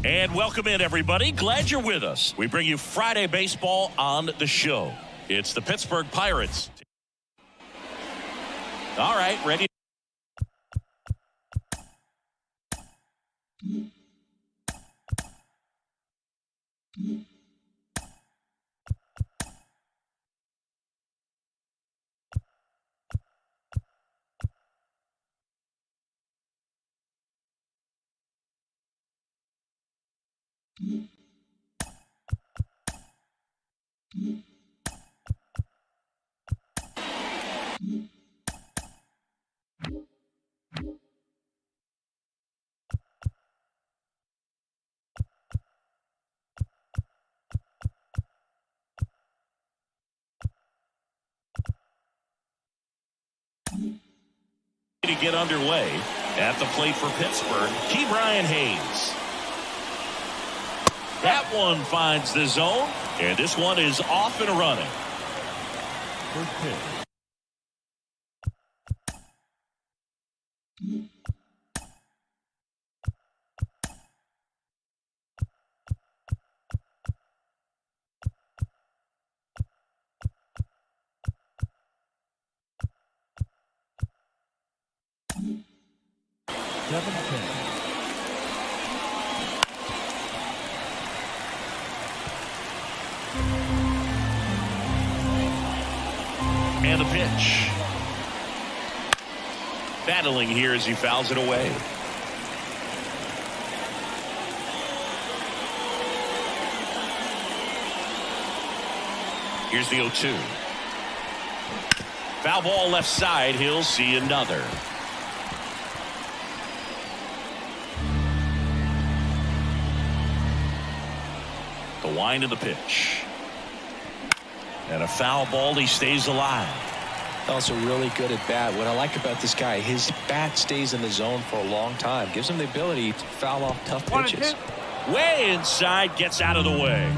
And welcome in, everybody. Glad you're with us. We bring you Friday baseball on the show. It's the Pittsburgh Pirates. All right, ready. To get underway at the plate for Pittsburgh, Ke'Bryan Hayes. That one finds the zone, and this one is off and running. First pitch. And the pitch. Battling here as he fouls it away. Here's the 0-2. Foul ball left side. He'll see another. The wind of the pitch. And a foul ball. He stays alive. Also really good at bat. What I like about this guy, his bat stays in the zone for a long time. Gives him the ability to foul off tough pitches. Way inside, gets out of the way.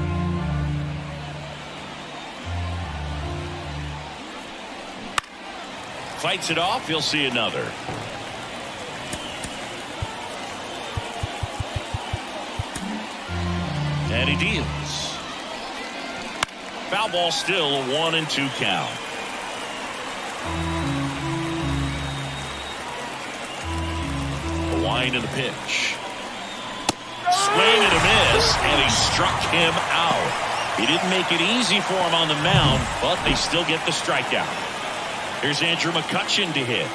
Fights it off. He'll see another. And he deals. Foul ball, still a 1-2 count. The wind of the pitch. Swing and a miss, and he struck him out. He didn't make it easy for him on the mound, but they still get the strikeout. Here's Andrew McCutchen to hit.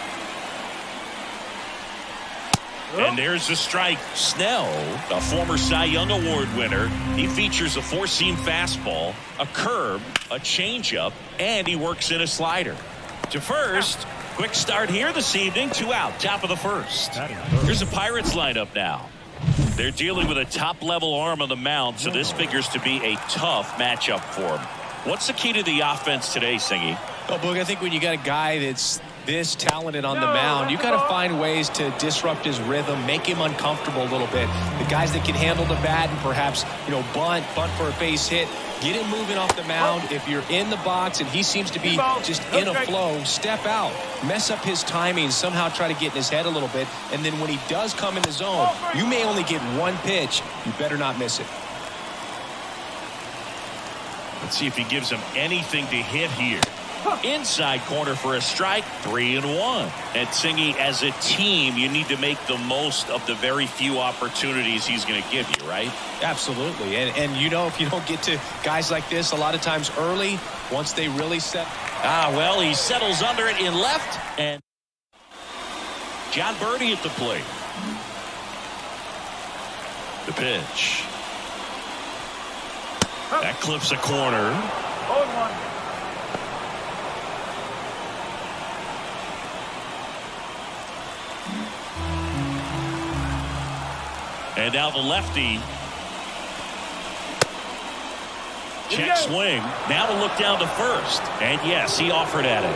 And there's the strike. Snell, a former Cy Young Award winner, he features a four-seam fastball, a curve, a changeup, and he works in a slider. To first, quick start here this evening, 2 out, top of the first. Here's the Pirates lineup now. They're dealing with a top-level arm on the mound, so this figures to be a tough matchup for them. What's the key to the offense today, Singy? Well, Boog, I think when you got a guy that's this talented on the mound, you got to find ways to disrupt his rhythm, make him uncomfortable a little bit. The guys that can handle the bat and perhaps, bunt for a base hit, get him moving off the mound. If you're in the box and he seems to be just in a flow, step out, mess up his timing, somehow try to get in his head a little bit. And then when he does come in the zone, you may only get one pitch. You better not miss it. Let's see if he gives him anything to hit here. Inside corner for a strike, 3-1. And Singy, as a team, you need to make the most of the very few opportunities he's going to give you, right? Absolutely. And you know, if you don't get to guys like this a lot of times early, once they really set. Well, he settles under it in left. And John Birdie at the plate. The pitch. That clips a corner. 0-1. And now the lefty. Check swing. Now to look down to first. And yes, he offered at it.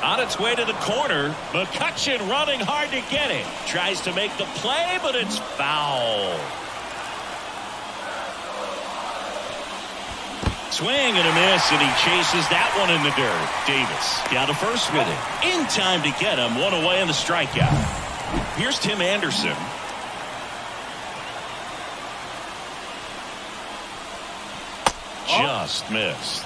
On its way to the corner. McCutchen running hard to get it. Tries to make the play, but it's foul. Swing and a miss, and he chases that one in the dirt. Davis down to first with it. In time to get him. One away on the strikeout. Here's Tim Anderson. Just missed.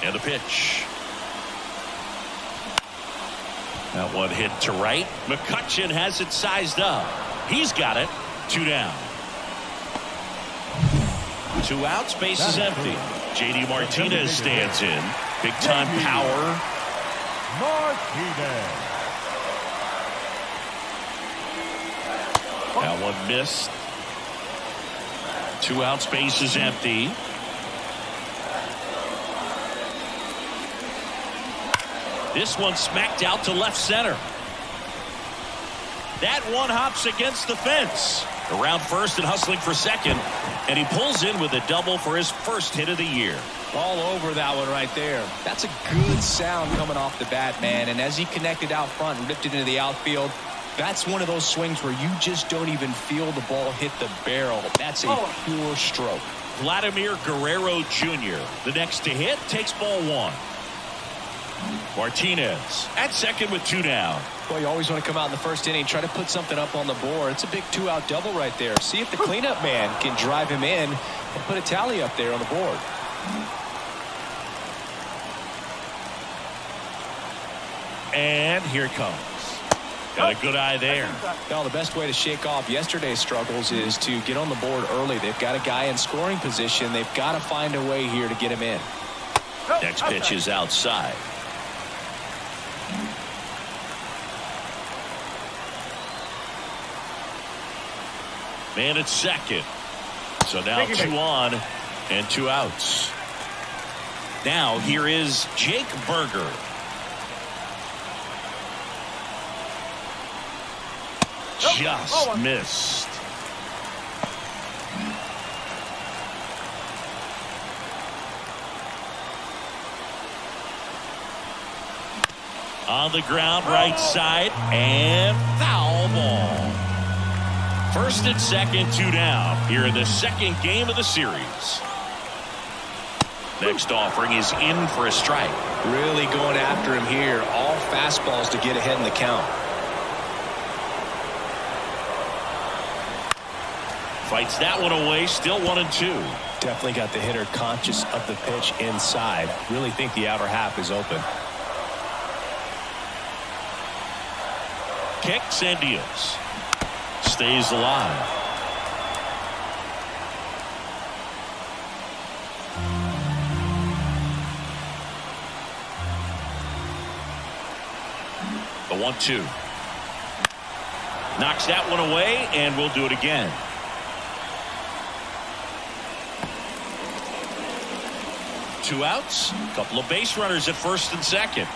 And the pitch. That one hit to right. McCutchen has it sized up. He's got it. 2 down. 2 outs. Base is empty. J.D. Martinez stands in. Big time power. Martinez. That one missed. 2 outs. Base is empty. This one smacked out to left center. That one hops against the fence. Around first and hustling for second. And he pulls in with a double for his first hit of the year. All over that one right there. That's a good sound coming off the bat, man. And as he connected out front and ripped it into the outfield, that's one of those swings where you just don't even feel the ball hit the barrel. That's a pure stroke. Vladimir Guerrero Jr., the next to hit, takes ball 1. Martinez at second with 2 down. Well, you always want to come out in the first inning, try to put something up on the board. It's a big 2-out double right there. See if the cleanup man can drive him in and put a tally up there on the board. And here it comes. Got a good eye there. Well, the best way to shake off yesterday's struggles is to get on the board early. They've got a guy in scoring position. They've got to find a way here to get him in. Next pitch is outside. Man at second. So now 2 on and 2 outs. Now here is Jake Burger. Just missed. On the ground, right side, and foul ball. First and second, 2 down here in the second game of the series. Next offering is in for a strike. Really going after him here. All fastballs to get ahead in the count. Fights that one away, still 1-2. Definitely got the hitter conscious of the pitch inside. Really think the outer half is open. Kicks and deals. Stays alive. The 1-2. Knocks that one away, and we'll do it again. Two outs. A couple of base runners at first and second.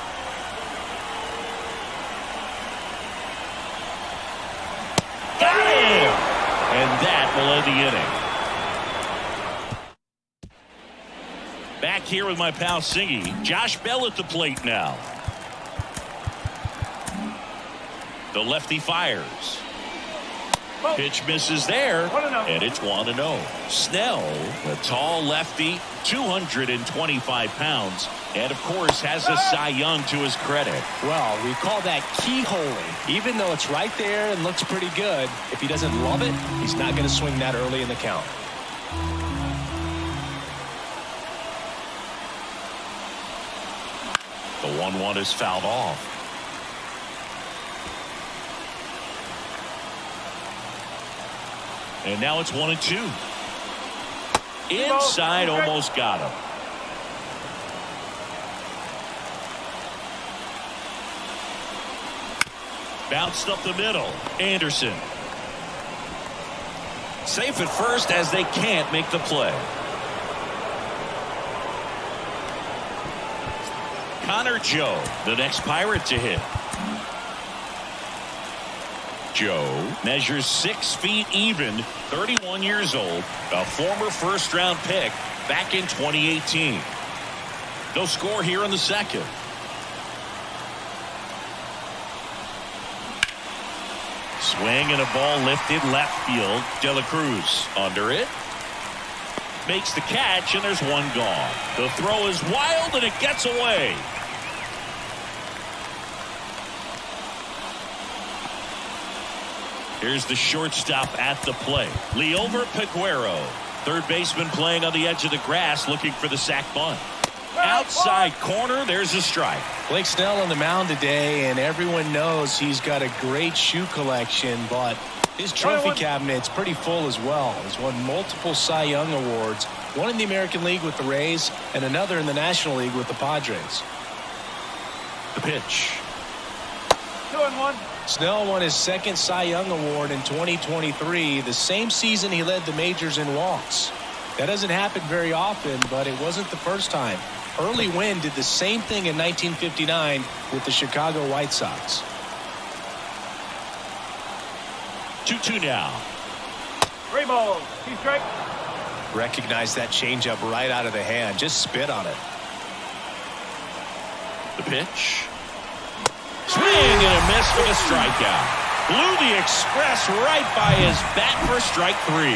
Got him! And that will end the inning. Back here with my pal Singy. Josh Bell at the plate now. The lefty fires. Pitch misses there, and it's 1-0. Snell, a tall lefty, 225 pounds, and of course has a Cy Young to his credit. Well, we call that keyholing. Even though it's right there and looks pretty good, if he doesn't love it, he's not going to swing that early in the count. The 1-1 is fouled off. And now it's 1-2. Inside, almost got him. Bounced up the middle. Anderson. Safe at first as they can't make the play. Connor Joe, the next Pirate to hit. Joe measures 6 feet even, 31 years old, a former first-round pick back in 2018. No score here in the second. Swing and a ball lifted left field. De La Cruz under it. Makes the catch, and there's one gone. The throw is wild, and it gets away. Here's the shortstop at the plate. Liover Peguero. Third baseman playing on the edge of the grass looking for the sac bunt. Outside corner, there's a strike. Blake Snell on the mound today, and everyone knows he's got a great shoe collection, but his trophy cabinet's pretty full as well. He's won multiple Cy Young awards, one in the American League with the Rays and another in the National League with the Padres. The pitch. 2-1. Snell won his second Cy Young Award in 2023, the same season he led the majors in walks. That doesn't happen very often, but it wasn't the first time. Early Wynn did the same thing in 1959 with the Chicago White Sox. 2-2 now. 3 balls. 2 strikes. Recognize that changeup right out of the hand. Just spit on it. The pitch. Swing and a miss for the strikeout. Blew the express right by his bat for strike 3.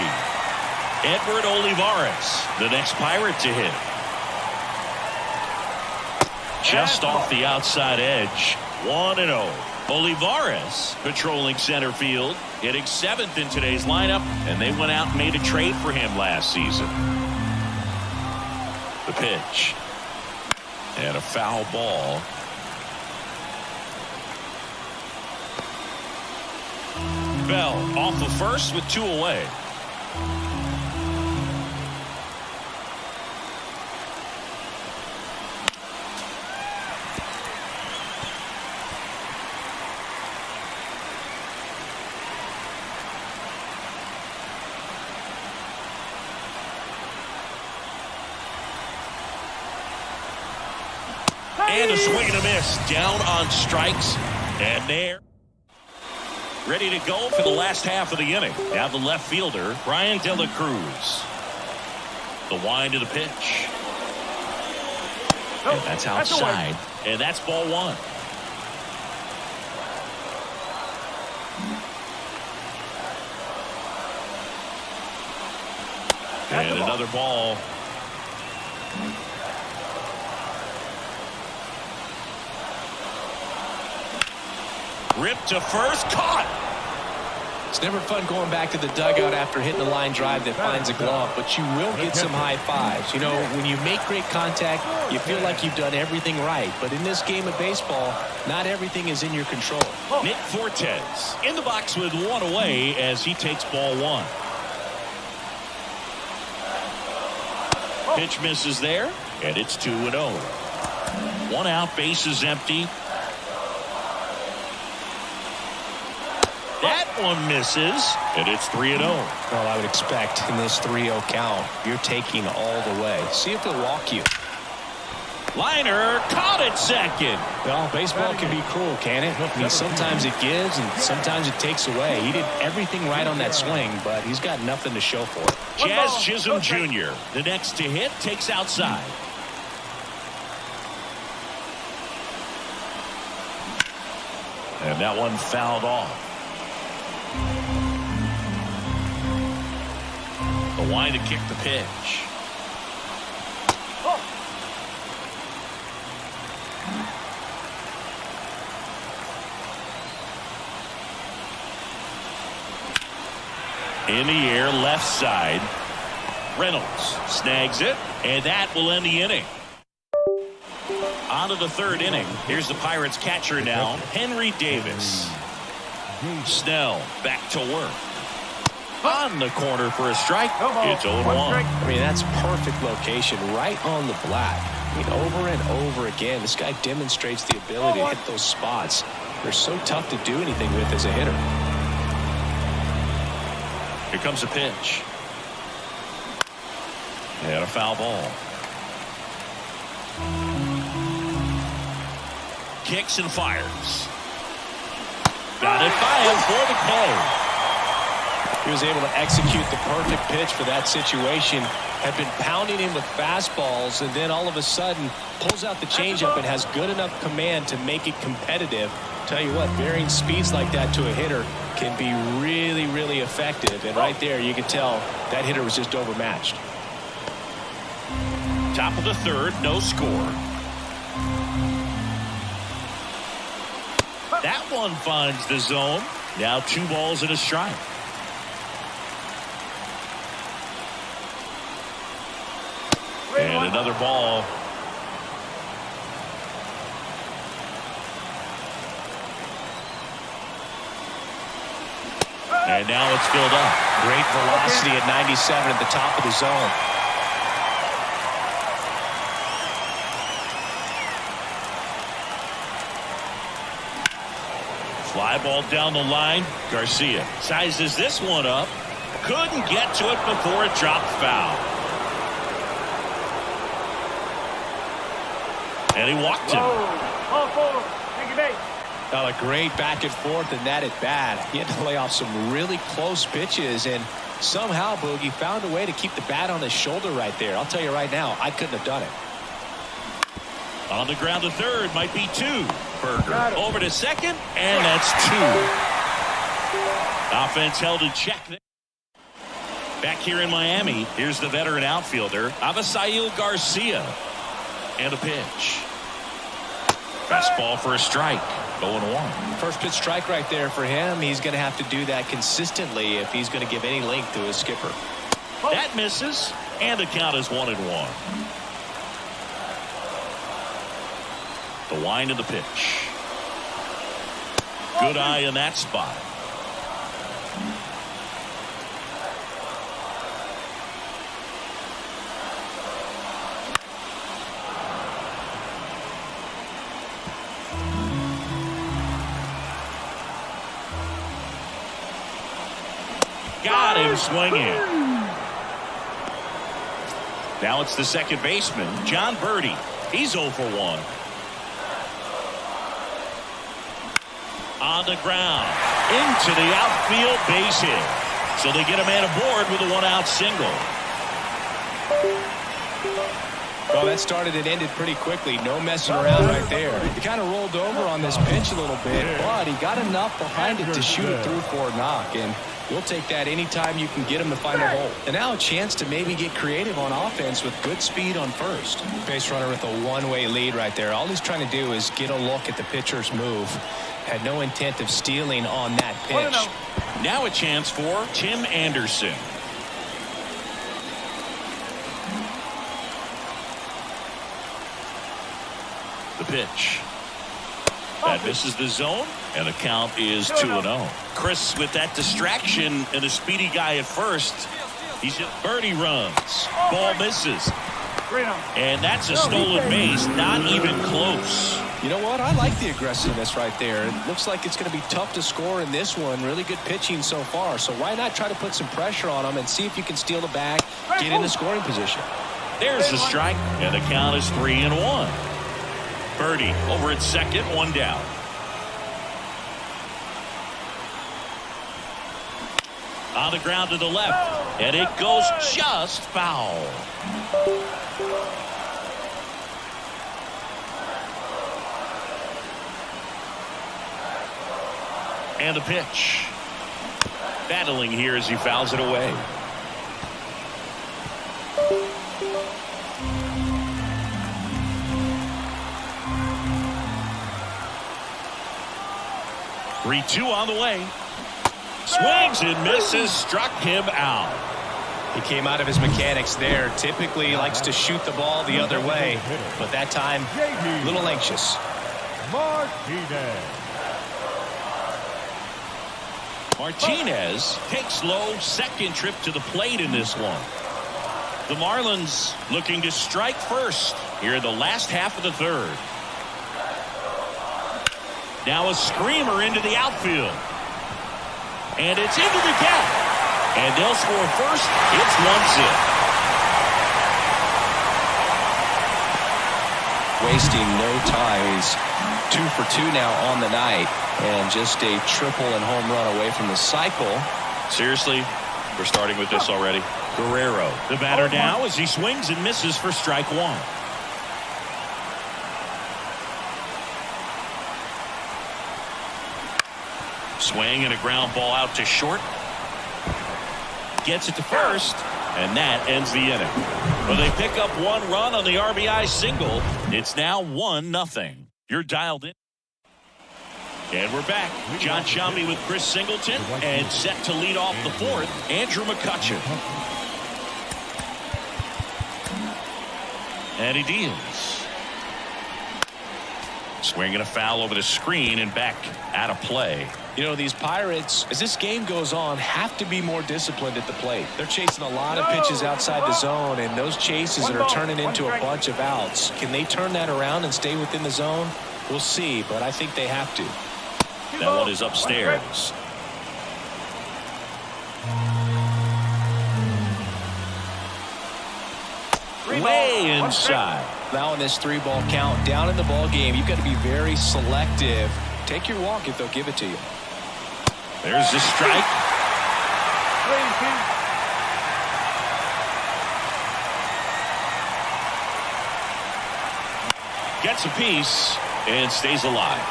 Edward Olivares, the next Pirate to hit. Just off the outside edge. 1-0. Olivares patrolling center field, hitting 7th in today's lineup, and they went out and made a trade for him last season. The pitch. And a foul ball. Bell off the first with 2 away. And a swing and a miss. Down on strikes. And there. Ready to go for the last half of the inning. Now the left fielder, Brian De La Cruz. The wind of the pitch. And that's outside. And that's ball 1. And another ball. Ripped to first, caught. It's never fun going back to the dugout after hitting a line drive that finds a glove, but you will get some high fives. You know, when you make great contact, you feel like you've done everything right. But in this game of baseball, not everything is in your control. Nick Fortes in the box with 1 away as he takes ball 1. Pitch misses there, and it's 2-0. 1 out, bases empty. That one misses, and it's 3-0. Well, I would expect in this 3-0 count, you're taking all the way. See if he'll walk you. Liner caught it second. Well, baseball can be cruel, can it? I mean, sometimes it gives and sometimes it takes away. He did everything right on that swing, but he's got nothing to show for it. Jazz Chisholm Jr., the next to hit, takes outside. And that one fouled off. Wine to kick the pitch. In the air, left side. Reynolds snags it, and that will end the inning. On to the third inning. Here's the Pirates catcher now, Henry Davis. Snell back to work. On the corner for a strike. It's 0-1. I mean, that's perfect location, right on the black. I mean, over and over again, this guy demonstrates the ability to hit those spots. They're so tough to do anything with as a hitter. Here comes a pitch. And a foul ball. Kicks and fires. Got it by him for the K. He was able to execute the perfect pitch for that situation. Had been pounding him with fastballs, and then all of a sudden pulls out the changeup and has good enough command to make it competitive. Tell you what, varying speeds like that to a hitter can be really, really effective. And right there, you can tell that hitter was just overmatched. Top of the third, no score. That one finds the zone. Now 2 balls and a strike. And another ball. And now it's filled up. Great velocity at 97 at the top of the zone. Fly ball down the line. Garcia sizes this one up. Couldn't get to it before it dropped foul. And he walked him. Ball forward. Take your base. A great back and forth and that at bat. He had to lay off some really close pitches, and somehow Boogie found a way to keep the bat on his shoulder right there. I'll tell you right now, I couldn't have done it. On the ground to third, might be 2. Berger over to second, and that's 2. Offense held in check. Back here in Miami, here's the veteran outfielder, Avisail Garcia. And a pitch. Fastball for a strike. 0-1. First pitch strike right there for him. He's going to have to do that consistently if he's going to give any length to his skipper. That misses, and the count is 1-1. The wind of the pitch. Good eye in that spot. Got him swinging. Now it's the second baseman, John Birdie. He's 0 for 1. On the ground, into the outfield, base hit. So they get a man aboard with a 1-out single. Well, that started and ended pretty quickly. No messing around right there. He kind of rolled over on this pitch a little bit, but he got enough behind it to shoot it through for a knock. And we'll take that anytime you can get him to find a hole. And now a chance to maybe get creative on offense with good speed on first. Base runner with a one-way lead right there. All he's trying to do is get a look at the pitcher's move. Had no intent of stealing on that pitch. Now a chance for Tim Anderson. The pitch. That misses the zone, and the count is 2-0. Chris with that distraction and a speedy guy at first. He's hit. Birdie runs. Ball misses. And that's a stolen base. Not even close. You know what? I like the aggressiveness right there. It looks like it's going to be tough to score in this one. Really good pitching so far. So why not try to put some pressure on him and see if you can steal the bag, get in the scoring position. There's the strike, and the count is 3-1. Birdie over at second, 1 down. On the ground to the left, and it goes just foul. And the pitch. Battling here as he fouls it away. 3-2 on the way. Swings and misses, struck him out. He came out of his mechanics there. Typically likes to shoot the ball the other way, but that time a little anxious. Martinez takes low, second trip to the plate in this one. The Marlins looking to strike first here in the last half of the third. Now a screamer into the outfield. And it's into the gap. And they'll score first. It's 1-0. Wasting no time. He's 2 for 2 now on the night. And just a triple and home run away from the cycle. Seriously, we're starting with this already. Guerrero, the batter now as he swings and misses for strike one. Swing and a ground ball out to short. Gets it to first, and that ends the inning. Well, they pick up 1 run on the RBI single. It's now 1-0. You're dialed in. And we're back. John Sciambi with Chris Singleton, and set to lead off the fourth, Andrew McCutchen. And he deals. Swinging a foul over the screen and back out of play. You know, these Pirates, as this game goes on, have to be more disciplined at the plate. They're chasing a lot of pitches outside the zone, and those chases that are turning into a bunch of outs. Can they turn that around and stay within the zone? We'll see, but I think they have to. That one is upstairs. Way inside. Now in this 3-ball count, down in the ball game, you've got to be very selective. Take your walk if they'll give it to you. There's the strike. 3-2. Gets a piece and stays alive.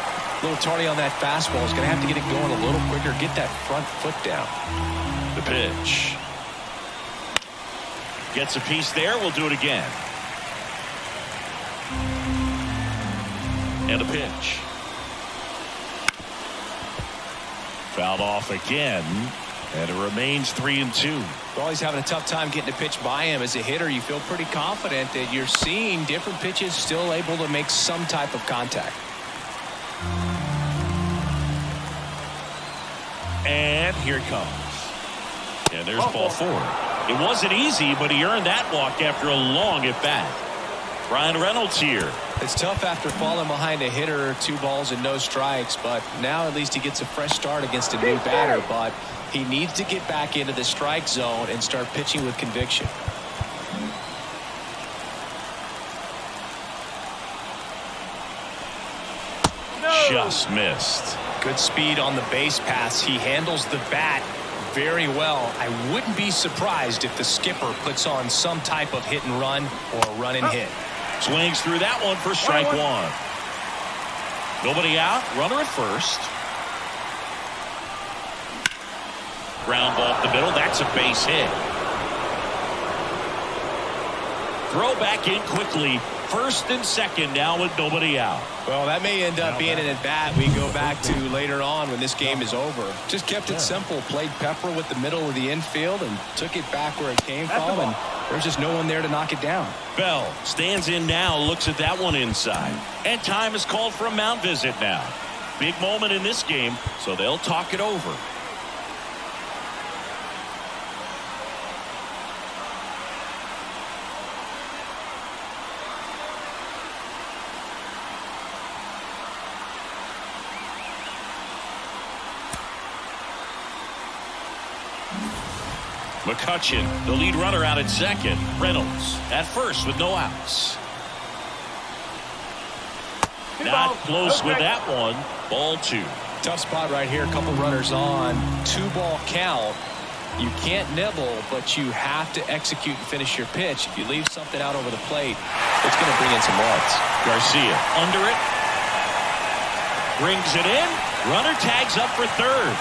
A little tardy on that fastball. Is going to have to get it going a little quicker. Get that front foot down. The pitch. Gets a piece there. We'll do it again. And a pitch. Fouled off again. And it remains 3-2. Well, he's having a tough time getting a pitch by him. As a hitter, you feel pretty confident that you're seeing different pitches still able to make some type of contact. And here it comes. And there's ball 4. It wasn't easy, but he earned that walk after a long at bat. Bryan Reynolds here. It's tough after falling behind a hitter, 2 balls and no strikes, but now at least he gets a fresh start against a new batter. But he needs to get back into the strike zone and start pitching with conviction. Just missed. Good speed on the base pass. He handles the bat very well. I wouldn't be surprised if the skipper puts on some type of hit and run or a run and hit. Swings through that one for strike 1. Nobody out. Runner at first. Ground ball up the middle. That's a base hit. Throw back in quickly. First and second now with nobody out. Well, that may end up being an at-bat we go back to later on when this game is over. Just kept it simple. Played pepper with the middle of the infield and took it back where it came from, and there's just no one there to knock it down. Bell stands in now, looks at that one inside. And time is called for a mound visit now. Big moment in this game, so they'll talk it over. McCutchen, the lead runner, out at second. Reynolds at first with no outs. Not close with that one. Ball 2. Tough spot right here. A couple runners on. 2-ball count. You can't nibble, but you have to execute and finish your pitch. If you leave something out over the plate, it's going to bring in some runs. Garcia under it. Brings it in. Runner tags up for third.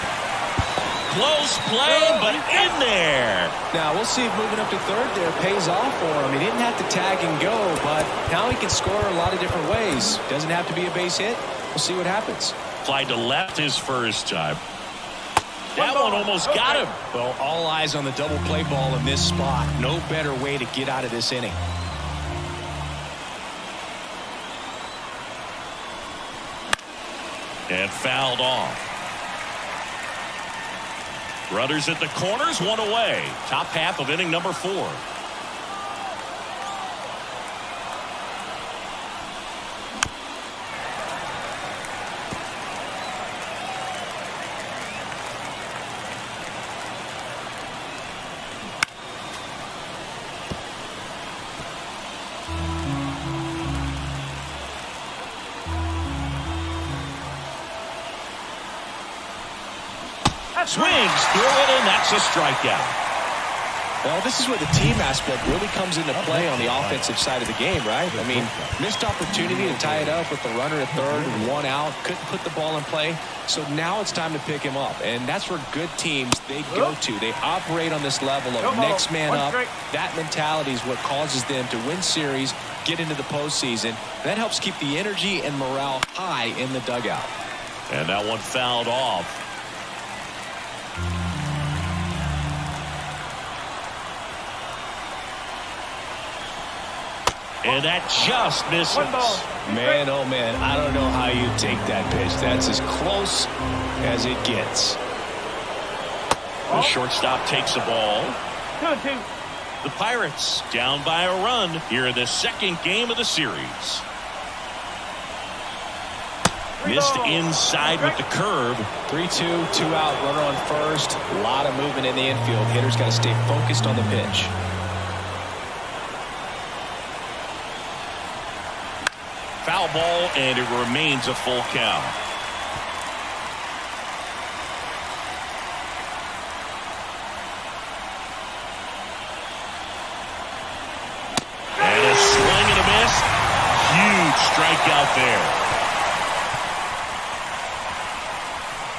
Close play, but in there. Now, we'll see if moving up to third there pays off for him. He didn't have to tag and go, but now he can score a lot of different ways. Doesn't have to be a base hit. We'll see what happens. Fly to left his first time. That one almost got him. Well, all eyes on the double play ball in this spot. No better way to get out of this inning. And fouled off. Runners at the corners, one away. Top half of inning number 4. Swings through it, and that's a strikeout. Well, this is where the team aspect really comes into play on the offensive side of the game, right? I mean, missed opportunity to tie it up with the runner at third, 1 out, couldn't put the ball in play. So now it's time to pick him up, and that's where good teams, they go to. They operate on this level of next man up. That mentality is what causes them to win series, get into the postseason. That helps keep the energy and morale high in the dugout. And that one fouled off. And that just misses. Man, oh man, I don't know how you take that pitch. That's as close as it gets. The shortstop takes the ball. 2-2. The Pirates down by a run here in the second game of the series. Missed inside with the curve. 3-2, 2 out, runner on first. A lot of movement in the infield. Hitter's got to stay focused on the pitch. Foul ball, and it remains a full count. And a swing and a miss. Huge strikeout there.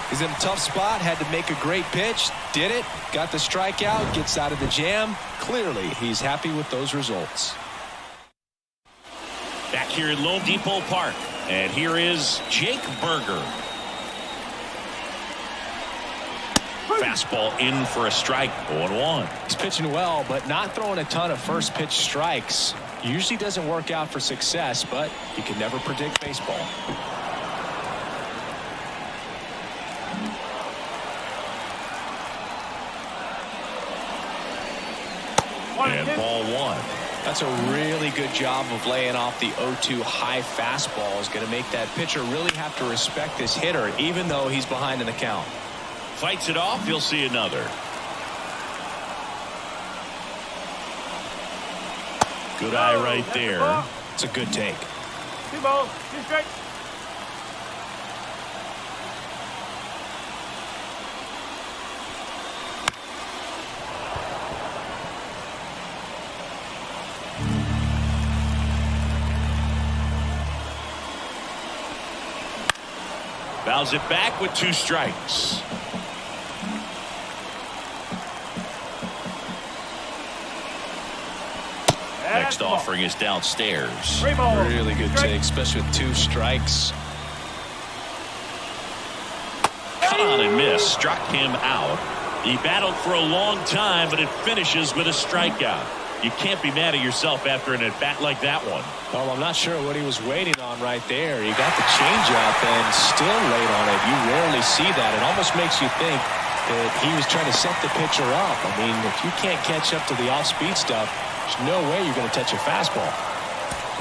He's in a tough spot, had to make a great pitch, did it, got the strikeout, gets out of the jam. Clearly, he's happy with those results. Back here at Lone Depot Park, and here is Jake Burger. Fastball in for a strike, 0-1. He's pitching well, but not throwing a ton of first pitch strikes. Usually doesn't work out for success, but you can never predict baseball. And ball 1. That's a really good job of laying off the 0-2 high fastball. Is going to make that pitcher really have to respect this hitter, even though he's behind in the count. Fights it off. You'll see another. Good eye right there. It's a good take. 2 balls, 2 strikes. Fouls it back with 2 strikes. Next offering is downstairs. Really good take, especially with 2 strikes. Cut on and miss. Struck him out. He battled for a long time, but it finishes with a strikeout. You can't be mad at yourself after an at-bat like that one. Well, I'm not sure what he was waiting on right there. He got the changeup and still late on it. You rarely see that. It almost makes you think that he was trying to set the pitcher up. I mean, if you can't catch up to the off-speed stuff, there's no way you're going to touch a fastball.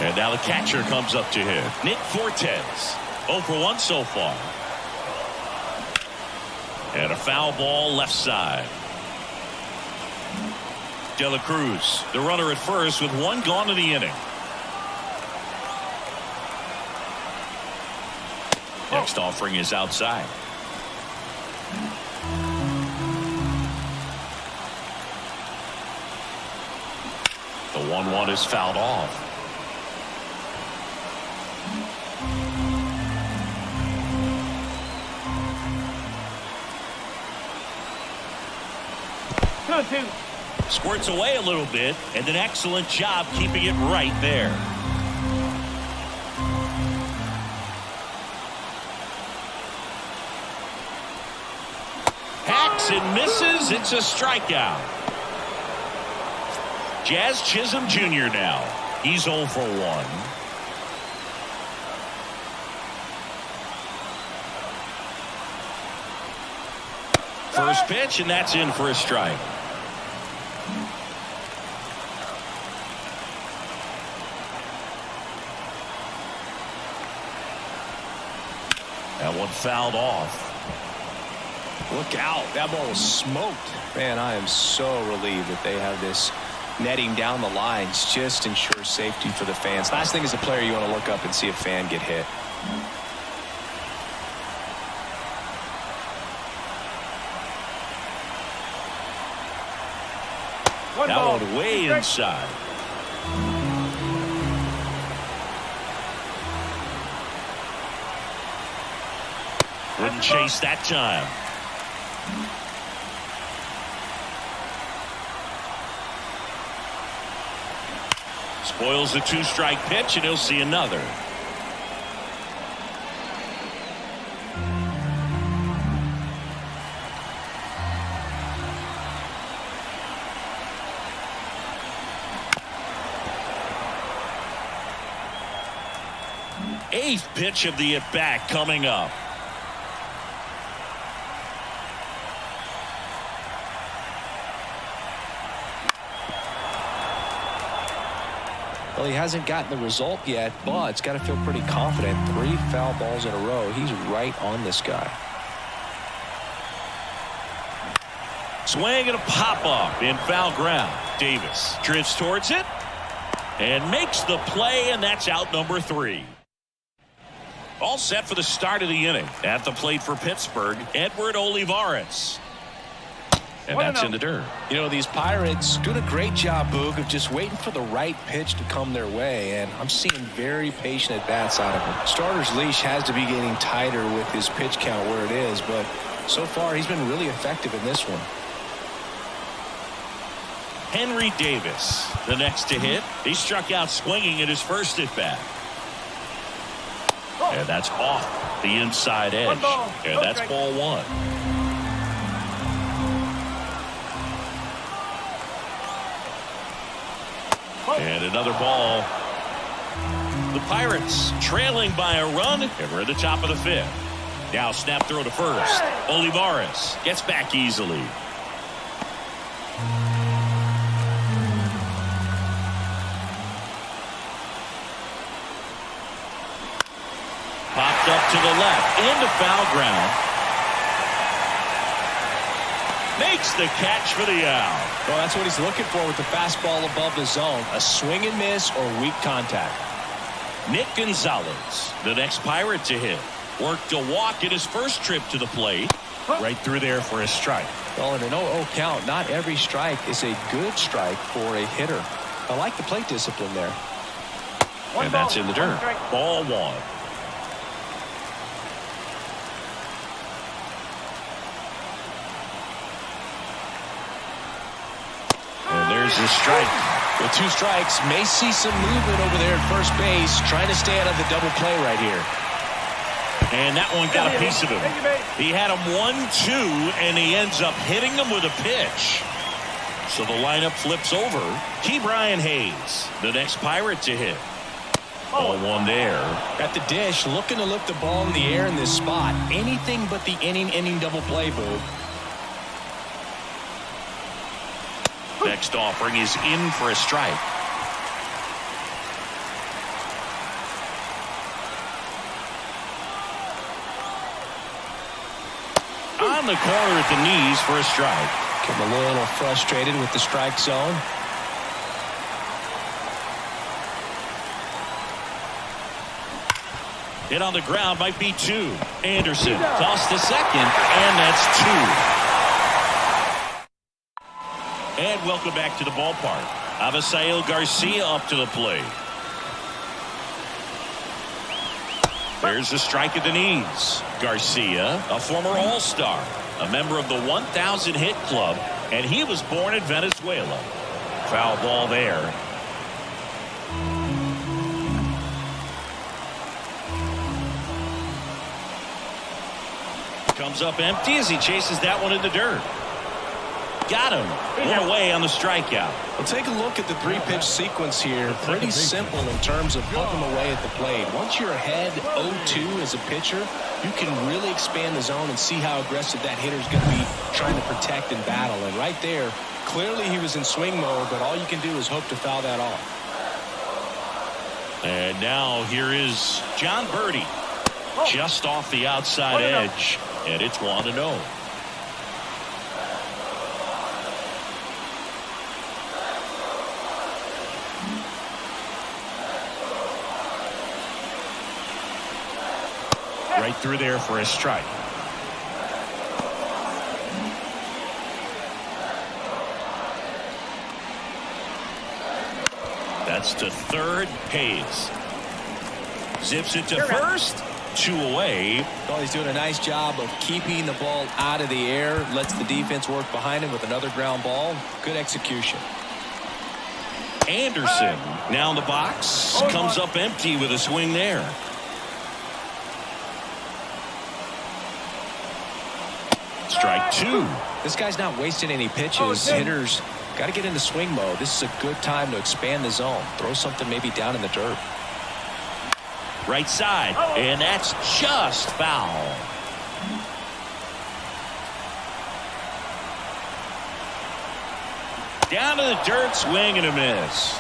And now the catcher comes up to him. Nick Fortes. 0 for 1 so far. And a foul ball left side. De La Cruz, the runner at first with 1 gone in the inning. Next offering is outside. The 1-1 is fouled off. 2-2. Squirts away a little bit, and an excellent job keeping it right there. Hacks and misses. It's a strikeout. Jazz Chisholm Jr. now. He's 0 for 1. First pitch, and that's in for a strike. That one fouled off. Look out. That ball was smoked. Man, I am so relieved that they have this netting down the lines. Just ensures safety for the fans. Last thing as a player, you want to look up and see a fan get hit. That one way inside. Wouldn't chase that time. Spoils the 2-strike pitch, and he'll see another. Eighth pitch of the at-bat coming up. Well, he hasn't gotten the result yet, but it's got to feel pretty confident. 3 foul balls in a row. He's right on this guy. Swing and a pop-up in foul ground. Davis drifts towards it and makes the play, and that's out number 3. All set for the start of the inning. At the plate for Pittsburgh, Edward Olivares. And that's in the dirt. You know, these Pirates doing a great job, Boog, of just waiting for the right pitch to come their way, and I'm seeing very patient at-bats out of him. Starter's leash has to be getting tighter with his pitch count where it is, but so far he's been really effective in this one. Henry Davis, the next to hit. He struck out swinging at his first at-bat. And that's off the inside edge. And that's ball 1. And another ball. The Pirates trailing by a run, and we're at the top of the 5th. Now snap throw to first. Olivares gets back easily. Popped up to the left into foul ground. Makes the catch for the out. Well, that's what he's looking for with the fastball above the zone. A swing and miss or weak contact. Nick Gonzalez, the next Pirate to hit. Worked a walk in his first trip to the plate. Right through there for a strike. Well, in an 0-0 count, not every strike is a good strike for a hitter. I like the plate discipline there. And that's in the dirt. Ball 1. There's a strike. With 2 strikes, may see some movement over there at first base, trying to stay out of the double play right here. And that one got a piece of him. He had him 1-2, and he ends up hitting him with a pitch. So the lineup flips over. Ke'Bryan Hayes, the next Pirate to hit. Ball 1 there. At the dish, looking to lift the ball in the air in this spot. Anything but the inning double play, Boo. Next offering is in for a strike. On the corner at the knees for a strike. Getting a little frustrated with the strike zone. Hit on the ground might be 2. Anderson tossed to second, and that's 2. And welcome back to the ballpark. Avisail Garcia up to the plate. There's a strike at the knees. Garcia, a former All-Star, a member of the 1,000 hit club, And he was born in Venezuela. Foul ball there. Comes up empty as he chases that one in the dirt. Got him. One away on the strikeout. Well, take a look at the three-pitch sequence here. Pretty simple in terms of putting them away at the plate. Once you're ahead 0-2 as a pitcher, you can really expand the zone and see how aggressive that hitter's going to be trying to protect and battle. And right there, clearly he was in swing mode, but all you can do is hope to foul that off. And now here is John Birdie. Just off the outside edge, and it's 1-0. Right through there for a strike. That's to third. Hayes zips it to first. 2 away. Well, he's doing a nice job of keeping the ball out of the air. Lets the defense work behind him with another ground ball. Good execution. Anderson now in the box. Comes up empty with a swing there. Strike 2. This guy's not wasting any pitches. Hitters got to get into swing mode. This is a good time to expand the zone. Throw something maybe down in the dirt. Right side, and that's just foul. Down to the dirt, swing and a miss.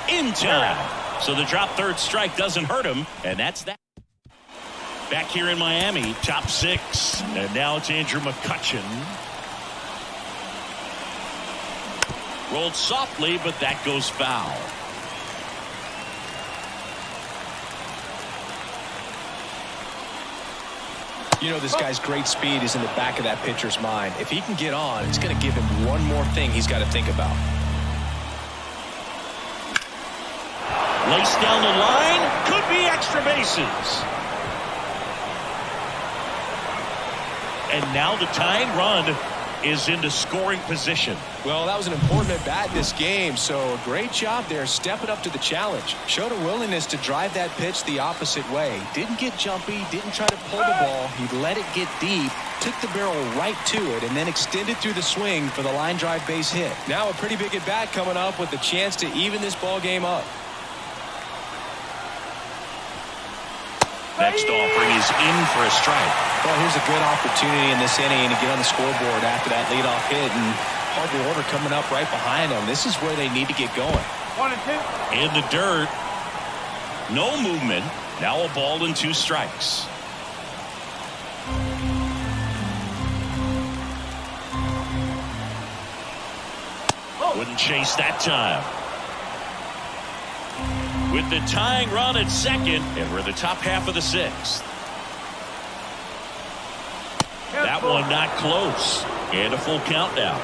In time. So the drop third strike doesn't hurt him, and that's that. Back here in Miami, top 6, and now it's Andrew McCutchen. Rolled softly, but that goes foul. You know, this guy's great speed is in the back of that pitcher's mind. If he can get on, it's going to give him one more thing he's got to think about. Laced down the line, could be extra bases. And now the tying run is into scoring position. Well, that was an important at bat this game, so a great job there stepping up to the challenge. Showed a willingness to drive that pitch the opposite way. Didn't get jumpy, didn't try to pull the ball. He let it get deep, took the barrel right to it, and then extended through the swing for the line drive base hit. Now a pretty big at bat coming up with the chance to even this ball game up. Next offering is in for a strike. Well, here's a good opportunity in this inning to get on the scoreboard after that leadoff hit, and Harvey Order coming up right behind them. This is where they need to get going. 1-2. In the dirt. No movement. Now a ball and 2 strikes. Wouldn't chase that time. With the tying run at second, and we're in the top half of the 6th. That one not close. And a full count now.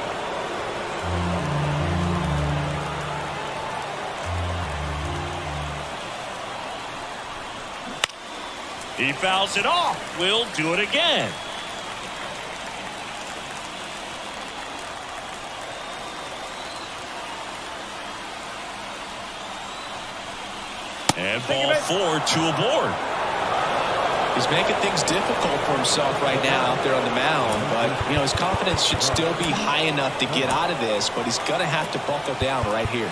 He fouls it off. We'll do it again. And ball 4, 2 aboard. He's making things difficult for himself right now out there on the mound, but you know his confidence should still be high enough to get out of this, but he's going to have to buckle down right here.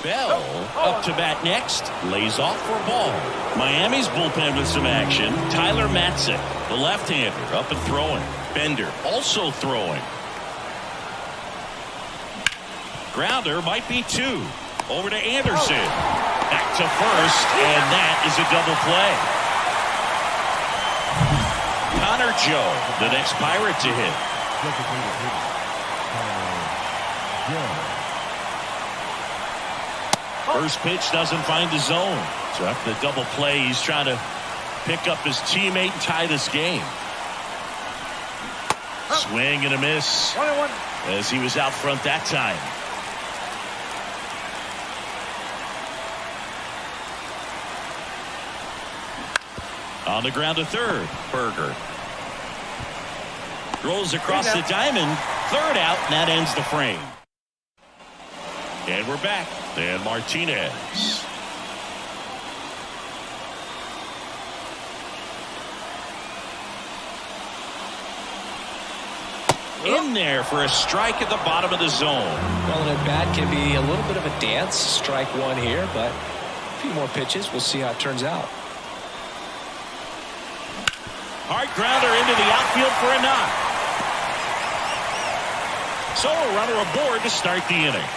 Bell up to bat next. Lays off for a ball. Miami's bullpen with some action. Tyler Matzik, the left-hander, up and throwing. Bender also throwing. Grounder might be 2. Over to Anderson. Back to first, and that is a double play. Connor Joe, the next Pirate to hit. First pitch doesn't find the zone. So after the double play, he's trying to pick up his teammate and tie this game. Swing and a miss. 1-1. as he was out front that time. On the ground to third, Berger. Rolls across the diamond, third out, and that ends the frame. And we're back. And Martinez. In there for a strike at the bottom of the zone. Well, and at bat can be a little bit of a dance. Strike one here, but a few more pitches. We'll see how it turns out. Hard grounder into the outfield for a knock. So a runner aboard to start the inning.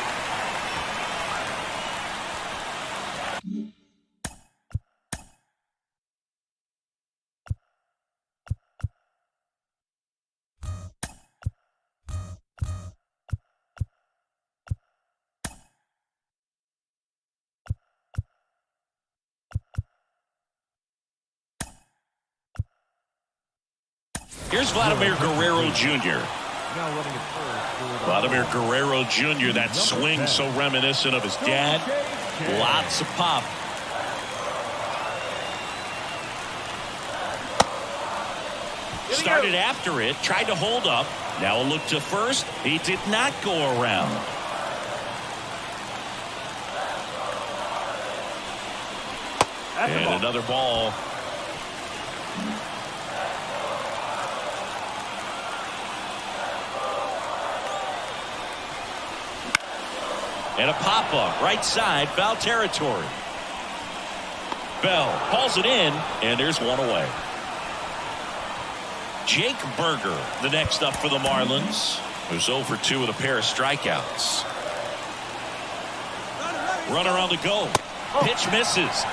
Here's Vladimir Guerrero Jr. Vladimir Guerrero Jr., that swing so reminiscent of his dad. Lots of pop. Started after it, tried to hold up. Now a look to first. He did not go around. And another ball. And a pop-up, right side, foul territory. Bell hauls it in, and there's one away. Jake Berger, the next up for the Marlins, who's 0 for 2 with a pair of strikeouts. Runner on the go. Pitch misses.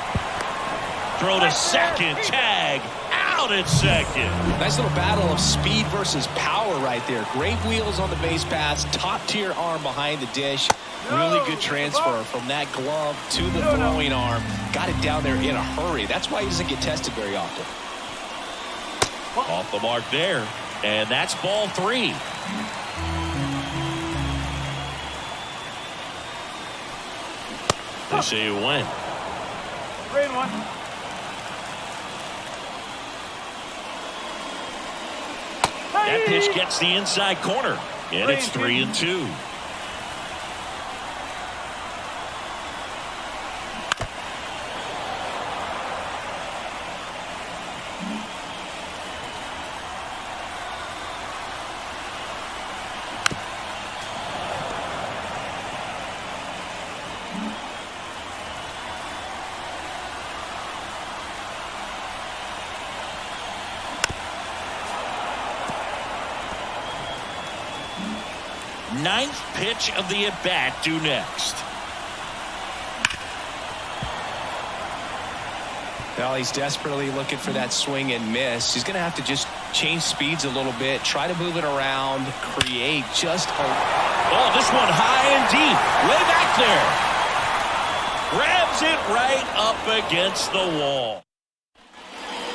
Throw to second, tag. Out at second. Nice little battle of speed versus power right there. Great wheels on the base pass, top-tier arm behind the dish. Really good transfer from that glove to the throwing arm. Got it down there in a hurry. That's why he doesn't get tested very often. Off the mark there. And that's ball 3. They say you win. 3-1. That pitch gets the inside corner. And it's 3-2. Ninth pitch of the at-bat due next. Well, he's desperately looking for that swing and miss. He's going to have to just change speeds a little bit, try to move it around, create just a... Oh, this one high and deep, way back there. Grabs it right up against the wall.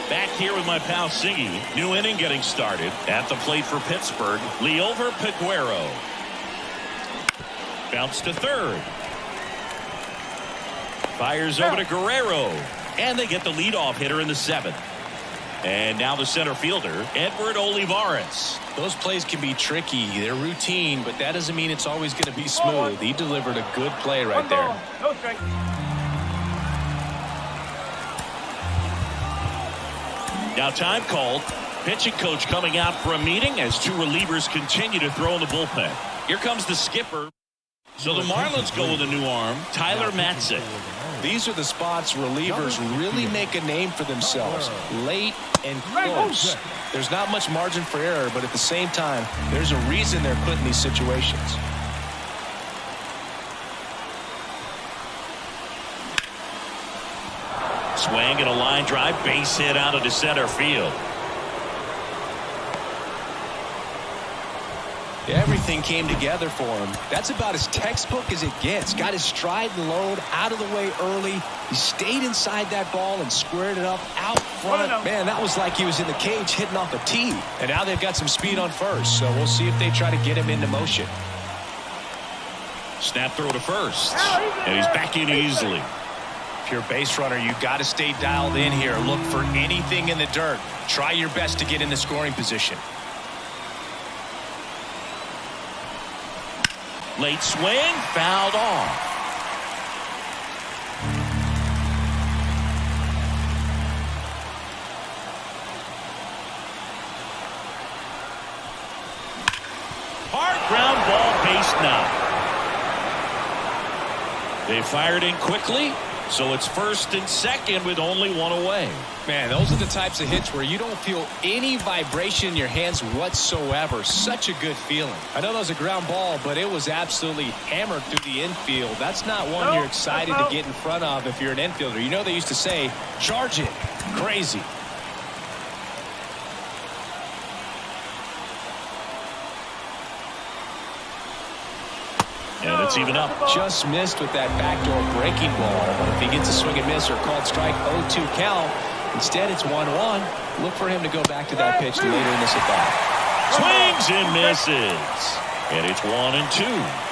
Back here with my pal Siggy. New inning getting started. At the plate for Pittsburgh, Liover Peguero. Bounce to third. Fires over to Guerrero. And they get the leadoff hitter in the 7th. And now the center fielder, Edward Olivares. Those plays can be tricky. They're routine, but that doesn't mean it's always going to be smooth. He delivered a good play right there. No strike. Now time called. Pitching coach coming out for a meeting as 2 relievers continue to throw in the bullpen. Here comes the skipper. So the Marlins go with a new arm, Tyler Matzek. These are the spots relievers really make a name for themselves. Late and close. There's not much margin for error, but at the same time, there's a reason they're put in these situations. Swing and a line drive, base hit out into center field. Everything came together for him. That's about as textbook as it gets. Got his stride and load out of the way early. He stayed inside that ball and squared it up out front. Man, that was like he was in the cage hitting off a tee. And now they've got some speed on first, so we'll see if they try to get him into motion. Snap throw to first, and he's back in easily. If you're a base runner, you got to stay dialed in here. Look for anything in the dirt. Try your best to get in the scoring position. Late swing, fouled off. Hard ground ball, base knock. They fired in quickly, so it's first and second with only one away. Man, those are the types of hits where you don't feel any vibration in your hands whatsoever. Such a good feeling. I know that was a ground ball, but it was absolutely hammered through the infield. That's not one you're excited to get in front of if you're an infielder. You know they used to say, charge it. Crazy. And it's even up. Just missed with that backdoor breaking ball, but if he gets a swing and miss or called strike 0-2 count, instead it's 1-1. Look for him to go back to that pitch later in this at-bat. Swings and misses. And it's 1-2.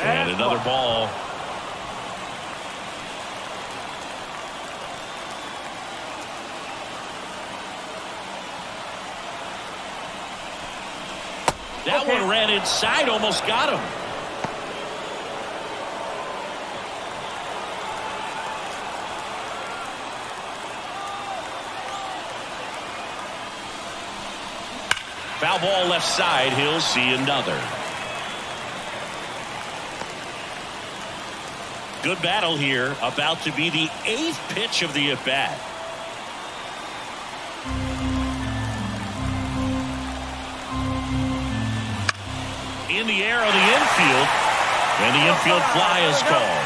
And another ball. That one ran inside, almost got him. Foul ball left side. He'll see another. Good battle here. About to be the 8th pitch of the at-bat. In the air on the infield. And the infield fly is called.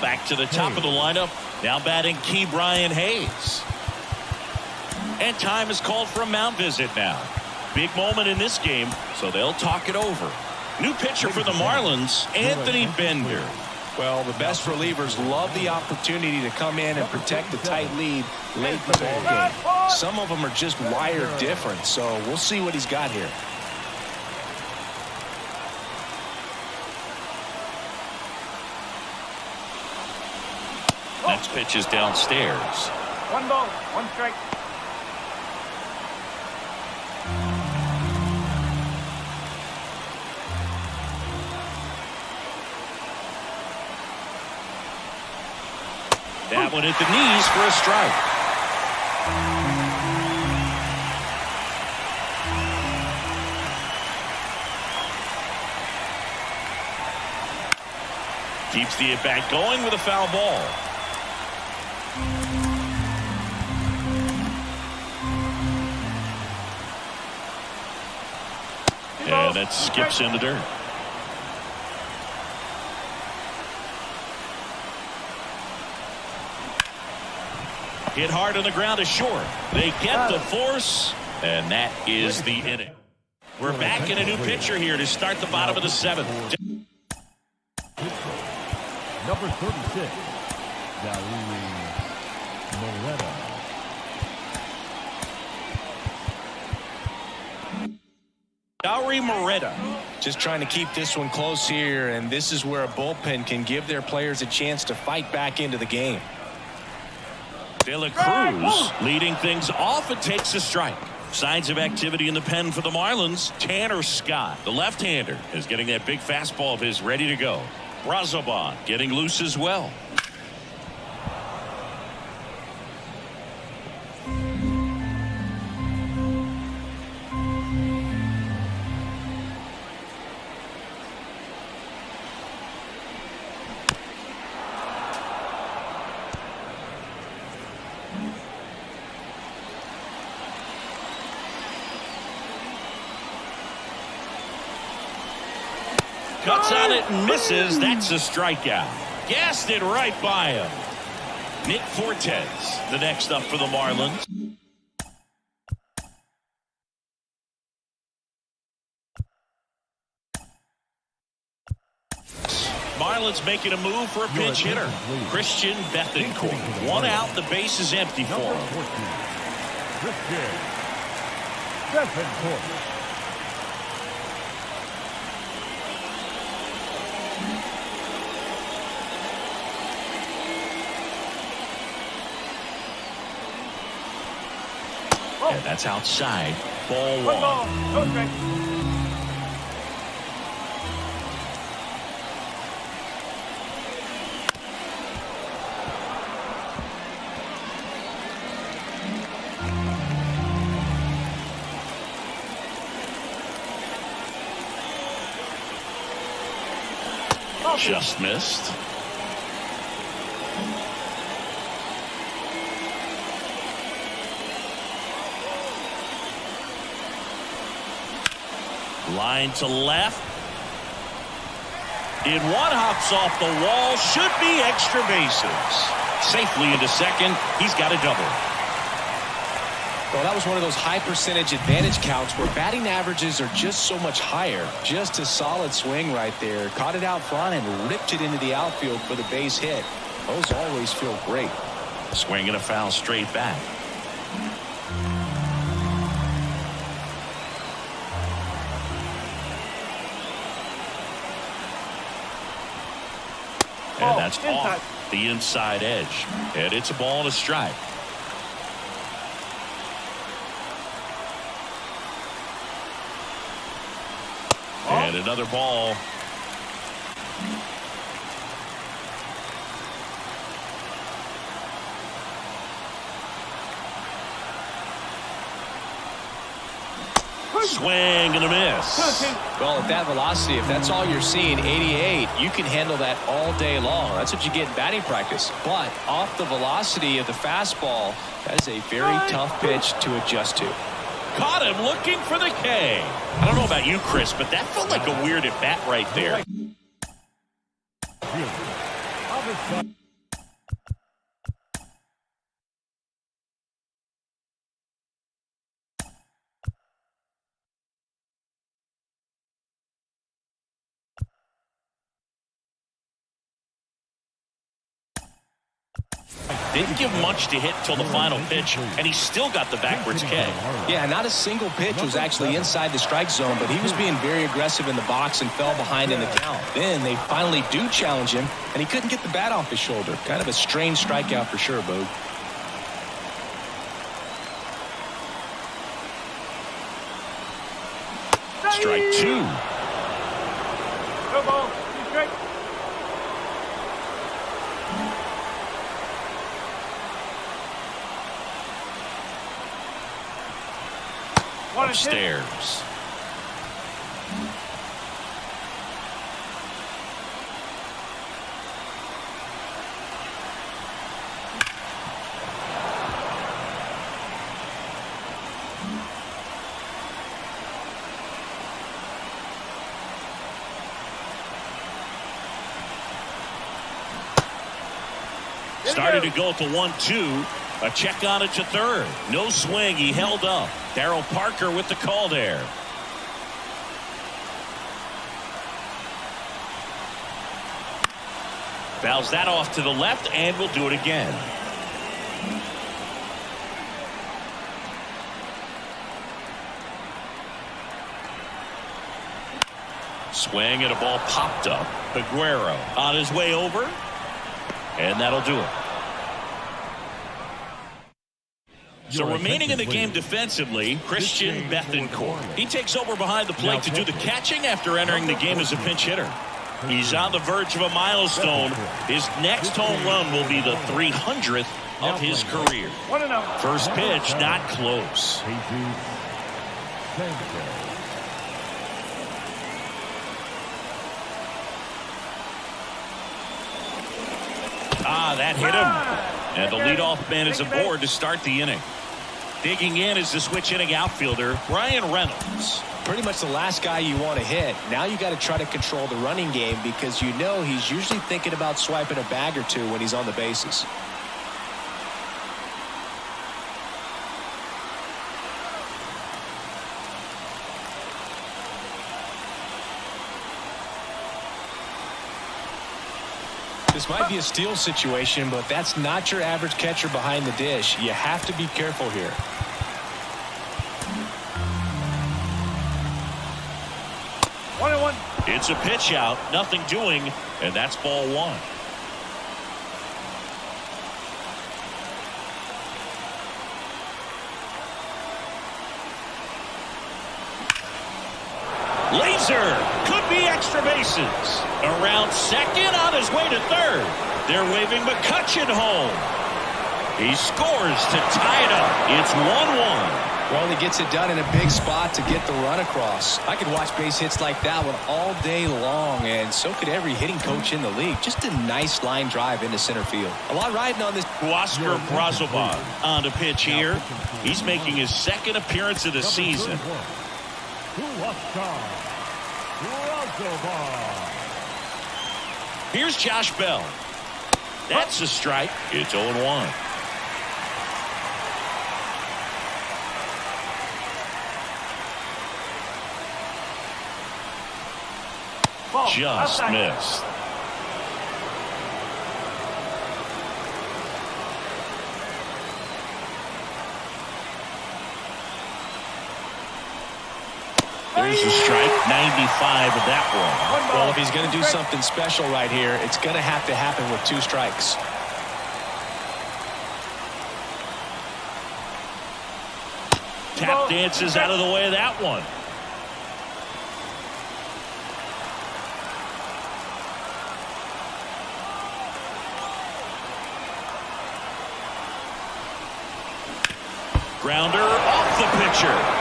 Back to the top of the lineup. Now batting Ke'Bryan Hayes. And time is called for a mound visit now. Big moment in this game, so they'll talk it over. New pitcher for the Marlins, Anthony Bender. Well, the best relievers love the opportunity to come in and protect a tight lead late in the ball game. Some of them are just wired different, so we'll see what he's got here. Next pitch is downstairs. 1 ball, 1 strike. That one at the knees for a strike. Keeps the at-bat going with a foul ball. And that skips in the dirt. Hit hard on the ground is short. They get the force, and that is the inning. We're back in a new pitcher here to start the bottom of the 7th. Number 36, Dauri Moreta. Dauri Moreta. Just trying to keep this one close here, and this is where a bullpen can give their players a chance to fight back into the game. De La Cruz leading things off and takes a strike. Signs of activity in the pen for the Marlins. Tanner Scott, the left-hander, is getting that big fastball of his ready to go. Brazoban getting loose as well. Cuts on it and misses. That's a strikeout. Gassed it right by him. Nick Fortes, the next up for the Marlins. Marlins making a move for a pinch hitter. Christian Bethancourt. One out, the base is empty for him. Christian Bethancourt. And that's outside. Ball One one. ball, no strike. Just missed. Line to left. In one, hops off the wall. Should be extra bases. Safely into second. He's got a double. Well, that was one of those high percentage advantage counts where batting averages are just so much higher. Just a solid swing right there. Caught it out front and ripped it into the outfield for the base hit. Those always feel great. Swing and a foul straight back. And that's off the inside edge. And it's a ball and a strike. And another ball. Swing and a miss. Well, at that velocity, if that's all you're seeing, 88, you can handle that all day long. That's what you get in batting practice. But off the velocity of the fastball, that is a very tough pitch to adjust to. Caught him looking for the K. I don't know about you, Chris, but that felt like a weird at bat right there. Didn't give much to hit till the final pitch, and he still got the backwards K. Yeah, not a single pitch was actually inside the strike zone, but he was being very aggressive in the box and fell behind in the count. Then they finally do challenge him, and he couldn't get the bat off his shoulder. Kind of a strange strikeout for sure, Boog. Strike two. No ball, two strike. Upstairs. Started to go at the 1-2. A check on it to third. No swing. He held up. Darryl Parker with the call there. Fouls that off to the left, and we'll do it again. Swing and a ball popped up. Aguero on his way over, and that'll do it. So remaining in the game defensively, Christian Bethancourt. He takes over behind the plate to do the catching after entering the game as a pinch hitter. He's on the verge of a milestone. His next home run will be the 300th of his career. First pitch, not close. That hit him. And the leadoff man is aboard to start the inning. Digging in is the switch inning outfielder, Brian Reynolds. Pretty much the last guy you want to hit. Now you got to try to control the running game because you know he's usually thinking about swiping a bag or two when he's on the bases. This might be a steal situation, but that's not your average catcher behind the dish. You have to be careful here. One and one. It's a pitch out, nothing doing, and that's ball one. Laser could be extra bases. Around second, on his way to third. They're waving McCutchen home. He scores to tie it up. It's 1-1. Well, he gets it done in a big spot to get the run across. I could watch base hits like that one all day long, and so could every hitting coach in the league. Just a nice line drive into center field. A lot riding on this. Huascar Brazoban on the pitch here. He's making his second appearance of the season. Here's Josh Bell. That's a strike. It's 0-1. Just missed. There's a strike, 95 of that one. Well, if he's going to do something special right here, it's going to have to happen with 2 strikes. Tap dances out of the way of that one. Grounder off the pitcher.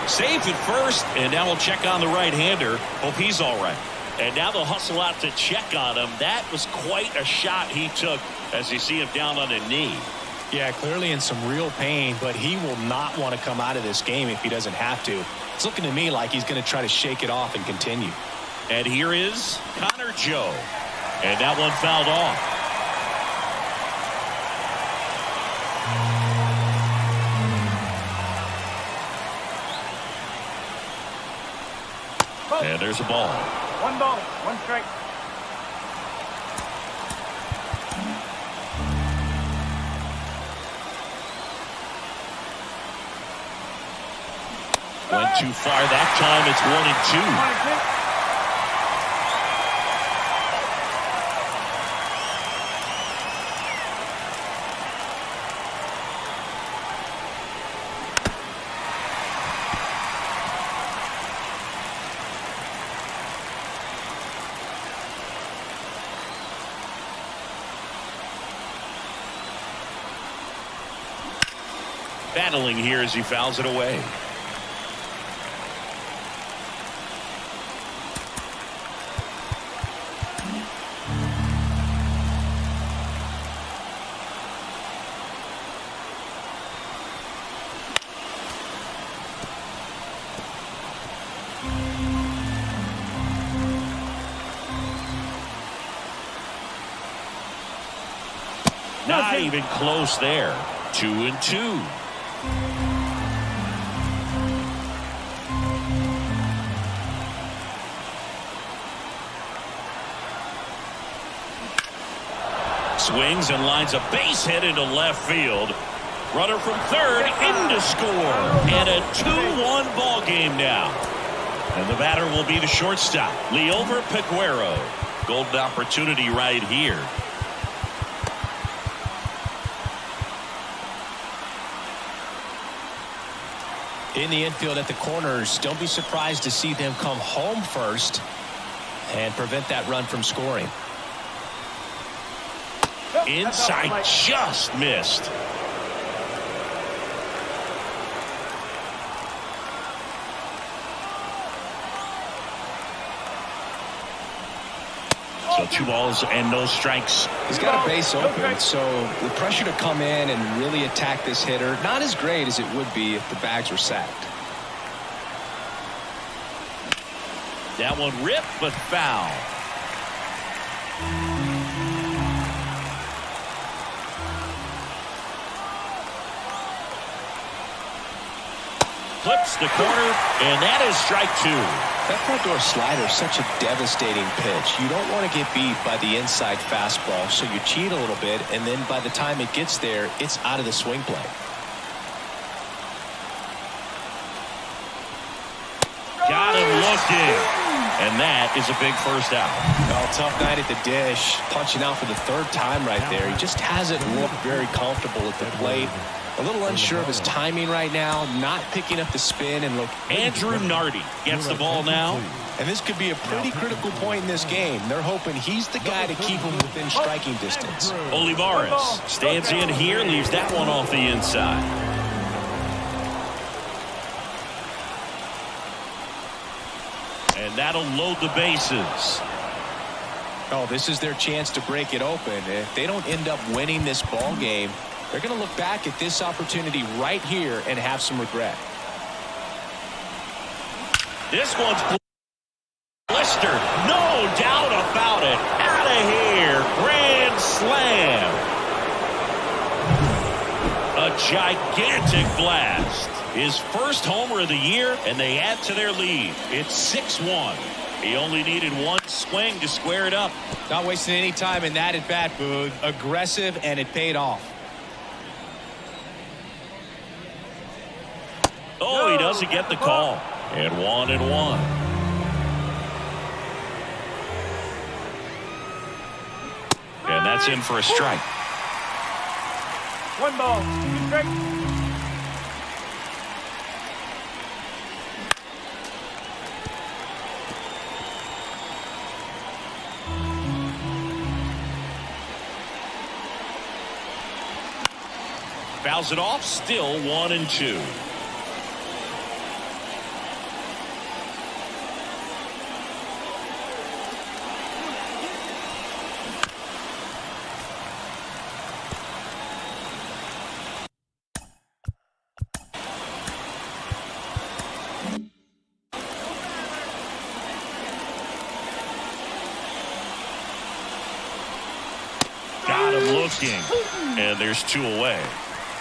Safe at first, and now we'll check on the right-hander. Hope he's all right. And now they'll hustle out to check on him. That was quite a shot he took as you see him down on a knee. Yeah, clearly in some real pain, but he will not want to come out of this game if he doesn't have to. It's looking to me like he's going to try to shake it off and continue. And here is Connor Joe. And that one fouled off. And there's a ball. 1 ball, 1 strike. Went too far that time. It's 1-2. Battling here as he fouls it away. Not even close there. 2-2. Swings and lines a base hit into left field. Runner from third in to score. And a 2-1 ball game now. And the batter will be the shortstop, Liover Peguero. Golden opportunity right here. In the infield at the corners, don't be surprised to see them come home first and prevent that run from scoring. Inside, just missed. So 2 balls and no strikes. He's got a base open, so the pressure to come in and really attack this hitter, not as great as it would be if the bags were sacked. That one ripped, but foul. Flips the corner, and that is strike 2. That front door slider is such a devastating pitch. You don't want to get beat by the inside fastball, so you cheat a little bit, and then by the time it gets there, it's out of the swing play. Got him looking, and that is a big first out. Oh, tough night at the dish, punching out for the 3rd time right there. He just hasn't looked very comfortable at the plate. A little unsure of his timing right now, not picking up the spin and look. Andrew Nardi gets the ball now. And this could be a pretty critical point in this game. They're hoping he's the guy to keep him within striking distance. Olivares stands in here, leaves that one off the inside. And that'll load the bases. Oh, this is their chance to break it open. If they don't end up winning this ball game, they're going to look back at this opportunity right here and have some regret. This one's blistered. No doubt about it. Out of here. Grand slam. A gigantic blast. His first homer of the year, and they add to their lead. It's 6-1. He only needed one swing to square it up. Not wasting any time in that at bat, Boog. Aggressive, and it paid off. Oh, he doesn't get the call. And 1-1. And that's in for a strike. 1 ball, 2 strikes. Fouls it off, still 1-2. Got him looking, and there's 2 away.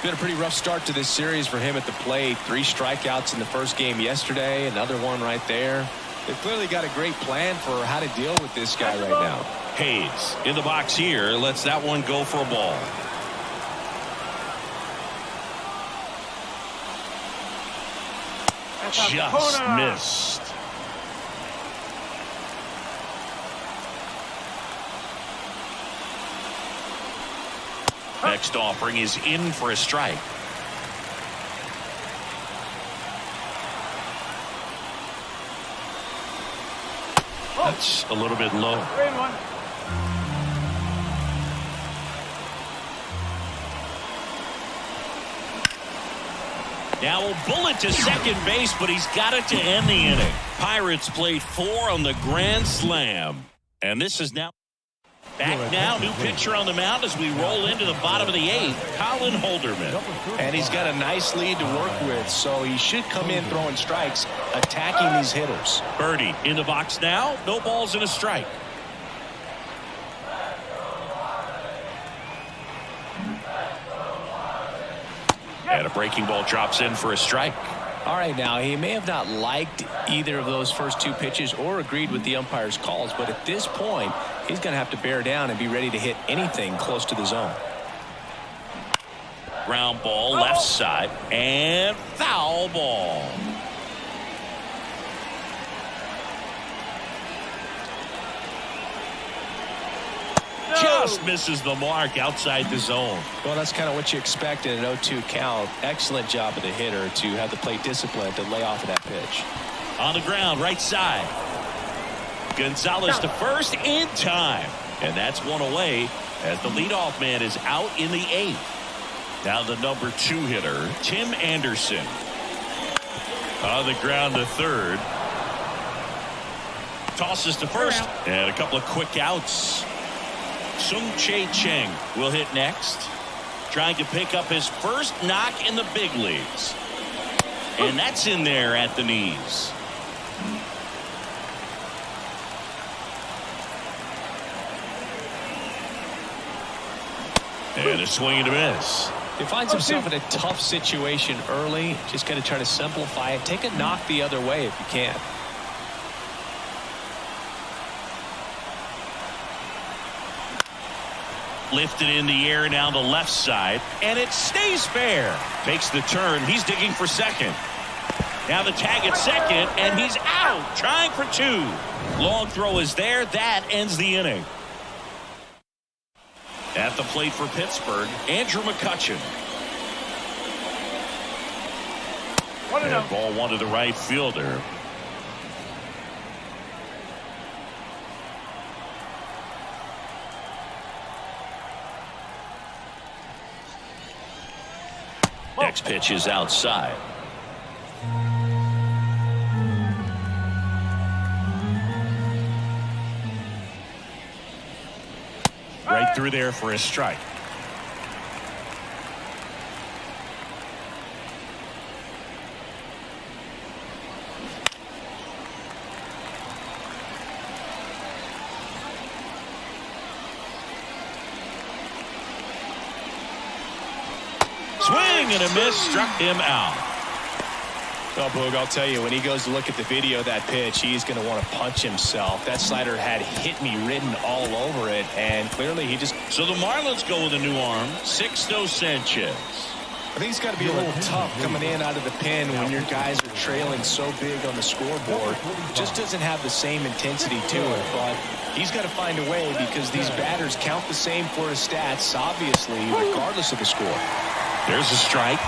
Been a pretty rough start to this series for him at the plate. 3 strikeouts in the first game yesterday. Another one right there. They've clearly got a great plan for how to deal with this guy right now. Hayes in the box here. Lets that one go for a ball. Just missed. Next offering is in for a strike. That's a little bit low. 3-1. Now a bullet to second base, but he's got it to end the inning. Pirates played 4 on the grand slam. And this is now back now. New pitcher on the mound as we roll into the bottom of the 8th. Colin Holderman. And he's got a nice lead to work with, so he should come in throwing strikes, attacking these hitters. Birdie in the box now. No balls and a strike. And a breaking ball drops in for a strike. All right, now he may have not liked either of those first 2 pitches or agreed with the umpire's calls, but at this point he's going to have to bear down and be ready to hit anything close to the zone. Ground ball left side and foul ball. Just misses the mark outside the zone. Well, that's kind of what you expect in an 0-2 count. Excellent job of the hitter to have the plate discipline to lay off of that pitch. On the ground, right side. Gonzalez to first in time. And that's one away as the leadoff man is out in the 8th. Now the number 2 hitter, Tim Anderson. On the ground to third. Tosses to first. And a couple of quick outs. Sung-Chae Cheng will hit next. Trying to pick up his first knock in the big leagues. And that's in there at the knees. And a swing and a miss. He finds himself in a tough situation early. Just got to try to simplify it. Take a knock the other way if you can. Lifted in the air down the left side, and it stays fair. Takes the turn. He's digging for second. Now the tag at second, and he's out. Trying for two. Long throw is there. That ends the inning. At the plate for Pittsburgh, Andrew McCutchen. And ball one to the right fielder. Next pitch is outside. Right through there for a strike. Swing and a miss, struck him out. Well, Boog, I'll tell you, when he goes to look at the video of that pitch, he's going to want to punch himself. That slider had hit me written all over it, and clearly he just... So the Marlins go with a new arm, Sixto Sanchez. I think it's got to be a little tough coming in out of the pen when your guys are trailing so big on the scoreboard. Just doesn't have the same intensity to it, but he's got to find a way because these batters count the same for his stats, obviously, regardless of the score. There's a strike.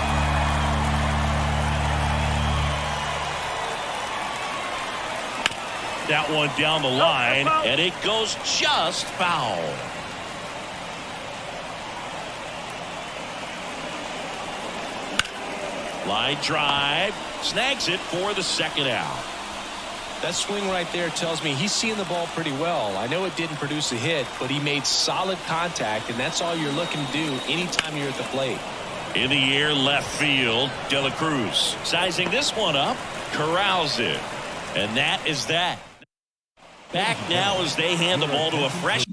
That one down the line, and it goes just foul. Line drive, snags it for the second out. That swing right there tells me he's seeing the ball pretty well. I know it didn't produce a hit, but he made solid contact, and that's all you're looking to do anytime you're at the plate. In the air, left field, De La Cruz sizing this one up, corrals it, and that is that. Back now as they hand the ball to a fresh.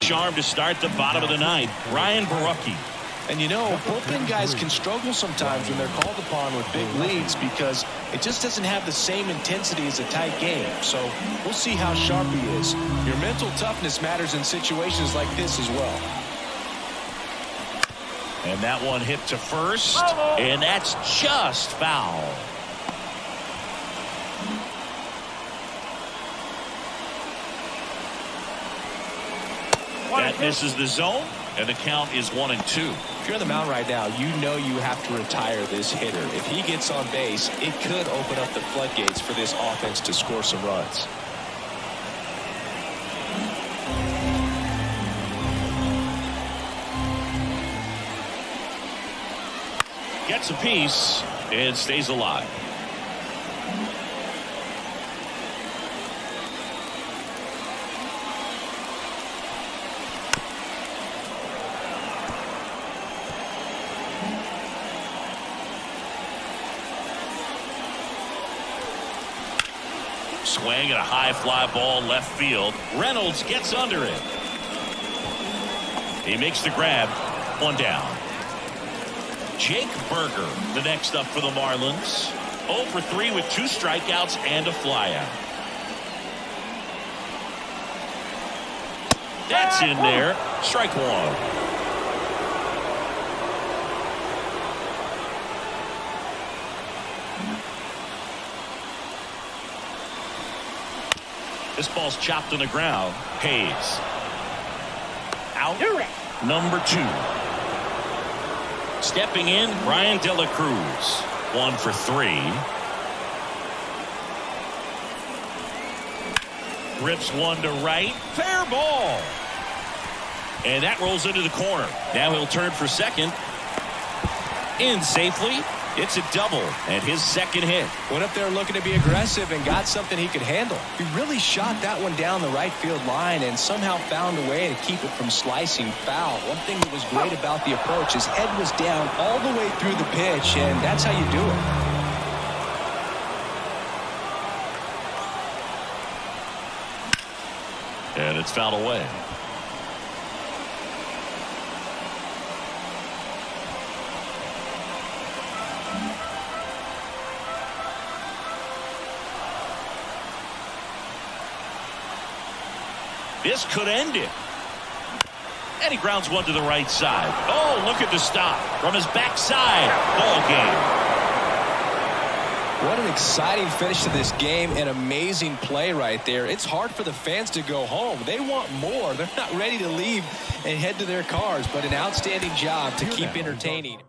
Charm to start the bottom of the ninth. Ryan Borucki. And you know, bullpen guys can struggle sometimes when they're called upon with big leads because it just doesn't have the same intensity as a tight game. So we'll see how sharp he is. Your mental toughness matters in situations like this as well. And that one hit to first, and that's just foul. That misses the zone, and the count is 1-2. If you're on the mound right now, you know you have to retire this hitter. If he gets on base, it could open up the floodgates for this offense to score some runs. Gets a piece and stays alive. Swing and a high fly ball left field. Reynolds gets under it. He makes the grab. One down. Jake Burger, the next up for the Marlins. 0 for 3 with 2 strikeouts and a flyout. That's in there. Strike one. This ball's chopped on the ground. Hayes. Out. Number 2. Stepping in, Brian De La Cruz. 1 for 3. Rips one to right. Fair ball. And that rolls into the corner. Now he'll turn for second. In safely. It's a double and his second hit. Went up there looking to be aggressive and got something he could handle. He really shot that one down the right field line and somehow found a way to keep it from slicing foul. One thing that was great about the approach, his head was down all the way through the pitch, and that's how you do it. And it's fouled away. This could end it. And he grounds one to the right side. Oh, look at the stop from his backside. Ball game. What an exciting finish to this game. An amazing play right there. It's hard for the fans to go home. They want more. They're not ready to leave and head to their cars, but an outstanding job to keep entertaining.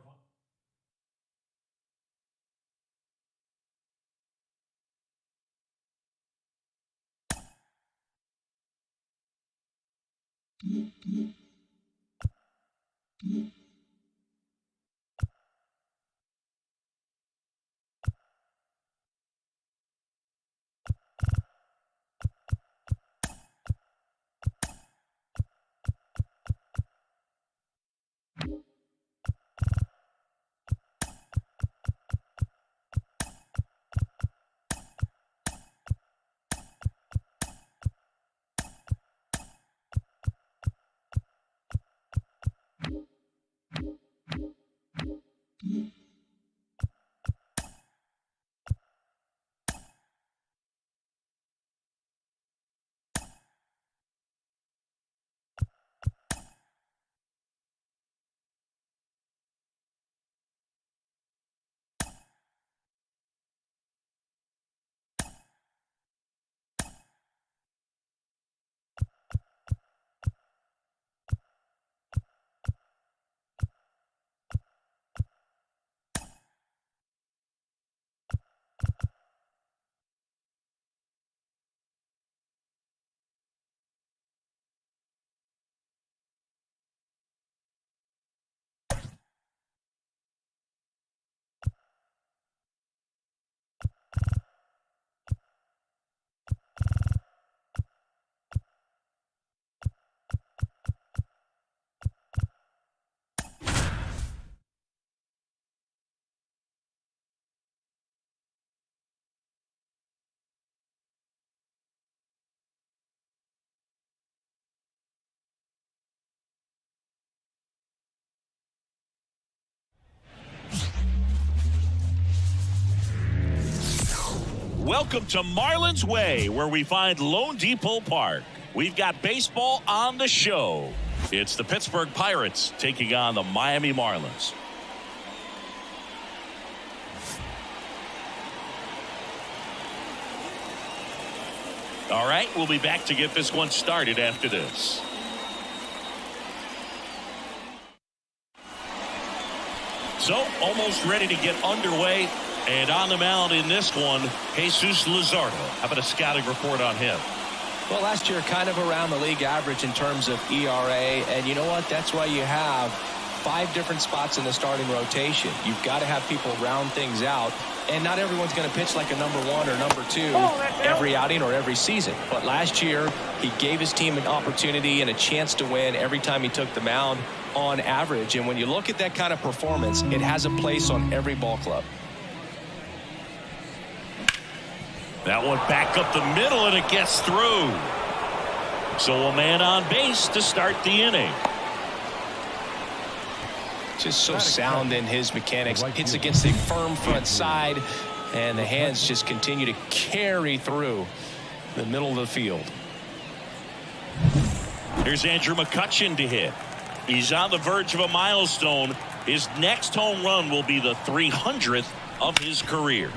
Welcome to Marlins Way, where we find Lone Depot Park. We've got baseball on the show. It's the Pittsburgh Pirates taking on the Miami Marlins. All right, we'll be back to get this one started after this. So, almost ready to get underway. And on the mound in this one, Jesus Luzardo. How about a scouting report on him? Well, last year kind of around the league average in terms of ERA. And you know what? That's why you have 5 different spots in the starting rotation. You've got to have people round things out. And not everyone's going to pitch like a number 1 or number 2 every outing or every season. But last year, he gave his team an opportunity and a chance to win every time he took the mound on average. And when you look at that kind of performance, it has a place on every ball club. That one back up the middle, and it gets through. So a man on base to start the inning. Just so sound in his mechanics. Hits against a firm front side, and the hands just continue to carry through the middle of the field. Here's Andrew McCutchen to hit. He's on the verge of a milestone. His next home run will be the 300th of his career.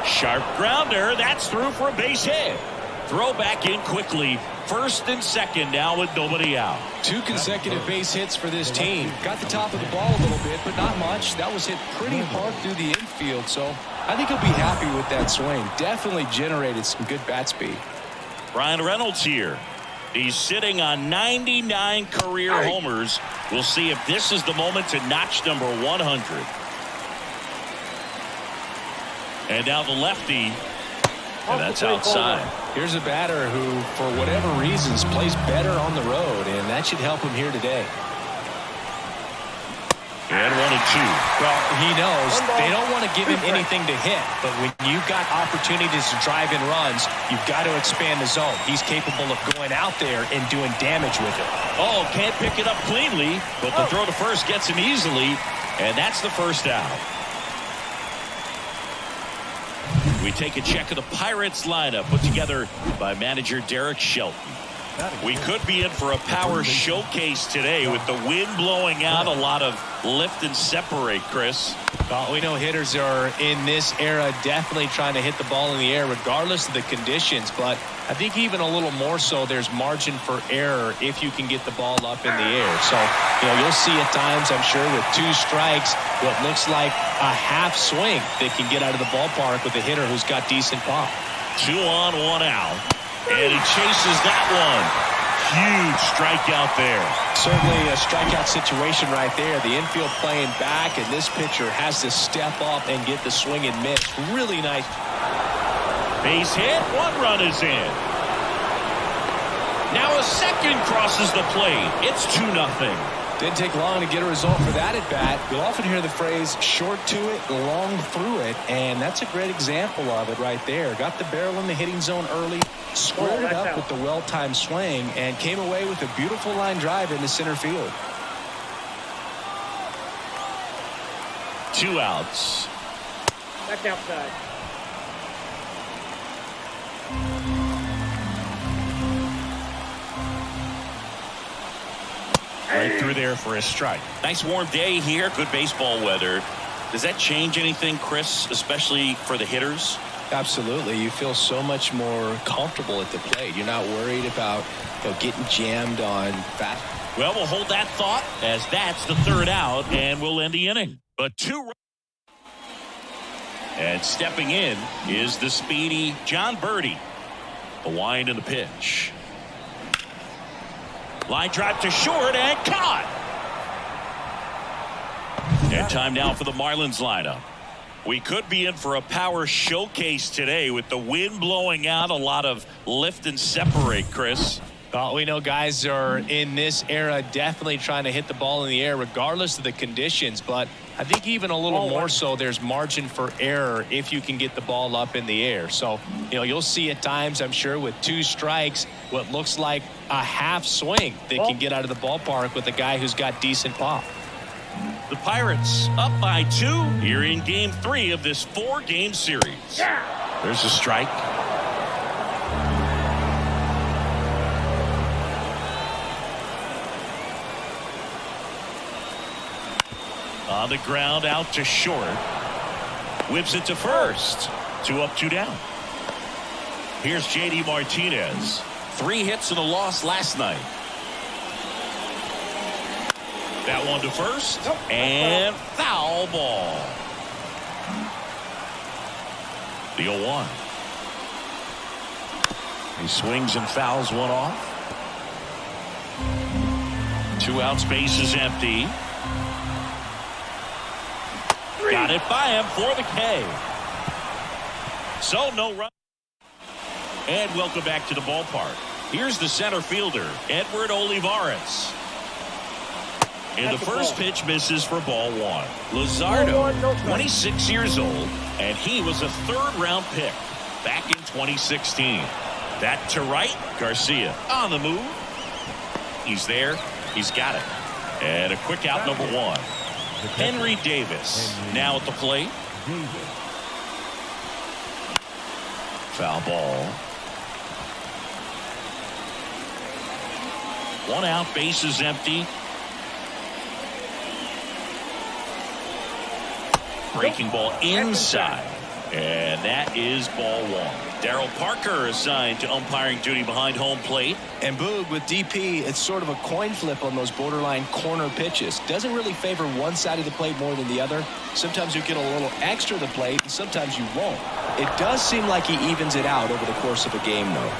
Sharp grounder. That's through for a base hit. Throw back in quickly. First and second now with nobody out. 2 consecutive base hits for this team. Got the top of the ball a little bit, but not much. That was hit pretty hard through the infield, so I think he'll be happy with that swing. Definitely generated some good bat speed. Ryan Reynolds here. He's sitting on 99 career homers. We'll see if this is the moment to notch number 100. And now the lefty. And that's outside. Here's a batter who, for whatever reasons, plays better on the road, and that should help him here today. And 1-2. Well, he knows they don't want to give him anything to hit, but when you've got opportunities to drive in runs, you've got to expand the zone. He's capable of going out there and doing damage with it. Oh, can't pick it up cleanly, but the throw to first gets him easily, and that's the first out. We take a check of the Pirates lineup put together by manager Derek Shelton. We could be in for a power showcase today with the wind blowing out, a lot of lift and separate, Chris. Well, we know hitters are in this era definitely trying to hit the ball in the air regardless of the conditions, but I think even a little more so there's margin for error if you can get the ball up in the air. So, you'll see at times, I'm sure, with 2 strikes, what looks like a half swing that can get out of the ballpark with a hitter who's got decent pop. 2 on, 1 out. And he chases that one. Huge strikeout there. Certainly a strikeout situation right there. The infield playing back, and this pitcher has to step up and get the swing and miss. Really nice. Base hit. 1 run is in. Now a second crosses the plate. It's 2-0. Didn't take long to get a result for that at bat. You'll often hear the phrase short to it, long through it, and that's a great example of it right there. Got the barrel in the hitting zone early, squared it up with the well-timed swing, and came away with a beautiful line drive into center field. 2 outs. Back outside. Right through there for a strike. Nice warm day here. Good baseball weather. Does that change anything, Chris, especially for the hitters? Absolutely. You feel so much more comfortable at the plate. You're not worried about getting jammed on fast. Well, we'll hold that thought as that's the 3rd out, and we'll end the inning. But 2. And stepping in is the speedy John Birdie. The wind and the pitch. Line drive to short and caught. And time now for the Marlins lineup. We could be in for a power showcase today with the wind blowing out, a lot of lift and separate, Chris. Well, we know guys are in this era definitely trying to hit the ball in the air regardless of the conditions, but I think even a little more so there's margin for error if you can get the ball up in the air. So, you'll see at times, I'm sure, with 2 strikes, what looks like a half swing that can get out of the ballpark with a guy who's got decent pop. The Pirates up by 2 here in game 3 of this 4-game series. There's a strike. On the ground out to short. Whips it to first. 2 up, 2 down. Here's JD Martinez. 3 hits and a loss last night. That one to first. And foul ball. The 0-1. He swings and fouls one off. 2 outs, base is empty. Got it by him for the K. So no run. And welcome back to the ballpark. Here's the center fielder, Edward Olivares. And the first pitch misses for ball 1. Luzardo, 26 years old, and he was a 3rd-round pick back in 2016. That to right, Garcia on the move. He's there. He's got it. And a quick out, number 1. Henry Davis now at the plate. Foul ball. 1 out, base is empty. Breaking ball inside. And that is ball 1. Darryl Parker assigned to umpiring duty behind home plate. And Boog, with DP, it's sort of a coin flip on those borderline corner pitches. Doesn't really favor one side of the plate more than the other. Sometimes you get a little extra the plate, and sometimes you won't. It does seem like he evens it out over the course of a game, though.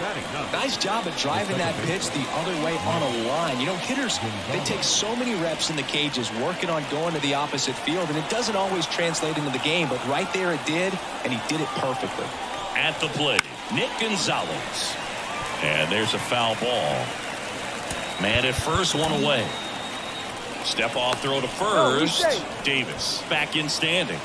Batting ninth. Nice job of driving that pitch the other way on a line. You know, hitters, they take so many reps in the cages working on going to the opposite field, and it doesn't always translate into the game, but right there it did, and he did it perfectly. At the plate, Nick Gonzalez. And there's a foul ball. Man at first, one away. Step off throw to first. Davis back in standing.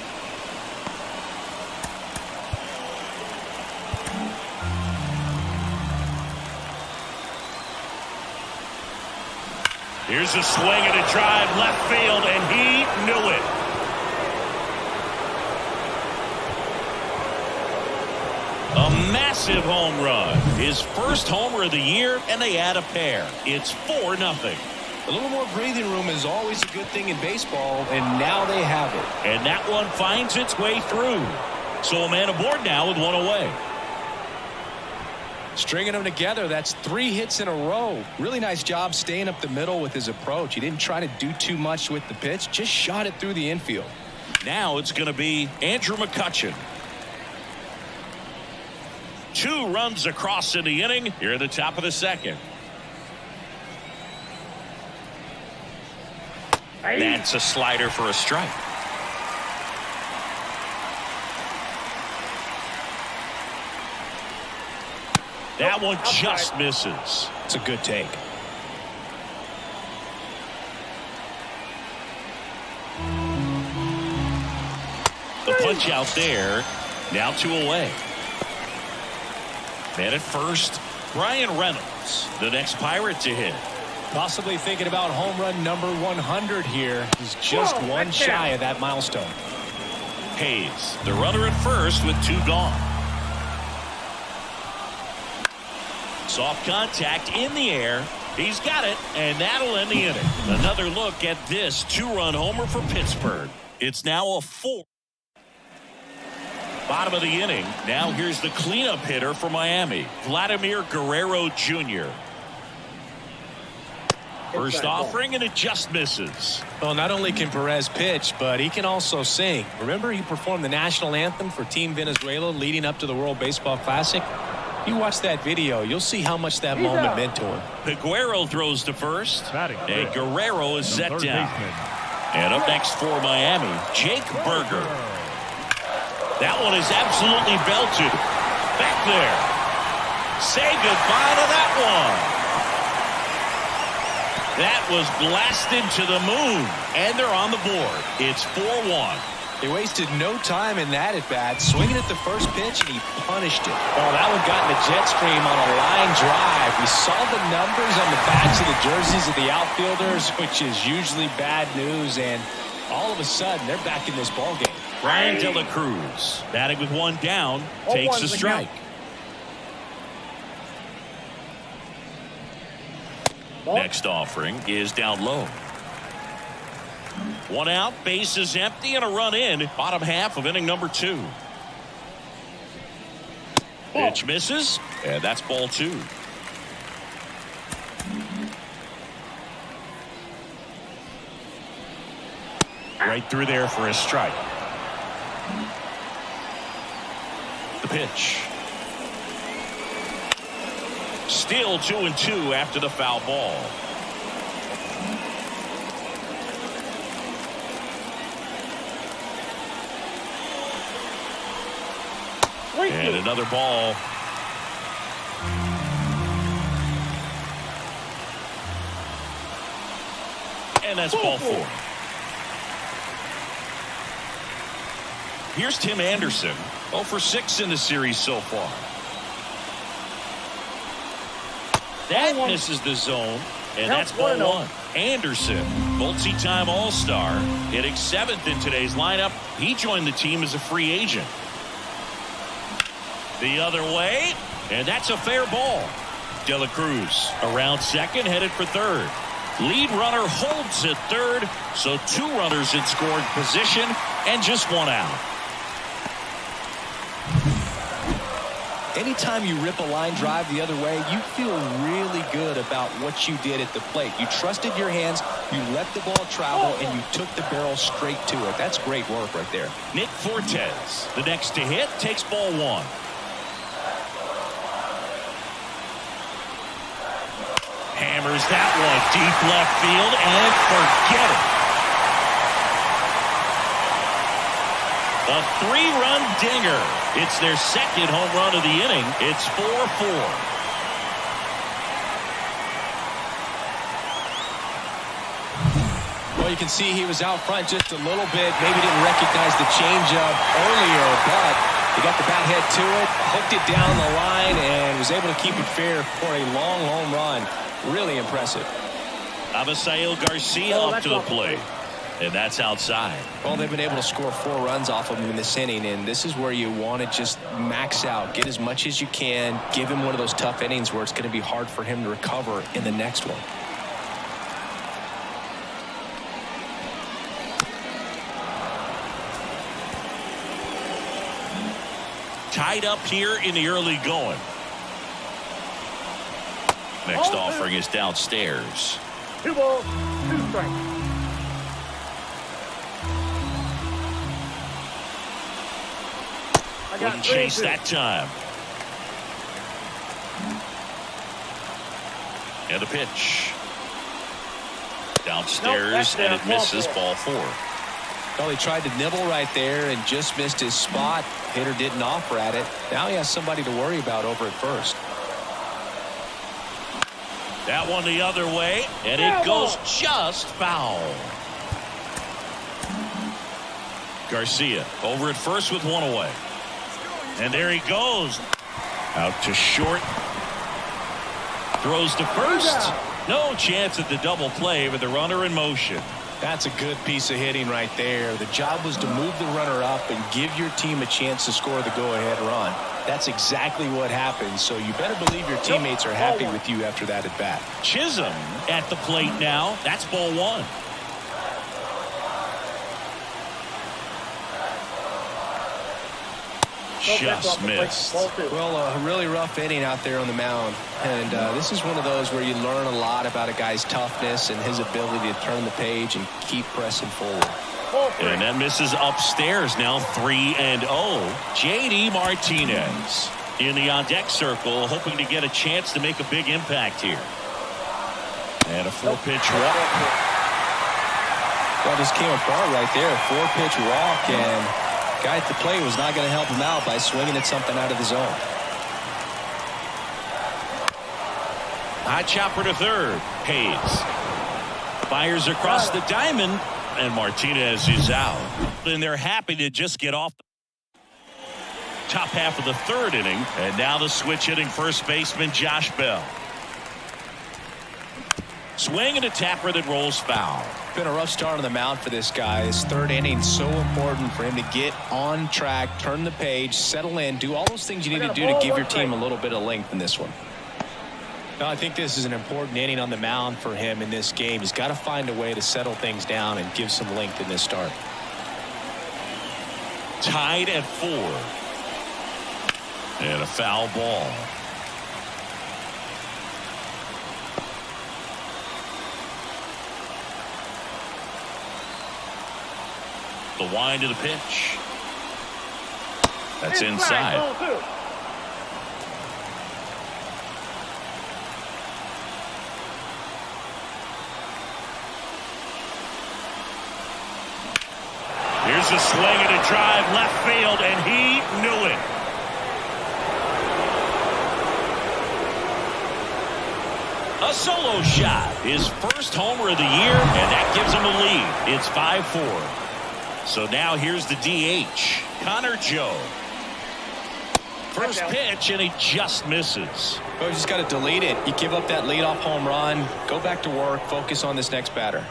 Here's a swing and a drive left field, and he knew it. A massive home run. His first homer of the year, and they add a pair. It's 4-0. A little more breathing room is always a good thing in baseball, and now they have it. And that one finds its way through. So a man aboard now with one away. Stringing them together, that's 3 hits in a row. Really nice job staying up the middle with his approach. He didn't try to do too much with the pitch, just shot it through the infield. Now it's going to be Andrew McCutchen. 2 runs across in the inning here at the top of the second. That's a slider for a strike. That one just misses. It's a good take. The punch out there. Now 2 away. Man at first, Brian Reynolds, the next Pirate to hit. Possibly thinking about home run number 100 here. He's just one shy of that milestone. Hayes, the runner at first with 2 gone. Soft contact in the air. He's got it, and that'll end the inning. Another look at this 2-run homer for Pittsburgh. It's now a 4. Bottom of the inning. Now here's the cleanup hitter for Miami, Vladimir Guerrero Jr. First offering, and it just misses. Well, not only can Perez pitch, but he can also sing. Remember, he performed the national anthem for Team Venezuela leading up to the World Baseball Classic? You watch that video, you'll see how much that moment meant to him. Peguero throws to first, Batting and Guerrero is set third down. baseman. And up next for Miami, Jake Burger. That one is absolutely belted. Back there. Say goodbye to that one. That was blasted to the moon, and they're on the board. It's 4-1. They wasted no time in that at bat, swinging at the first pitch, and he punished it. Oh, that one got in the jet stream on a line drive. We saw the numbers on the backs of the jerseys of the outfielders, which is usually bad news, and all of a sudden, they're back in this ballgame. Brian De La Cruz, batting with 1 down, takes a strike. Next offering is down low. 1 out, base is empty, and a run in. Bottom half of inning number 2. Pitch misses, and that's ball 2. Right through there for a strike. The pitch. Still 2-2 after the foul ball. And another ball. And that's ball 4. Here's Tim Anderson, 0 for 6 in the series so far. That misses the zone, and that's ball 1. Anderson, multi-time All-Star, hitting 7th in today's lineup. He joined the team as a free agent. The other way, and that's a fair ball. De La Cruz around second, headed for third. Lead runner holds at third, so 2 runners in scoring position and just 1 out. Anytime you rip a line drive the other way, you feel really good about what you did at the plate. You trusted your hands, you let the ball travel, and you took the barrel straight to it. That's great work right there. Nick Fortes, the next to hit, takes ball 1. hammers that one deep left field, and forget it. A 3-run dinger. It's their second home run of the inning. It's 4-4. Well, you can see he was out front just a little bit. Maybe didn't recognize the changeup earlier, but he got the bat head to it, hooked it down the line, and was able to keep it fair for a long home run. Really impressive. Avisail Garcia up to the plate. And that's outside. Well, they've been able to score 4 runs off of him in this inning, and this is where you want to just max out. Get as much as you can. Give him one of those tough innings where it's going to be hard for him to recover in the next one. Tied up here in the early going. Next offering is downstairs. 2 balls, 2 strikes. Wouldn't chase that time. And a pitch. Downstairs, and it misses, ball 4. Well, he tried to nibble right there and just missed his spot. Hitter didn't offer at it. Now he has somebody to worry about over at first. That one the other way, and it goes just foul. Garcia over at first with 1 away. And there he goes. Out to short. Throws to first. No chance at the double play with the runner in motion. That's a good piece of hitting right there. The job was to move the runner up and give your team a chance to score the go-ahead run. That's exactly what happened, so you better believe your teammates are happy with you after that at bat. Chisholm at the plate now. That's ball 1. Just missed. Well, a really rough inning out there on the mound. And this is one of those where you learn a lot about a guy's toughness and his ability to turn the page and keep pressing forward. And that misses upstairs now. 3-0. JD Martinez in the on-deck circle, hoping to get a chance to make a big impact here. And a 4-pitch walk. Well, just came apart right there. 4-pitch walk, and guy at the plate was not going to help him out by swinging at something out of the zone. High chopper to third. Hayes fires across the diamond, and Martinez is out. And they're happy to just get off the top half of the 3rd inning. And now the switch hitting first baseman Josh Bell. Swing and a tapper that rolls foul. Been a rough start on the mound for this guy. His 3rd inning so important for him to get on track, turn the page, settle in, do all those things you need to do to give your team a little bit of length in this one. No, I think this is an important inning on the mound for him in this game. He's got to find a way to settle things down and give some length in this start. Tied at 4. And a foul ball. The wind of the pitch. That's inside. Here's a swing and a drive left field, and he knew it. A solo shot. His first homer of the year, and that gives him a lead. It's 5-4. So now here's the DH, Connor Joe. First pitch, and he just misses. Well, you just got to delete it. You give up that leadoff home run, go back to work, focus on this next batter.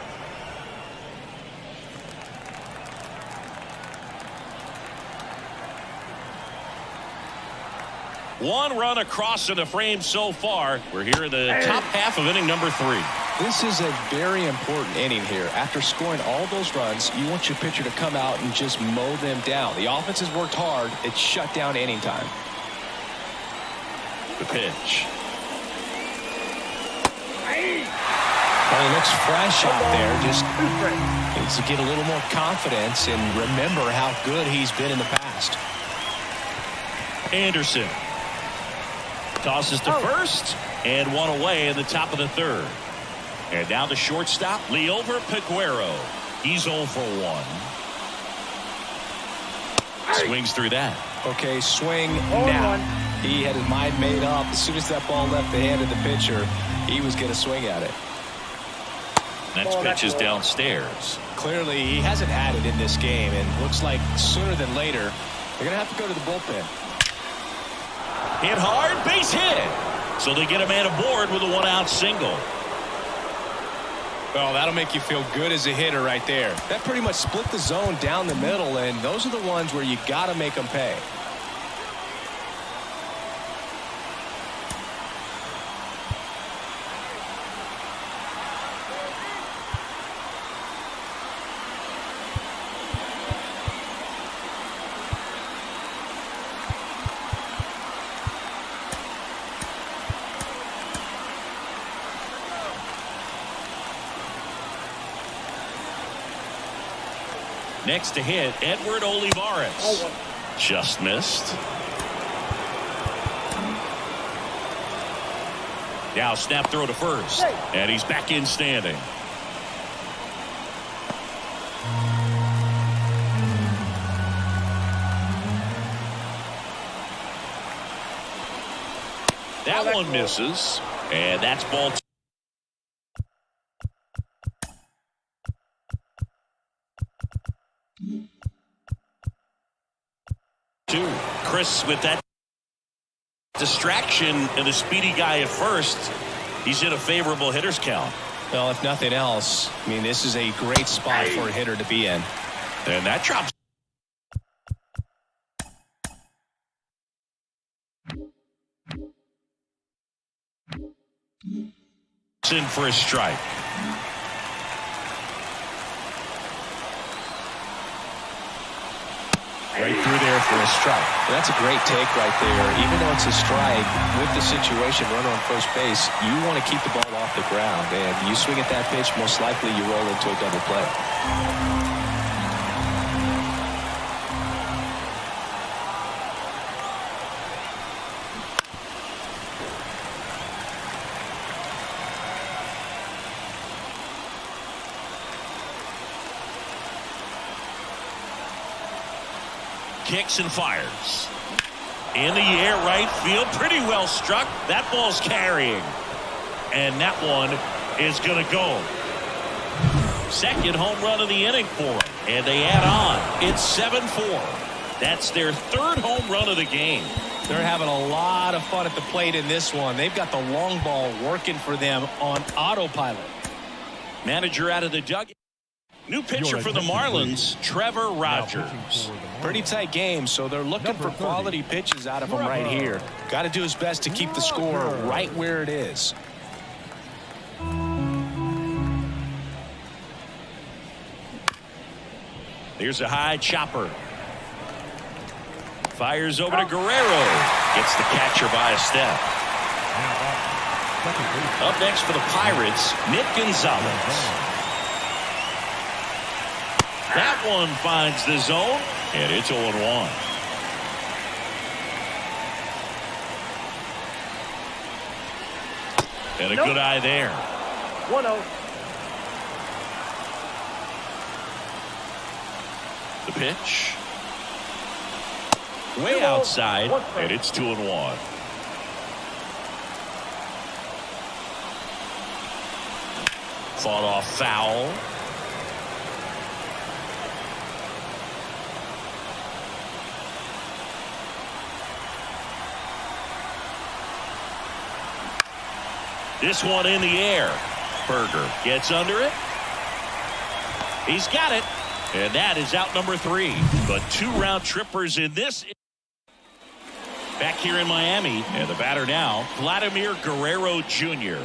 One run across in the frame so far. We're here in the top half of inning number 3. This is a very important inning here. After scoring all those runs, you want your pitcher to come out and just mow them down. The offense has worked hard. It's shut down inning time. The pitch. Well, he looks fresh out there. Just needs to get a little more confidence and remember how good he's been in the past. Anderson. tosses to first, and one away in the top of the third. And now the shortstop, Liover Peguero. He's 0 for 1. Swings through that. Okay, swing now. He had his mind made up. As soon as that ball left the hand of the pitcher, he was going to swing at it. Next pitch is downstairs. Clearly, he hasn't had it in this game, and looks like sooner than later, they're going to have to go to the bullpen. Hit hard, base hit. So they get a man aboard with a 1-out single. Well, that'll make you feel good as a hitter right there. That pretty much split the zone down the middle, and those are the ones where you got to make them pay. Next to hit, Edward Olivares. Just missed. Now snap throw to first. And he's back in standing. That one misses. And that's ball 2. Chris with that distraction and the speedy guy at first, he's in a favorable hitter's count. Well, if nothing else, I mean, this is a great spot for a hitter to be in. And that drops. In for a strike. Right through there for a strike. Well, that's a great take right there. Even though it's a strike, with the situation, runner on first base, you want to keep the ball off the ground. And you swing at that pitch, most likely you roll into a double play. Kicks and fires. In the air, right field. Pretty well struck. That ball's carrying. And that one is going to go. Second home run of the inning for them. And they add on. It's 7-4. That's their third home run of the game. They're having a lot of fun at the plate in this one. They've got the long ball working for them on autopilot. Manager out of the dugout. New pitcher for the Marlins, Trevor Rogers. Pretty tight game, so they're looking for quality pitches out of him right here. Got to do his best to keep the score right where it is. Here's a high chopper. Fires over to Guerrero. Gets the catcher by a step. Up next for the Pirates, Nick Gonzalez. That one finds the zone, and it's 0-1. And a good eye there. 1-0. The pitch. Way outside, and it's 2-1. Fought off foul. This one in the air. Berger gets under it. He's got it. And that is out number 3. But 2 round trippers in this. Back here in Miami. And the batter now, Vladimir Guerrero Jr.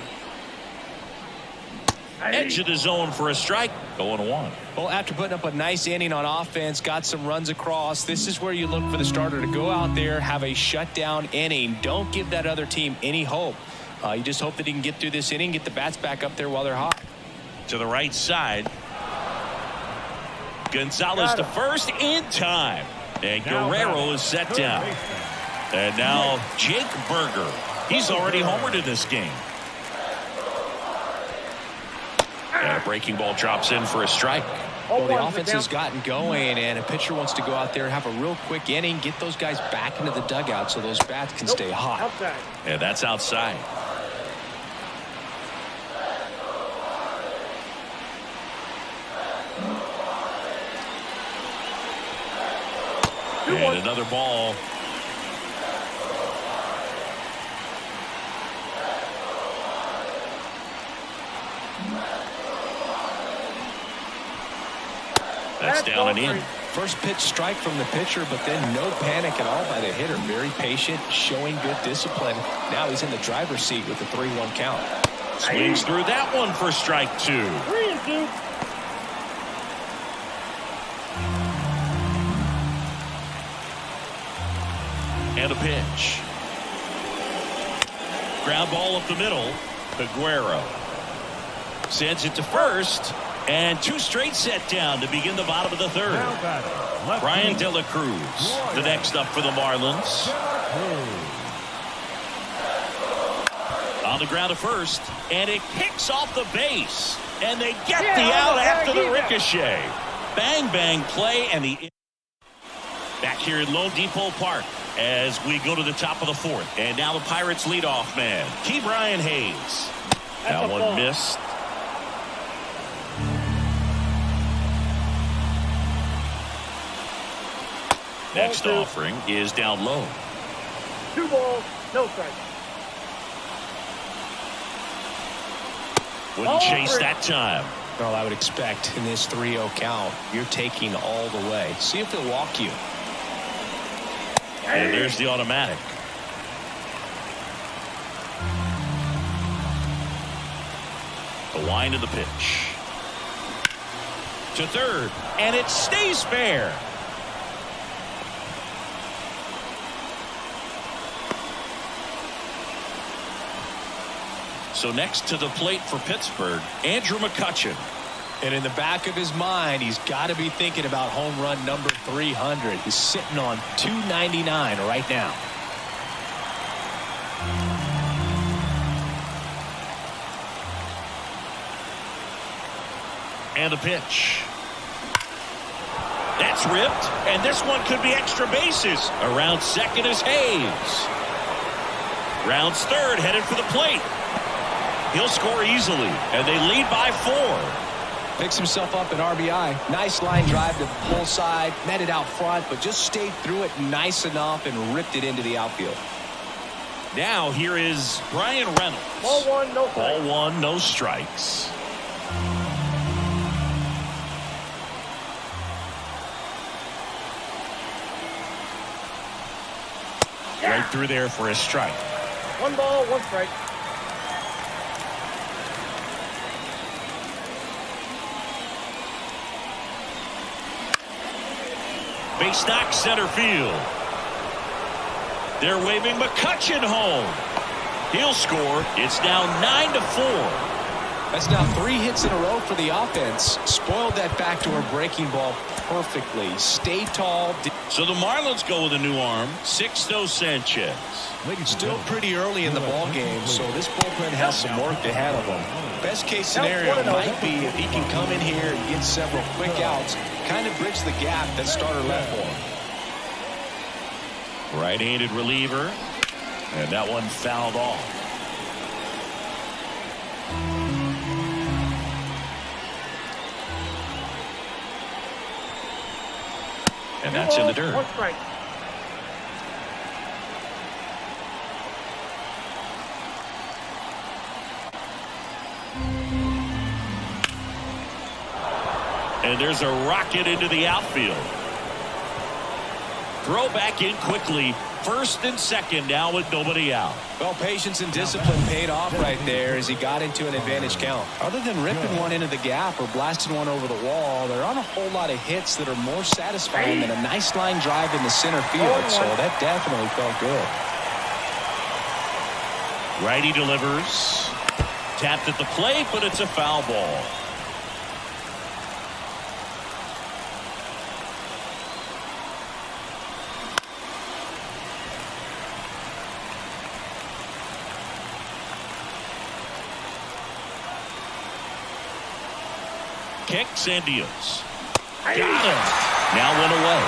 Edge of the zone for a strike. 0-1. Well, after putting up a nice inning on offense, got some runs across, this is where you look for the starter to go out there, have a shutdown inning. Don't give that other team any hope. You just hope that he can get through this inning, get the bats back up there while they're hot. To the right side. Gonzalez to first in time. And Guerrero is set down. And now Jake Berger He's already homered in this game. And a breaking ball drops in for a strike. Well, the offense has gotten going, and a pitcher wants to go out there, have a real quick inning, get those guys back into the dugout so those bats can stay hot. Outside. And that's outside. And another ball. That's down and in. First pitch strike from the pitcher, but then no panic at all by the hitter. Very patient, showing good discipline. Now he's in the driver's seat with the 3-1 count. Swings through that one for strike 2. 3-2. And a pitch. Ground ball up the middle. Aguero sends it to first. And 2 straight set down to begin the bottom of the 3rd. Now batting, lefty Brian De La Cruz, the next up for the Marlins. On the ground to first, and it kicks off the base. And they get the out after the ricochet. Bang, bang play, and the back here at Lone Depot Park as we go to the top of the 4th. And now the Pirates leadoff man, Ke'Bryan Hayes. That one missed. Next offering is down low. 2 balls, no strikes. Wouldn't chase that time. Well, I would expect in this 3-0 count, you're taking all the way. See if they'll walk you. And there's the automatic. The wind of the pitch. To third, and it stays fair. So next to the plate for Pittsburgh, Andrew McCutchen. And in the back of his mind, he's got to be thinking about home run number 300. He's sitting on 299 right now. And a pitch. That's ripped, and this one could be extra bases. Around second is Hayes. Rounds 3rd, headed for the plate. He'll score easily, and they lead by 4. Picks himself up an RBI. Nice line drive to the pull side. Met it out front, but just stayed through it nice enough and ripped it into the outfield. Now here is Brian Reynolds. Ball 1, no strikes. Ball 1, no strikes. Right through there for a strike. 1 ball, 1 strike. Base knock center field. They're waving McCutchen home. He'll score. It's now 9-4. That's now 3 hits in a row for the offense. Spoiled that backdoor breaking ball perfectly. Stay tall. So the Marlins go with a new arm, Sixto Sanchez. Still pretty early in the ball game, so this bullpen has some work ahead of them. Best case scenario might be if he can come in here and get several quick outs, kind of bridge the gap that starter left for him. Right-handed reliever, and that one fouled off. And that's in the dirt. 1 strike. And there's a rocket into the outfield. Throw back in quickly. First and second now with nobody out. Well, patience and discipline paid off right there as he got into an advantage count. Other than ripping one into the gap or blasting one over the wall, there aren't a whole lot of hits that are more satisfying than a nice line drive in the center field. So that definitely felt good. Righty delivers. Tapped at the plate, but it's a foul ball. kicks and deals. Got him. Now went away.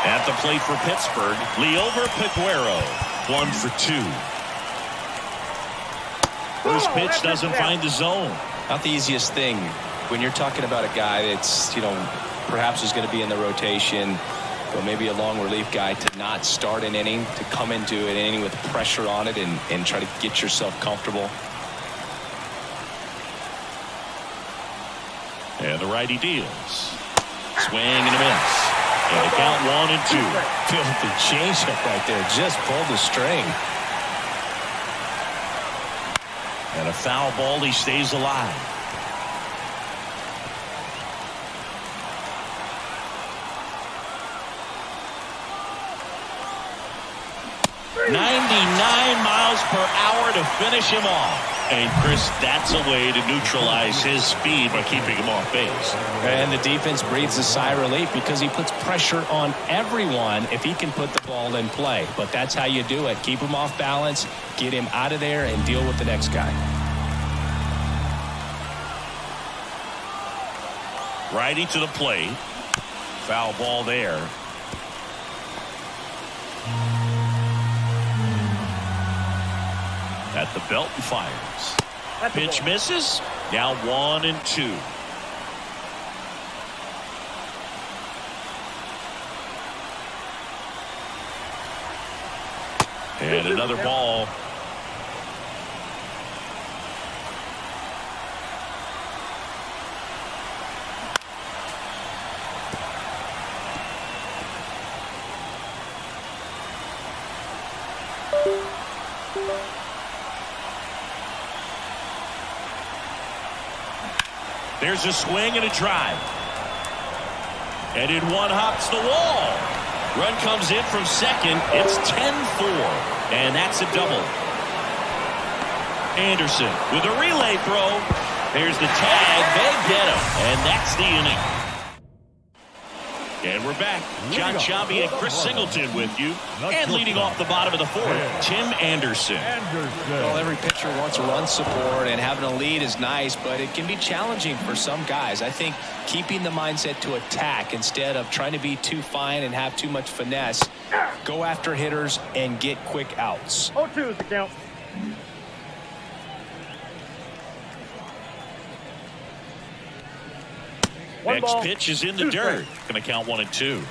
At the plate for Pittsburgh, Liover Peguero, 1 for 2. First pitch doesn't find the zone. Not the easiest thing when you're talking about a guy that's, perhaps is going to be in the rotation, or maybe a long relief guy, to not start an inning, to come into an inning with pressure on it and try to get yourself comfortable. And the righty deals. Swing and a miss. And a count 1-2. Filthy changeup right there. Just pulled the string. And a foul ball. He stays alive. .99 miles per hour to finish him off. And Chris, that's a way to neutralize his speed by keeping him off base. And the defense breathes a sigh of relief because he puts pressure on everyone if he can put the ball in play. But that's how you do it. Keep him off balance, get him out of there, and deal with the next guy. Righty to the plate. Foul ball there. At the belt and fires. Pitch misses. Now 1-2. And another ball. There's a swing and a drive. And in one hops the wall. Run comes in from second. It's 10-4. And that's a double. Anderson with a relay throw. There's the tag. They get him. And that's the inning. And we're back. John Sciambi and Chris Singleton with you. And leading off the bottom of the fourth, Tim Anderson. Well, every pitcher wants run support, and having a lead is nice, but it can be challenging for some guys. I think keeping the mindset to attack instead of trying to be too fine and have too much finesse, go after hitters and get quick outs. 0-2 is the count. Next pitch is in the dirt. Going to count 1-2.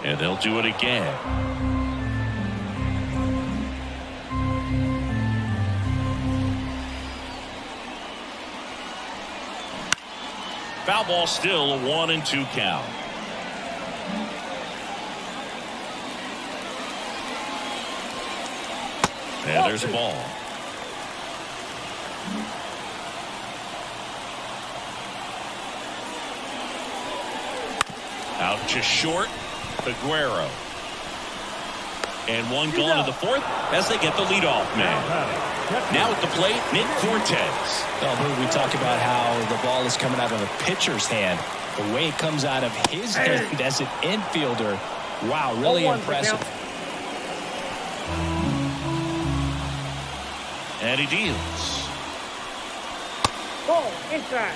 And they'll do it again. Foul ball, still a 1-2 count. And there's a ball. Out to short, Peguero. And one gone to the fourth as they get the leadoff man. Now at the plate, Nick Fortes. Oh, we talk about how the ball is coming out of a pitcher's hand. The way it comes out of his hand as an infielder, wow, really impressive. And he deals. Ball inside.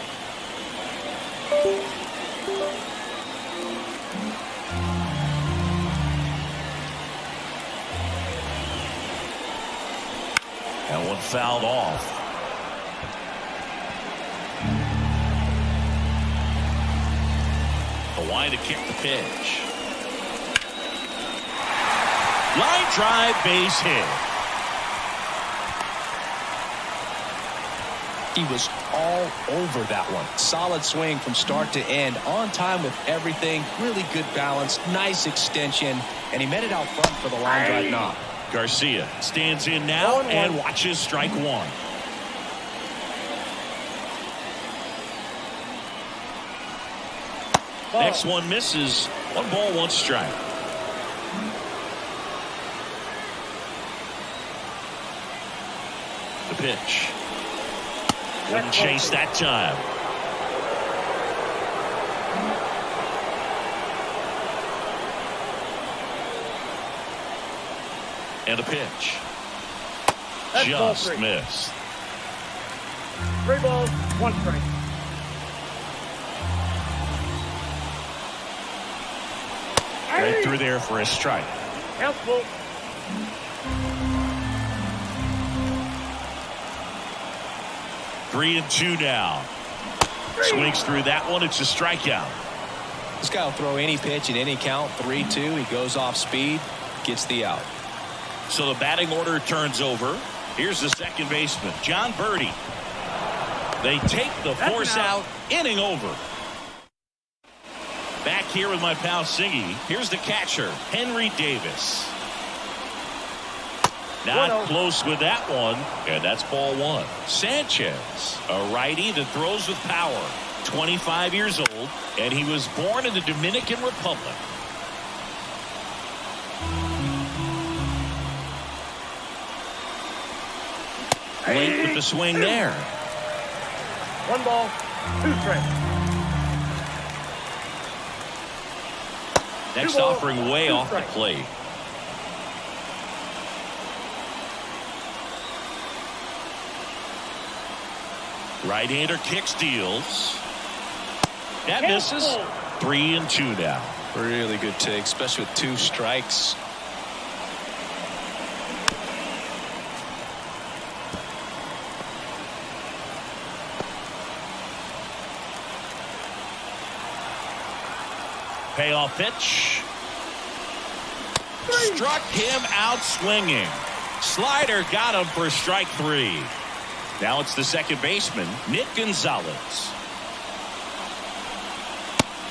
That one fouled off. Kawhi to kick the pitch. Line drive, base hit. He was all over that one. Solid swing from start to end. On time with everything. Really good balance. Nice extension. And he met it out front for the line drive knock. Garcia stands in now and watches strike one. Next one misses. 1 ball, 1 strike. The pitch. Wouldn't chase that time. And a pitch. That's ball Just 3. missed. 3 balls, 1 strike. Right through there for a strike. Count full. Three and two now. Swings through that one. It's a strikeout. This guy will throw any pitch in any count. 3-2. He goes off speed, gets the out. So the batting order turns over. Here's the second baseman, John Birdie. They take the force out. Inning over. Back here with my pal Singy. Here's the catcher, Henry Davis. Not close with that one, and that's ball 1. Sanchez, a righty that throws with power. 25 years old, and he was born in the Dominican Republic. Late with the swing there. 1 ball, 2 strikes. Next 2 balls, offering way 2 off the strikes. plate. Right-hander kick steals. That misses. 3 and 2 now. Really good take, especially with 2 strikes. Payoff pitch. Struck him out swinging. Slider got him for strike 3. Now it's the second baseman, Nick Gonzalez.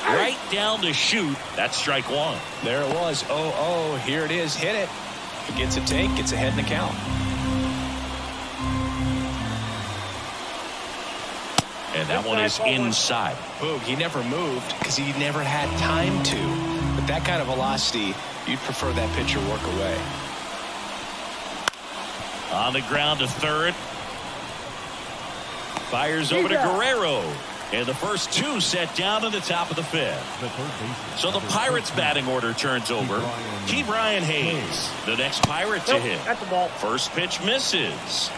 Right down the chute. That's strike 1. There it was. Oh, here it is. Hit it. He gets a take, gets ahead in the count. And that one is inside. Boog, he never moved because he never had time to. But that kind of velocity, you'd prefer that pitcher work away. On the ground to third. Fires over to Guerrero. And the first 2 set down in the top of the 5th. So the Pirates batting order turns over. Ke'Bryan Hayes, the next Pirate to hit. That's the ball. First pitch misses.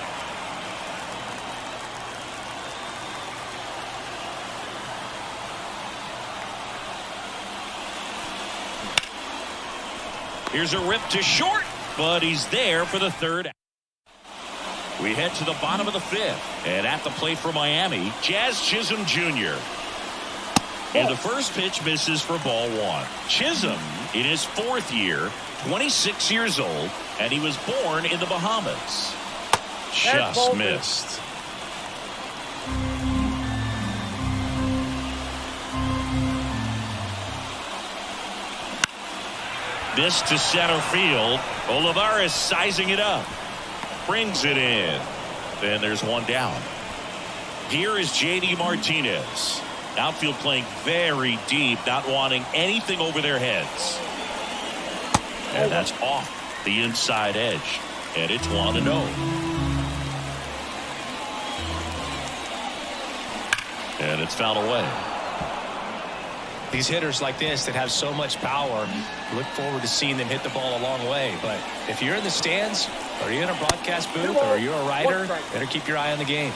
Here's a rip to short, but he's there for the 3rd. We head to the bottom of the 5th, and at the plate for Miami, Jazz Chisholm Jr. And the first pitch misses for ball 1. Chisholm in his 4th year, 26 years old, and he was born in the Bahamas. Just missed. This to center field. Olivares sizing it up. Brings it in. Then there's one down. Here is J.D. Martinez. Outfield playing very deep, not wanting anything over their heads. And that's off the inside edge. And it's 1-0. And it's fouled away. These hitters like this that have so much power, look forward to seeing them hit the ball a long way. But if you're in the stands, or you're in a broadcast booth, or you're a writer, better keep your eye on the game.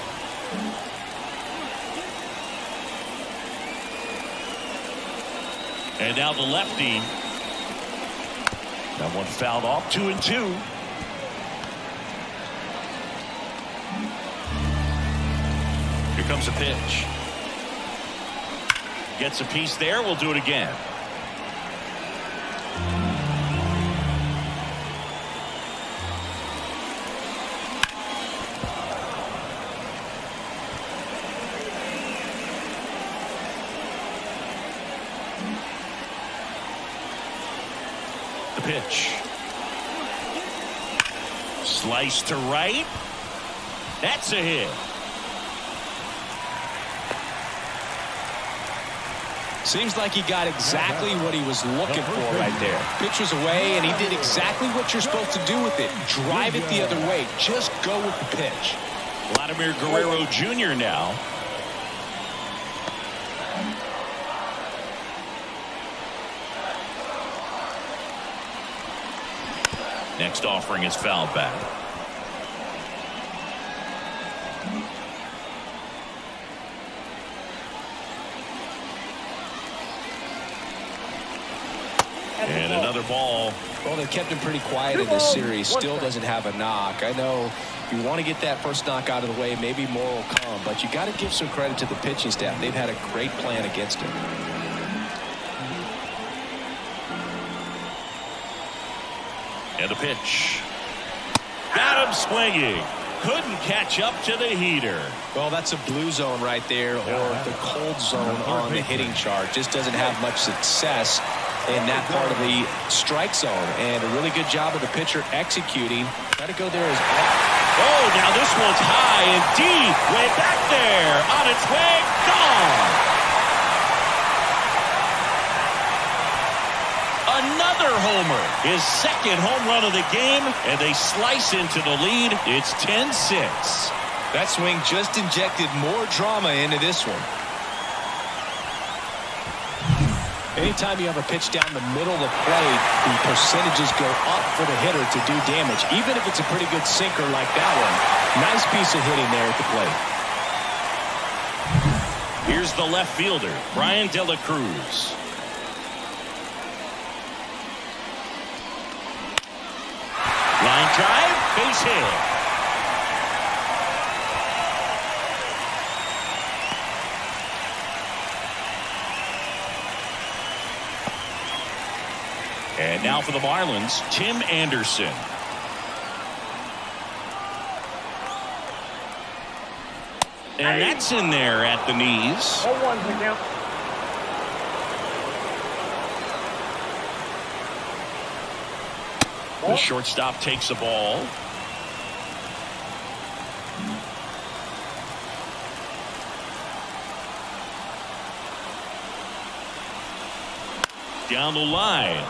And now the lefty. That one fouled off. 2-2. Here comes a pitch. Gets a piece there. We'll do it again. The pitch. Slice to right. That's a hit. Seems like he got exactly what he was looking for right there. Pitch was away, and he did exactly what you're supposed to do with it. Drive it the other way. Just go with the pitch. Vladimir Guerrero Jr. now. Next offering is fouled back. And another ball. Well, they've kept him pretty quiet in this series. Still doesn't have a knock. I know you want to get that first knock out of the way. Maybe more will come. But you got to give some credit to the pitching staff. They've had a great plan against him. And the pitch. Got him swinging. Couldn't catch up to the heater. Well, that's a blue zone right there, or the cold zone on the hitting chart. Just doesn't have much success in that part of the strike zone. And a really good job of the pitcher executing. Try to go there as Oh, now this one's high and deep. Way back there. On its way. Gone. Another homer. His second home run of the game. And they slice into the lead. It's 10-6. that swing just injected more drama into this one. Anytime you have a pitch down the middle of the plate, the percentages go up for the hitter to do damage, even if it's a pretty good sinker like that one. Nice piece of hitting there at the plate. Here's the left fielder, Brian De La Cruz. Line drive, base hit. And now for the Marlins, Tim Anderson. And that's in there at the knees. 0-1 to count. The shortstop takes the ball. Down the line.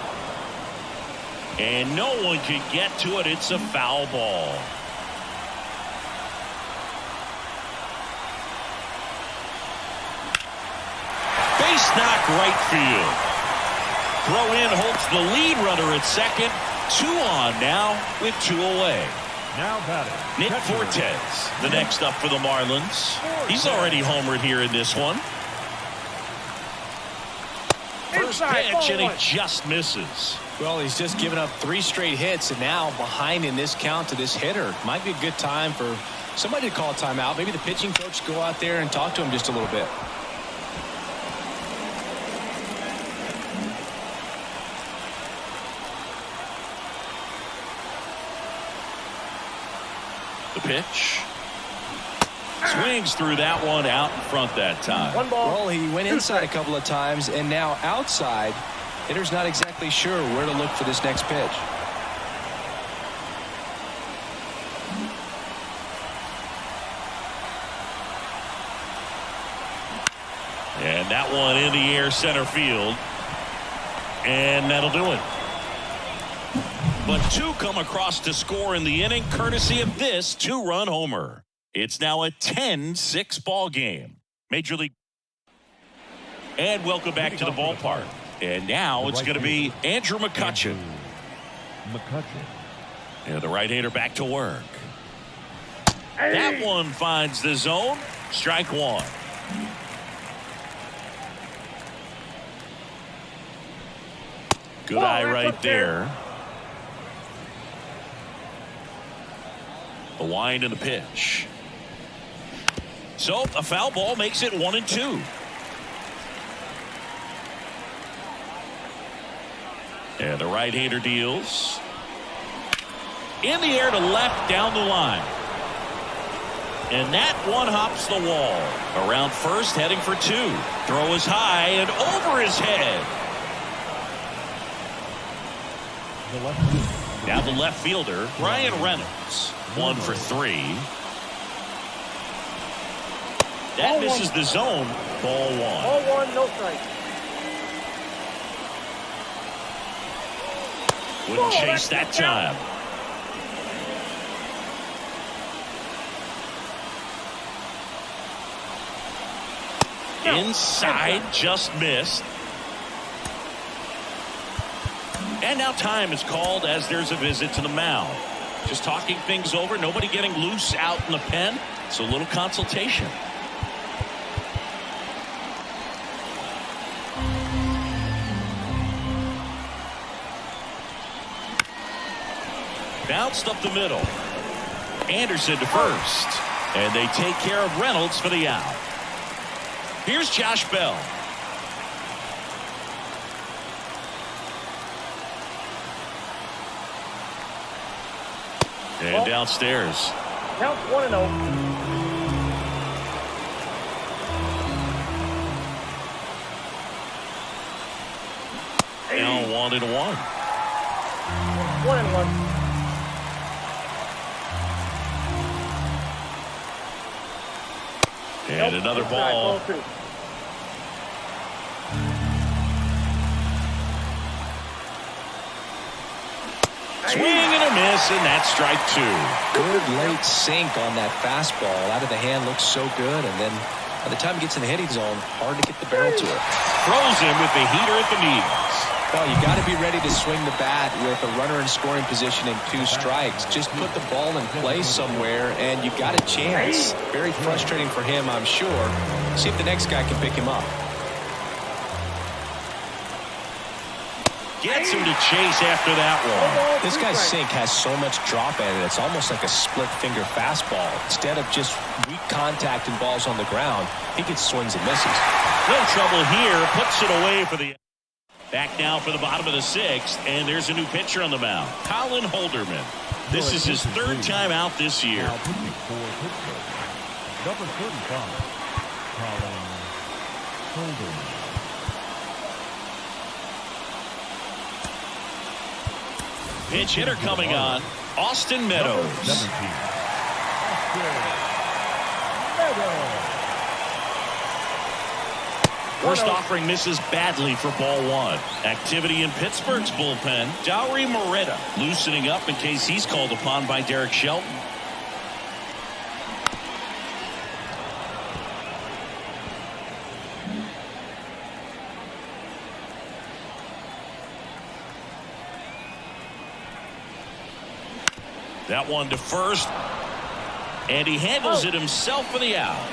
And no one can get to it. It's a foul ball. Base knock right field. Throw in holds the lead runner at second. 2 on now with 2 away. Now batting, Nick Fortes, the next up for the Marlins. He's already homered here in this one. First pitch, and he just misses. Well, he's just given up 3 straight hits, and now behind in this count to this hitter. Might be a good time for somebody to call a timeout. Maybe the pitching coach go out there and talk to him just a little bit. The pitch. Swings through that one out in front that time. 1 ball. Well, he went inside a couple of times, and now outside. Hitter's not exactly sure where to look for this next pitch. And that one in the air center field. And that'll do it. But 2 come across to score in the inning, courtesy of this 2-run homer. It's now a 10-6 ball game. Major League. And welcome back to the ballpark. And now it's going to be Andrew McCutchen. And the right-hander back to work. That one finds the zone. Strike 1. Good eye right there. The wind and the pitch. So a foul ball makes it 1-2. And the right-hander deals. In the air to left down the line. And that one hops the wall. Around first, heading for 2. Throw is high and over his head. Now the left fielder, Ryan Reynolds. 1 for 3. That misses the zone. Ball 1. Ball 1, no strike. Wouldn't chase that time. Inside, just missed. And now time is called as there's a visit to the mound. Just talking things over. Nobody getting loose out in the pen. So a little consultation. Bounced up the middle. Anderson to first. And they take care of Reynolds for the out. Here's Josh Bell. And downstairs. Count 1-0. Now 1-1. 1-1. And another ball. Swing and a miss, and that's strike 2. Good late sink on that fastball. Out of the hand looks so good, and then by the time he gets in the hitting zone, hard to get the barrel to it. Throws him with the heater at the knees. Well, you got to be ready to swing the bat with a runner in scoring position and 2 strikes. Just put the ball in place somewhere, and you got a chance. Very frustrating for him, I'm sure. See if the next guy can pick him up. Gets him to chase after that one. This guy's sink has so much drop in it. It's almost like a split finger fastball. Instead of just weak contact and balls on the ground, he gets swings and misses. No trouble here. Puts it away for the... Back now for the bottom of the 6th, and there's a new pitcher on the mound, Colin Holderman. This is his 3rd time out this year. Now pitching for Pittsburgh, number 35, Colin Holderman. Pinch hitter coming on, Austin Meadows. 17, Austin Meadows. First offering misses badly for ball 1. Activity in Pittsburgh's bullpen. Dauri Moreta loosening up in case he's called upon by Derek Shelton. That one to first. And he handles it himself for the out.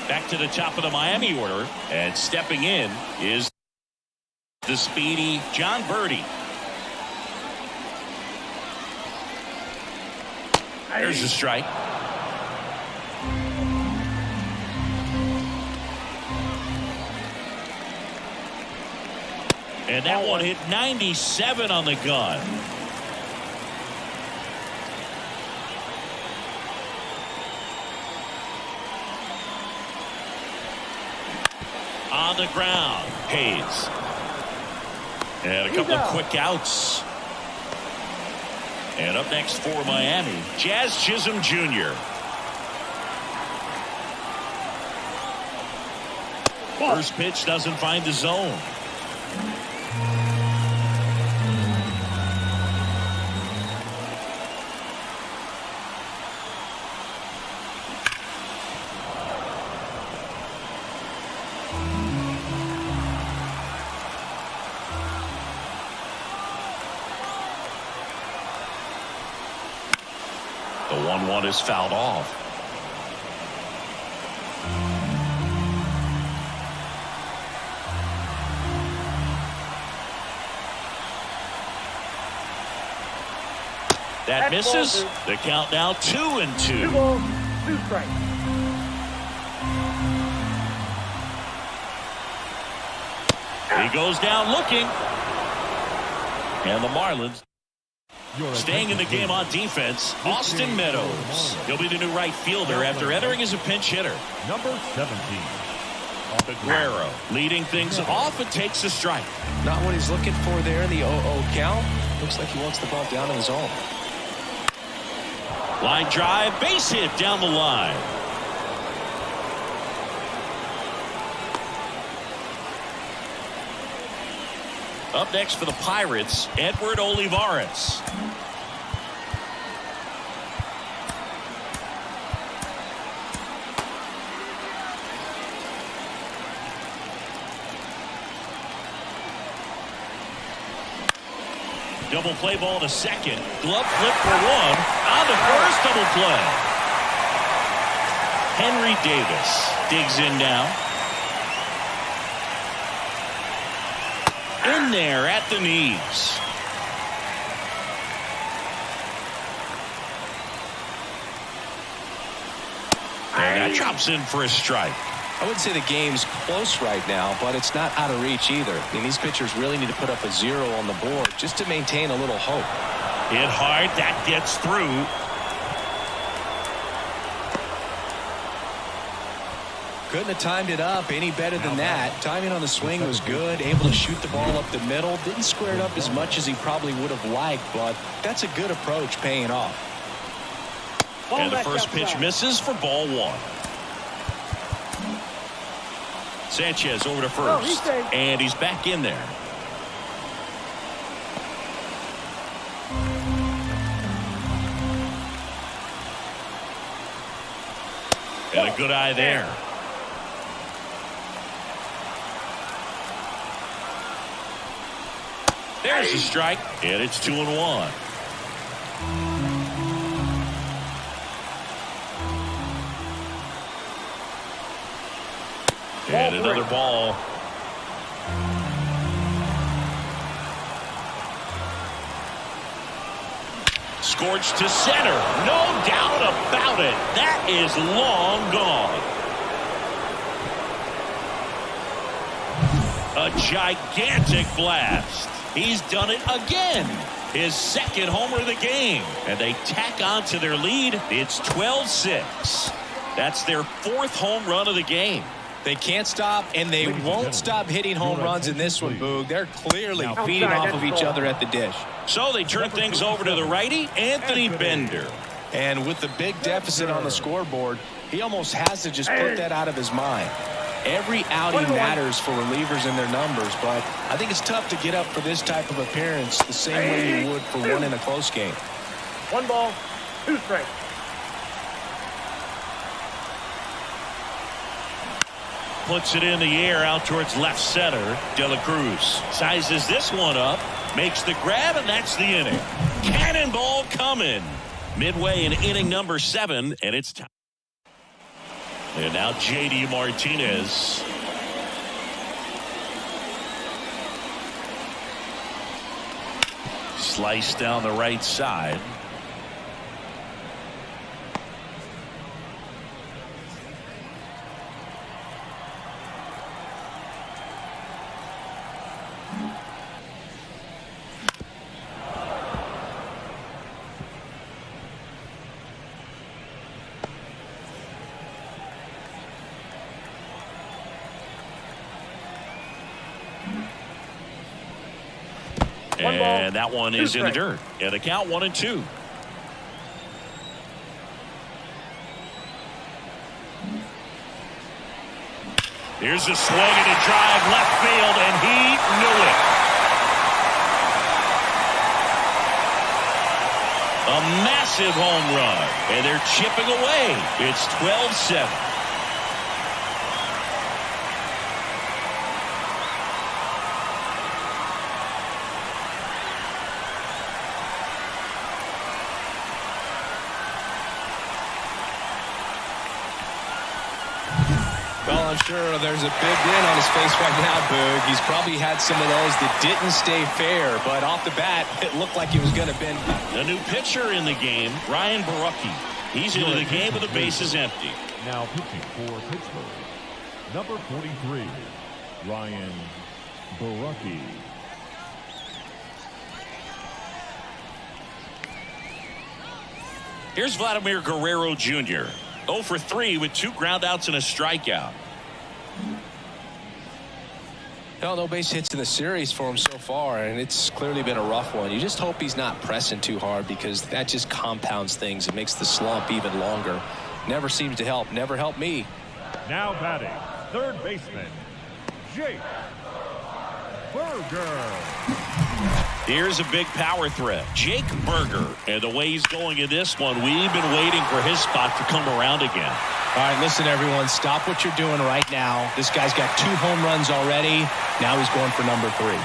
Back to the top of the Miami order, and stepping in is the speedy John Birdie. There's a strike. And that one hit 97 on the gun. On the ground, Hayes. And a couple of quick outs. And up next for Miami, Jazz Chisholm Jr. First pitch doesn't find the zone. The 1-1 is fouled off. That misses. The count now 2-2. 2 balls, 2 strikes. He goes down looking. And the Marlins staying in the game on defense, Austin Meadows. He'll be the new right fielder after entering as a pinch hitter. Number 17. Guerrero leading things off and takes a strike. Not what he's looking for there in the 0-0 count. Looks like he wants the ball down in his zone. Line drive, base hit down the line. Up next for the Pirates, Edward Olivares. Double play ball to second. Glove flip for one. On the first double play. Henry Davis digs in now. In there at the knees. And that drops in for a strike. I would say the game's close right now, but it's not out of reach either. I mean, these pitchers really need to put up a 0 on the board just to maintain a little hope. Hit hard. That gets through. Couldn't have timed it up any better than that. Timing on the swing was good. Able to shoot the ball up the middle. Didn't square it up as much as he probably would have liked, but that's a good approach paying off. And the first pitch misses for ball one. Sanchez over to first. And he's back in there. And a good eye there. There's a strike. And it's 2-1. And another ball. Scorched to center. No doubt about it. That is long gone. A gigantic blast. He's done it again. His second homer of the game. And they tack on to their lead. It's 12-6. That's their fourth home run of the game. They can't stop, and they won't stop hitting home runs in this one, Boog. They're clearly feeding off of each other at the dish. So they turn things over to the righty, Anthony Bender. And with the big deficit on the scoreboard, he almost has to just put that out of his mind. Every outing matters for relievers and their numbers, but I think it's tough to get up for this type of appearance the same way you would for one in a close game. 1 ball, 2 strikes. Puts it in the air out towards left center. De La Cruz sizes this one up, makes the grab, and that's the inning. Cannonball coming. Midway in inning number 7, and it's time. And now J.D. Martinez. Slice down the right side. And that one is in the dirt. Yeah, the count 1-2. Here's a swing and a drive left field, and he knew it. A massive home run, and they're chipping away. It's 12-7. Well, I'm sure there's a big grin on his face right now, Boog. He's probably had some of those that didn't stay fair, but off the bat, it looked like he was going to bend. The new pitcher in the game, Ryan Borucki. He's into the game with the bases empty. Now pitching for Pittsburgh, number 43, Ryan Borucki. Here's Vladimir Guerrero Jr. 0 for 3 with 2 groundouts and a strikeout. Well, no base hits in the series for him so far, and it's clearly been a rough one. You just hope he's not pressing too hard because that just compounds things. It makes the slump even longer. Never seems to help. Never helped me. Now batting, third baseman, Jake Burger. Here's a big power threat, Jake Burger. And the way he's going in this one, we've been waiting for his spot to come around again. All right, listen, everyone. Stop what you're doing right now. This guy's got 2 home runs already. Now he's going for number 3.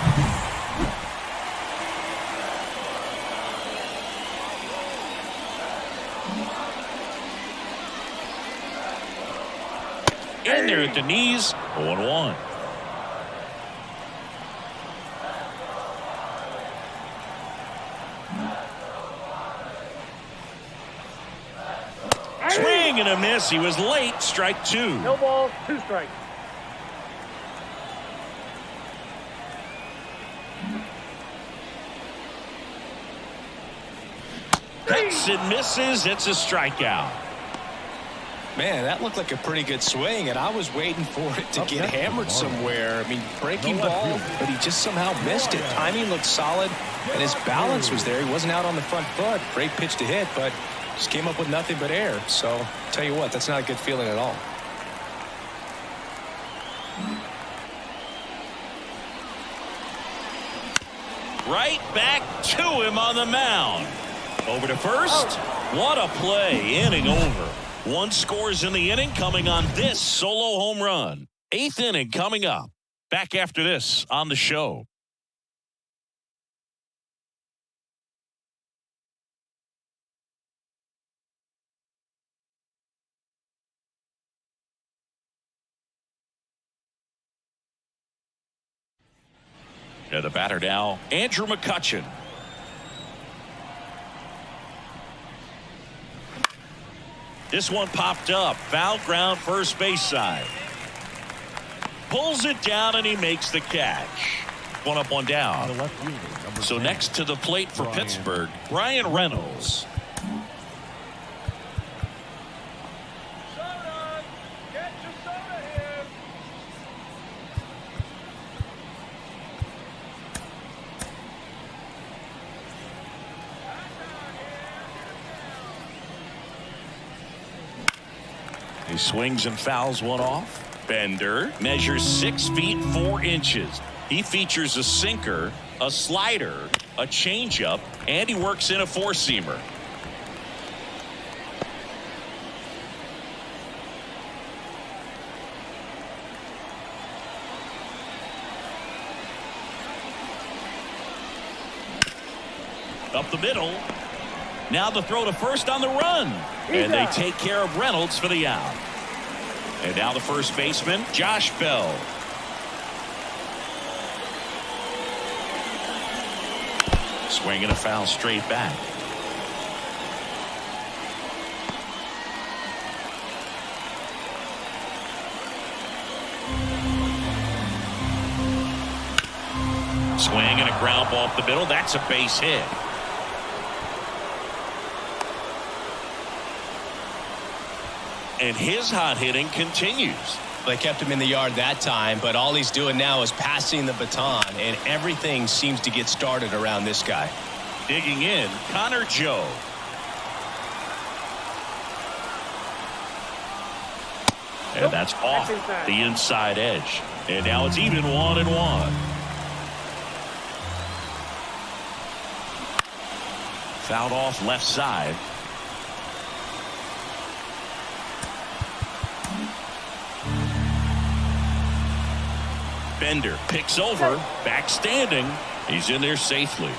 there at the knees. 0-1. Swing and a miss. He was late. Strike two. No balls, 2 strikes. Cuts and misses. It's a strikeout. Man, that looked like a pretty good swing, and I was waiting for it to get hammered somewhere. I mean, breaking ball, but he just somehow missed it. Timing looked solid, and his balance was there. He wasn't out on the front foot. Great pitch to hit, but just came up with nothing but air. So, tell you what, that's not a good feeling at all. Right back to him on the mound. Over to first. What a play. Inning over. 1 scores in the inning coming on this solo home run. 8th inning coming up. Back after this on the show. And the batter now, Andrew McCutchen. This one popped up. Foul ground first base side. Pulls it down and he makes the catch. 1 up, 1 down. So next to the plate for Pittsburgh, Brian Reynolds. He swings and fouls one off. Bender measures 6 feet 4 inches. He features a sinker, a slider, a changeup, and he works in a 4-seamer. Up the middle. Now the throw to first on the run. And they take care of Reynolds for the out. And now the first baseman, Josh Bell. Swinging a foul straight back. Swing and a ground ball up the middle. That's a base hit. And his hot hitting continues. They kept him in the yard that time, but all he's doing now is passing the baton, and everything seems to get started around this guy. Digging in, Connor Joe. And that's off the inside edge. And now it's even 1-1. Fouled off left side. Bender picks over, back standing. He's in there safely.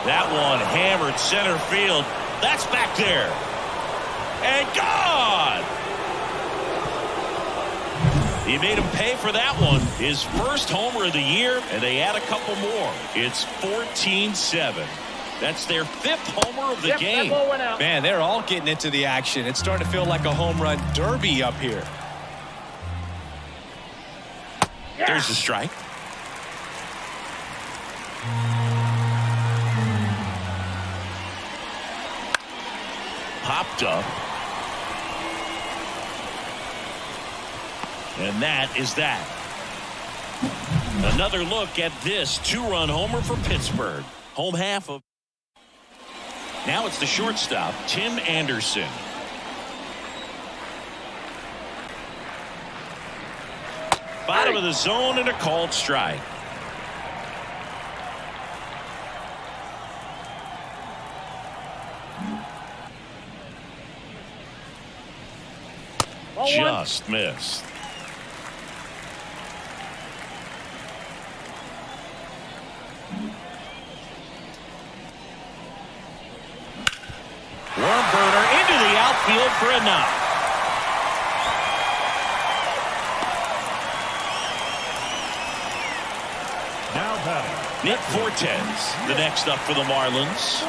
That one hammered center field. That's back there. And gone. He made him pay for that one. His first homer of the year, and they add a couple more. It's 14-7. That's their 5th homer of the game. Man, they're all getting into the action. It's starting to feel like a home run derby up here. There's the strike. Popped up. And that is that. Another look at this 2-run homer for Pittsburgh. Home half of. Now it's the shortstop, Tim Anderson. Bottom of the zone and a called strike. Just missed. burner into the outfield for a knock. Now batting. Nick Fortes, the next up for the Marlins.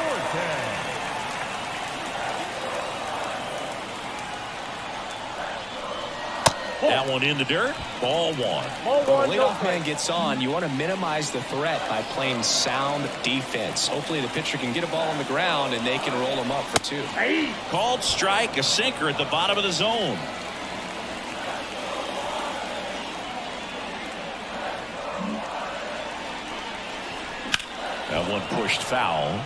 That one in the dirt. Ball one. Ball When one, the no leadoff man gets on, you want to minimize the threat by playing sound defense. Hopefully the pitcher can get a ball on the ground and they can roll him up for 2. Called strike, a sinker at the bottom of the zone. That one pushed foul.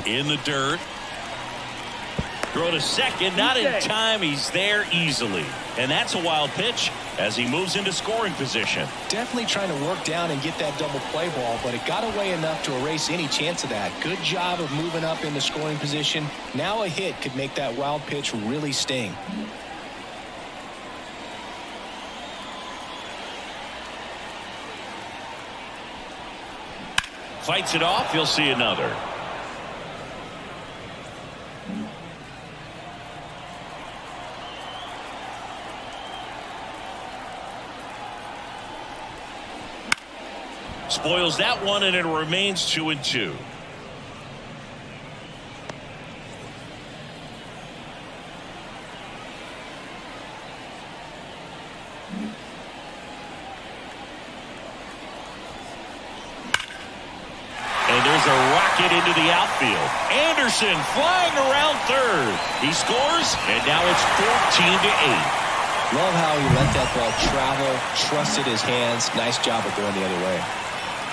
In the dirt. Throw to second, not in time. He's there easily. And that's a wild pitch as he moves into scoring position. Definitely trying to work down and get that double play ball, but it got away enough to erase any chance of that. Good job of moving up into scoring position. Now a hit could make that wild pitch really sting. Fights it off. He'll see another. Spoils that one, and it remains 2-2. And there's a rocket into the outfield. Anderson flying around third. He scores, and now it's 14-8. Love how he let that ball travel, trusted his hands. Nice job of going the other way.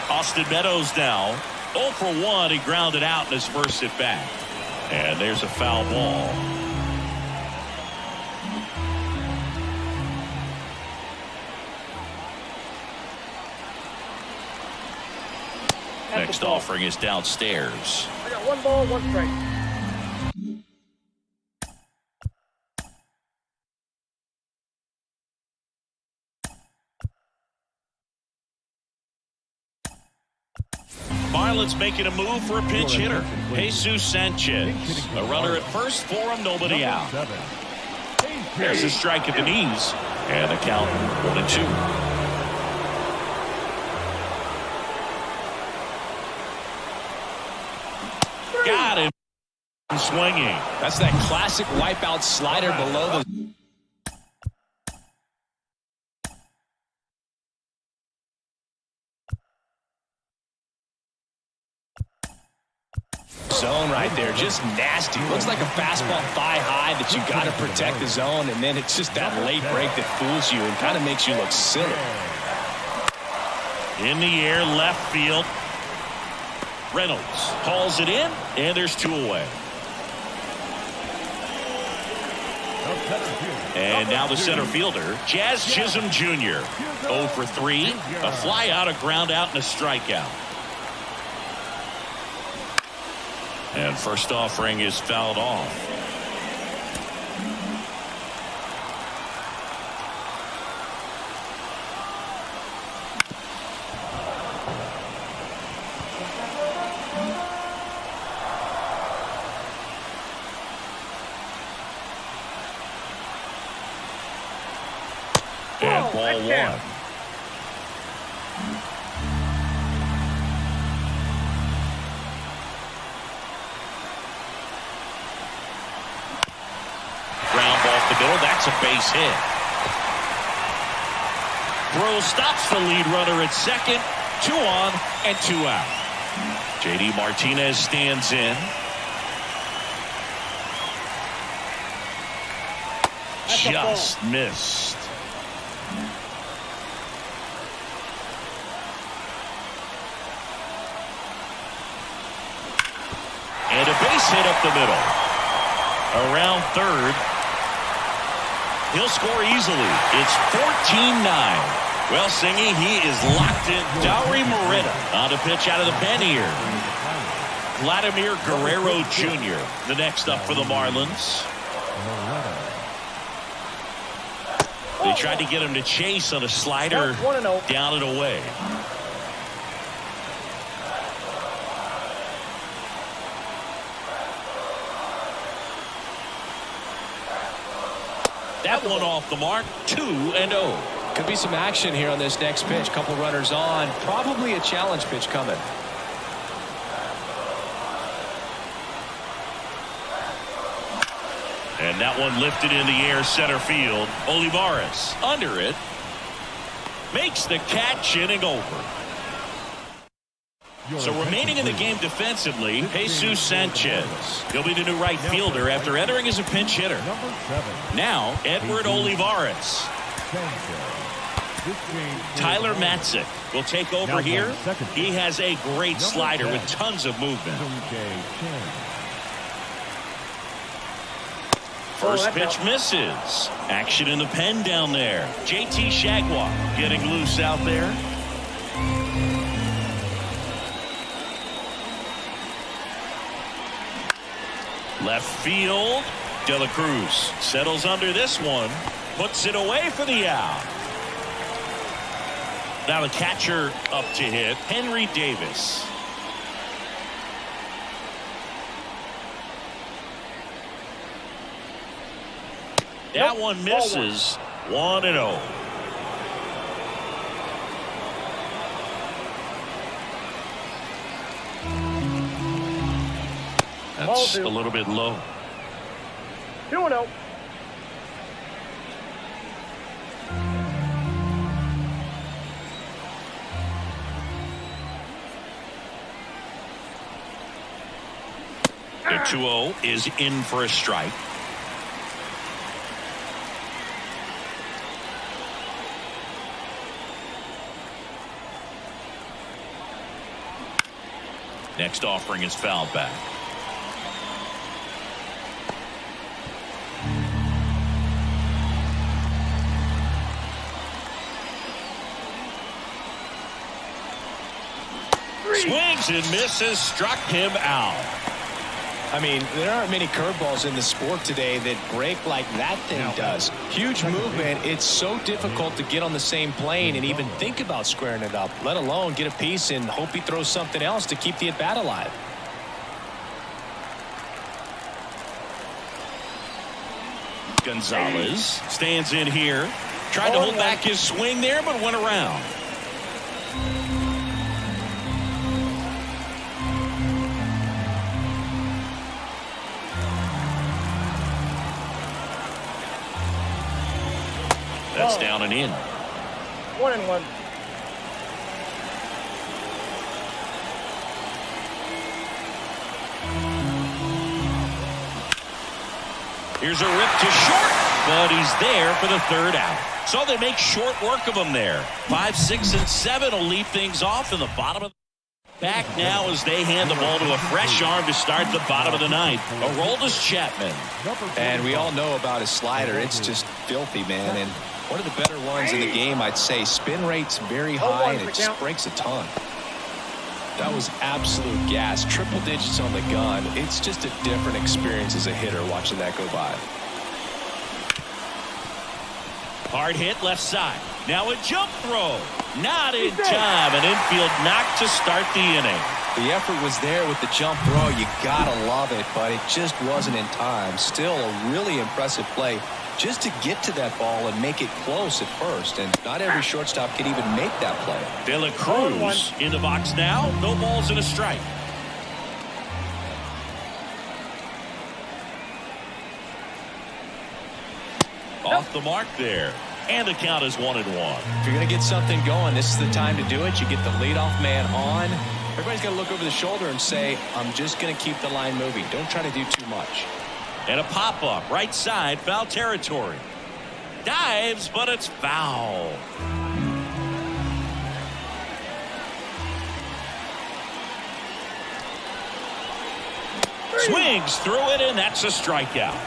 Austin Meadows now 0 for 1. He grounded out in his first at bat. And there's a foul ball. Next offering is downstairs. I got 1 ball, 1 strike. Marlins making a move for a pinch hitter. Jesus Sanchez. A runner at first for him, nobody out. There's a strike at the knees. And the count 1-2. Got him. Swinging. That's that classic wipeout slider below the zone right there. Just nasty. Looks like a fastball thigh high that you got to protect the zone, and then it's just that late break that fools you and kind of makes you look silly. In the air, left field. Reynolds hauls it in, and there's 2 away. And now the center fielder, Jazz Chisholm Jr. 0 for 3. A fly out, a ground out, and a strikeout. And first offering is fouled off. And ball 1. That's a base hit. Throw stops the lead runner at second. 2 on and 2 out. JD Martinez stands in. Just missed. And a base hit up the middle. Around third. He'll score easily. It's 14-9. Well, Singy, he is locked in. Dauri Moreta on a pitch out of the pen here. Vladimir Guerrero Jr., the next up for the Marlins. They tried to get him to chase on a slider down and away. That one off the mark, 2-0. Could be some action here on this next pitch. Couple runners on. Probably a challenge pitch coming. And that one lifted in the air, center field. Olivares under it. Makes the catch, inning over. So remaining in the game defensively, Jesus Sanchez. He'll be the new right fielder after entering as a pinch hitter. Now, Edward Olivares. Tyler Matzik will take over here. He has a great slider with tons of movement. First pitch misses. Action in the pen down there. JT Shagwar getting loose out there. Left field. De La Cruz settles under this one. Puts it away for the out. Now the catcher up to hit. Henry Davis. That one misses. 1-0. That's a little bit low. 2-0. The 2-0 is in for a strike. Next offering is fouled back. Swings and misses, struck him out. I mean, there aren't many curveballs in the sport today that break like that thing does. Huge movement. It's so difficult to get on the same plane and even think about squaring it up, let alone get a piece and hope he throws something else to keep the at-bat alive. Gonzalez stands in here. Tried to hold back his swing there, but went around. That's down and in. 1-1. Here's a rip to short, but he's there for the third out. So they make short work of him there. 5, 6, and 7 will lead things off in the bottom of the back now as they hand the ball to a fresh arm to start the bottom of the ninth. Aroldis Chapman. And we all know about his slider. It's just filthy, man. And one of the better ones in the game, I'd say. Spin rate's very high, and it just breaks a ton. That was absolute gas. Triple digits on the gun. It's just a different experience as a hitter watching that go by. Hard hit left side. Now a jump throw. Not in time. An infield knock to start the inning. The effort was there with the jump throw. You gotta love it, but it just wasn't in time. Still a really impressive play just to get to that ball and make it close at first. And not every shortstop can even make that play. De La Cruz in the box now. No balls and a strike. Off the mark there. And the count is 1-1. If you're going to get something going, this is the time to do it. You get the leadoff man on. Everybody's got to look over the shoulder and say, I'm just going to keep the line moving. Don't try to do too much. And a pop-up right side, foul territory. Dives, but it's foul. Swings through it, and that's a strikeout.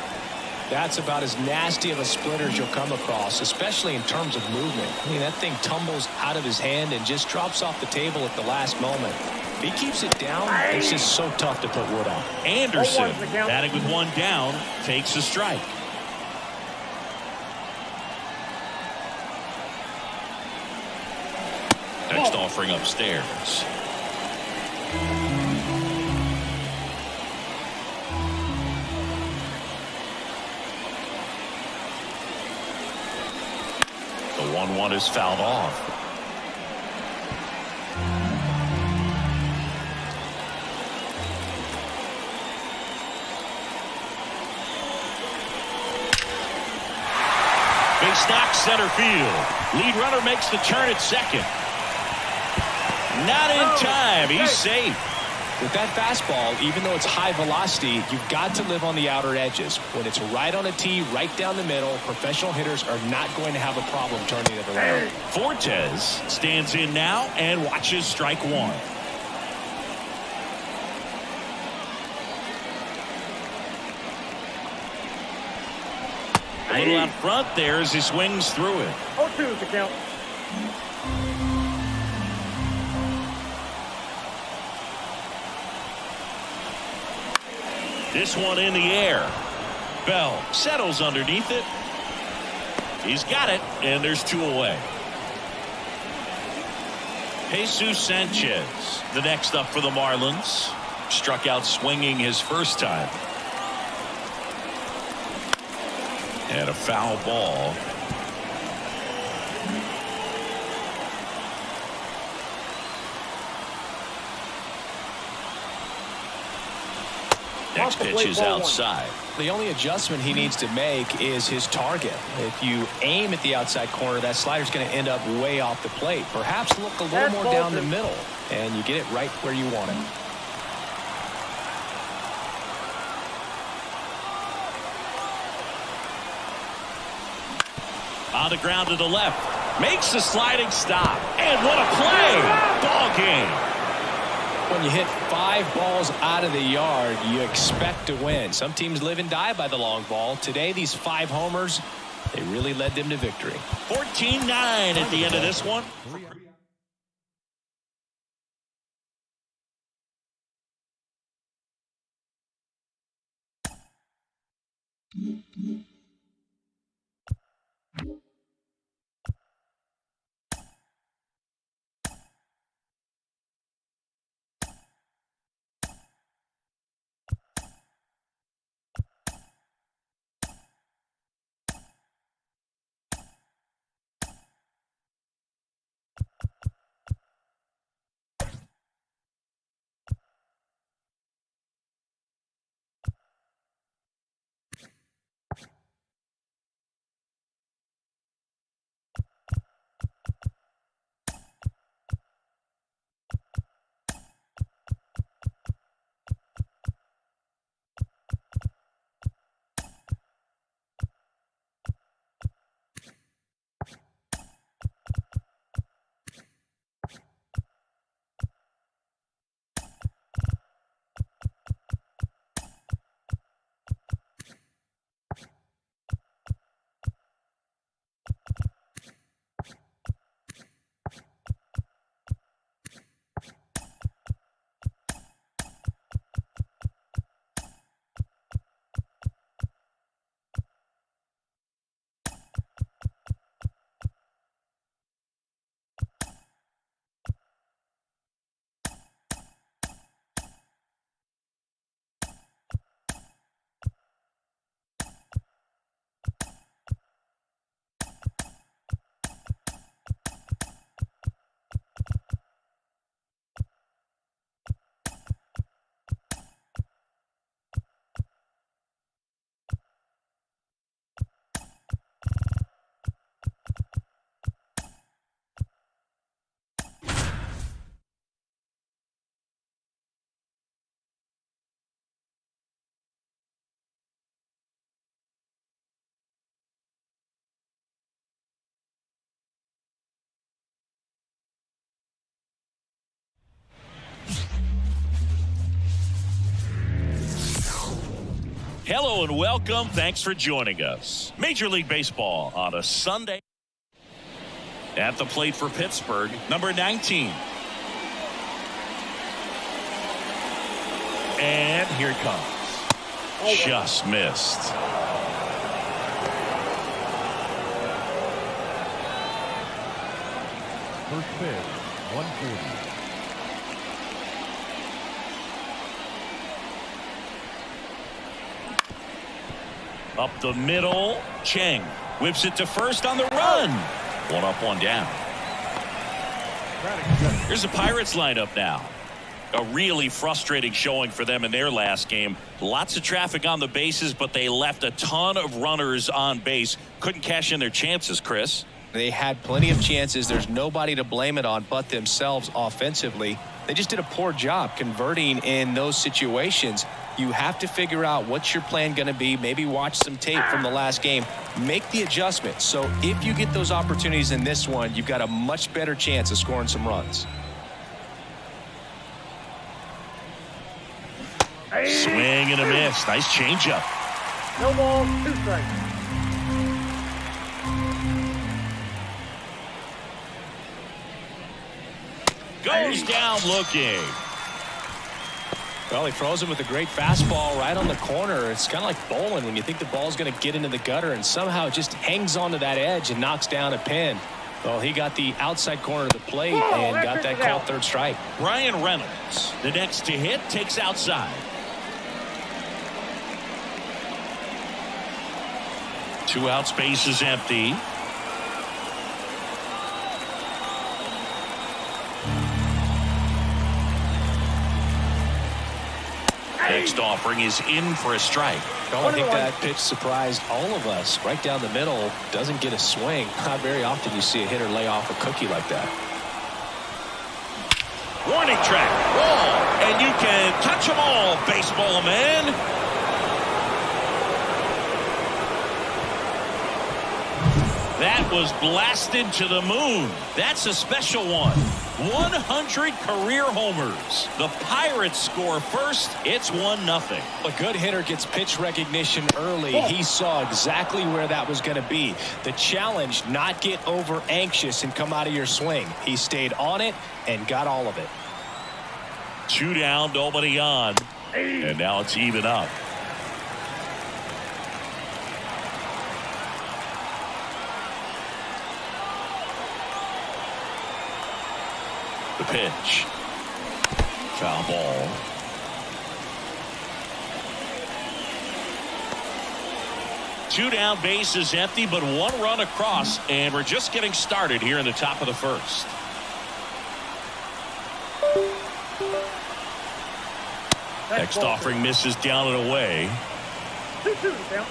That's about as nasty of a splitter as you'll come across, especially in terms of movement. I mean, that thing tumbles out of his hand and just drops off the table at the last moment. If he keeps it down, it's just so tough to put wood on. Anderson, batting with one down, takes a strike. Next offering upstairs. The 1-1 is fouled off. Base knock center field. Lead runner makes the turn at second. Not in time. He's safe. With that fastball, even though it's high velocity, you've got to live on the outer edges. When it's right on a tee, right down the middle, professional hitters are not going to have a problem turning it around. Fortes stands in now and watches strike one. A little out front there as he swings through it. 0-2 is the count. This one in the air. Bell settles underneath it. He's got it, and there's two away. Jesus Sanchez, the next up for the Marlins. Struck out swinging his first time. And a foul ball. Next pitch is outside. The only adjustment he needs to make is his target. If you aim at the outside corner, that slider's going to end up way off the plate. Perhaps look a little more down the middle, and you get it right where you want it. On the ground to the left. Makes the sliding stop. And what a play. Ball game. When you hit 5 balls out of the yard, you expect to win. Some teams live and die by the long ball. Today, these 5 homers, they really led them to victory. 14-9 at the end of this one. Hello and welcome. Thanks for joining us. Major League Baseball on a Sunday. At the plate for Pittsburgh, number 19. And here it comes. Just missed. First pitch, 140. Up the middle, Cheng whips it to first on the run. One up, one down. Here's the Pirates lineup now. A really frustrating showing for them in their last game. Lots of traffic on the bases, but they left a ton of runners on base. Couldn't cash in their chances, Chris. They had plenty of chances. There's nobody to blame it on but themselves offensively. They just did a poor job converting in those situations. You have to figure out what's your plan going to be. Maybe watch some tape from the last game. Make the adjustment. So if you get those opportunities in this one, you've got a much better chance of scoring some runs. Swing and a miss. Nice changeup. No ball, 2 strikes. Goes down looking. Well, he throws him with a great fastball right on the corner. It's kind of like bowling when you think the ball's going to get into the gutter and somehow it just hangs onto that edge and knocks down a pin. Well, he got the outside corner of the plate and got that called third strike. Brian Reynolds, the next to hit, takes outside. 2 outs, base is empty. Next offering is in for a strike. Well, I think that pitch surprised all of us. Right down the middle, doesn't get a swing. Not very often you see a hitter lay off a cookie like that. Warning track, ball, and you can touch them all, baseball man. That was blasted to the moon. That's a special one. 100 career homers. The Pirates score first. It's 1-0. A good hitter gets pitch recognition early. He saw exactly where that was going to be. The challenge, not get over anxious and come out of your swing. He stayed on it and got all of it. 2 down, nobody on. And now it's even up. The pitch. Foul ball. Two down, base is empty, but 1 run across, and we're just getting started here in the top of the first. Next offering misses down and away. 2-2 count.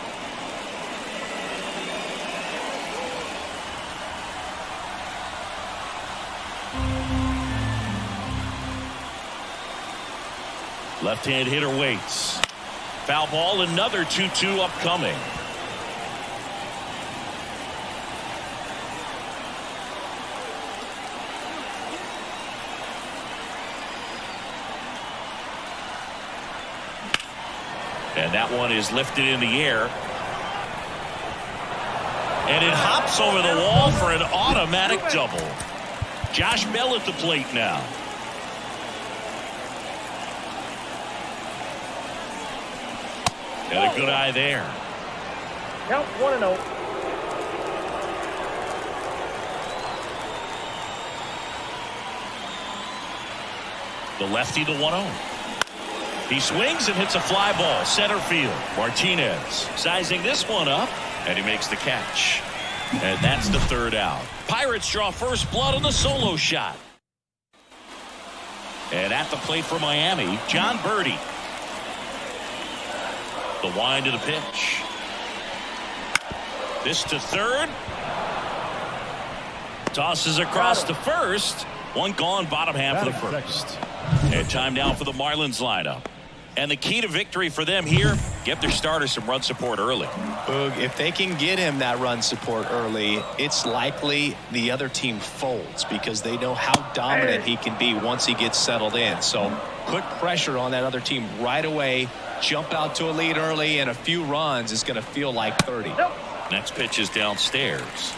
Left-hand hitter waits. Foul ball, another 2-2 upcoming. And that one is lifted in the air. And it hops over the wall for an automatic double. Josh Bell at the plate now. And a good eye there. Count 1-0. The lefty, the 1-0. He swings and hits a fly ball center field. Martinez sizing this one up, and he makes the catch. And that's the 3rd out. Pirates draw first blood on the solo shot. And at the plate for Miami, John Birdie. The wind of the pitch. This to 3rd. Tosses across to first. 1 gone, bottom half of the first. And time now for the Marlins lineup. And the key to victory for them here, get their starter some run support early. Boog, if they can get him that run support early, it's likely the other team folds because they know how dominant he can be once he gets settled in. So put pressure on that other team right away. Jump out to a lead early, and a few runs is going to feel like 30. Next pitch is downstairs.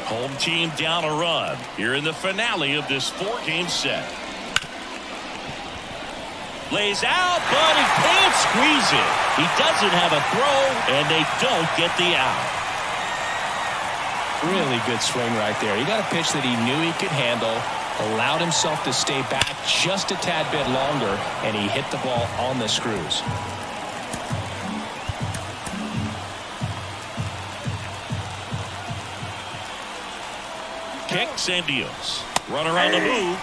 Home team down a run here in the finale of this 4-game set. Lays out, but he can't squeeze it. He doesn't have a throw, and they don't get the out. Really good swing right there. He got a pitch that he knew he could handle. allowed himself to stay back just a tad bit longer, and he hit the ball on the screws. Kicks and deals. Runner on the move.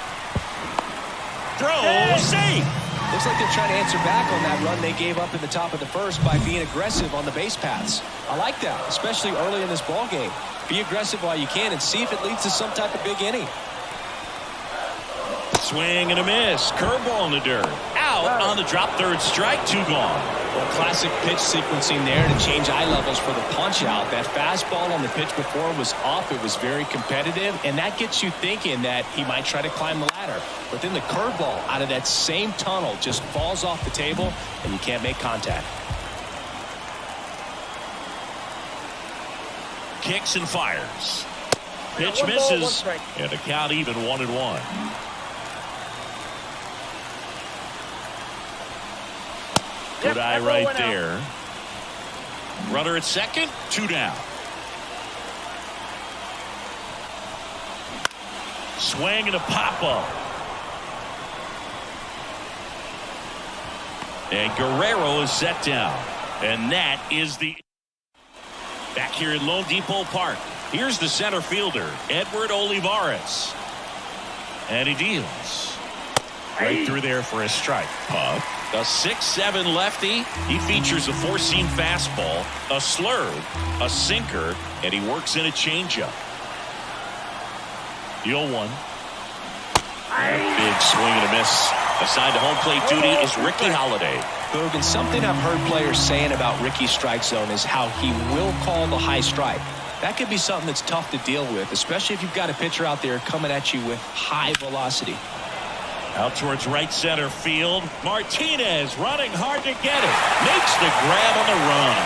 Throw, safe. Looks like they're trying to answer back on that run they gave up in the top of the first by being aggressive on the base paths. I like that, especially early in this ball game. Be aggressive while you can and see if it leads to some type of big inning. Swing and a miss. Curveball in the dirt. Out on the drop, third strike, 2 gone. Well, classic pitch sequencing there to change eye levels for the punch out. That fastball on the pitch before was up. It was very competitive, and that gets you thinking that he might try to climb the ladder. But then the curveball out of that same tunnel just falls off the table, and you can't make contact. Kicks and fires. Pitch misses. And the count even 1-1. Good eye right there. Runner at second, 2 down. Swing and a pop-up. And Guerrero is set down. And that is the... Back here at Lone Depot Park, here's the center fielder, Edward Olivares. And he deals. Right through there for a strike. Puck. A 6'7" lefty. He features a 4-seam fastball, a slurve, a sinker, and he works in a changeup. The 0-1. Big swing and a miss. Assigned to home plate duty is Ricky Holiday. Boog, and something I've heard players saying about Ricky's strike zone is how he will call the high strike. That could be something that's tough to deal with, especially if you've got a pitcher out there coming at you with high velocity. Out towards right center field. Martinez running hard to get it. Makes the grab on the run.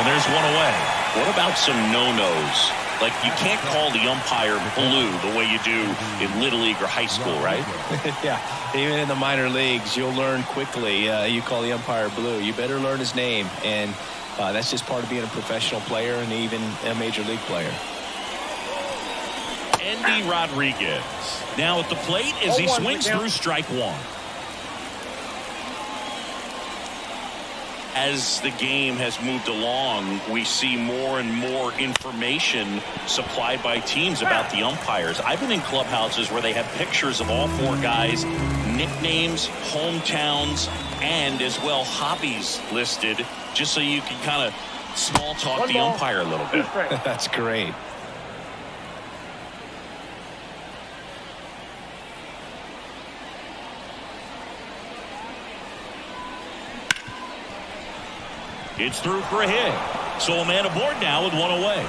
And there's one away. What about some no-nos? Like, you can't call the umpire blue the way you do in Little League or high school, right? Yeah, even in the minor leagues, you'll learn quickly. You call the umpire blue. You better learn his name. And that's just part of being a professional player and even a major league player. Endy Rodriguez now at the plate as he swings through strike 1. As the game has moved along, we see more and more information supplied by teams about the umpires. I've been in clubhouses where they have pictures of all 4 guys, nicknames, hometowns, and as well hobbies listed, just so you can kind of small talk the umpire a little bit. That's great. It's through for a hit. So a man aboard now with 1 away.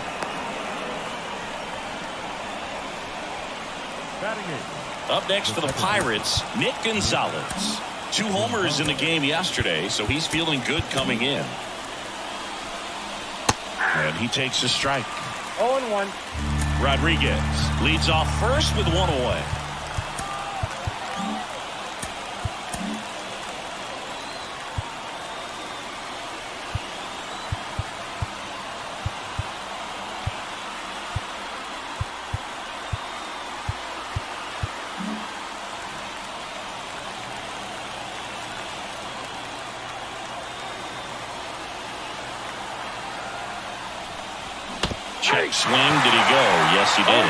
Up next for the Pirates, Nick Gonzalez. 2 homers in the game yesterday, so he's feeling good coming in. And he takes a strike. 0-1. Rodriguez leads off first with 1 away. Check swing. Did he go? Yes, he did.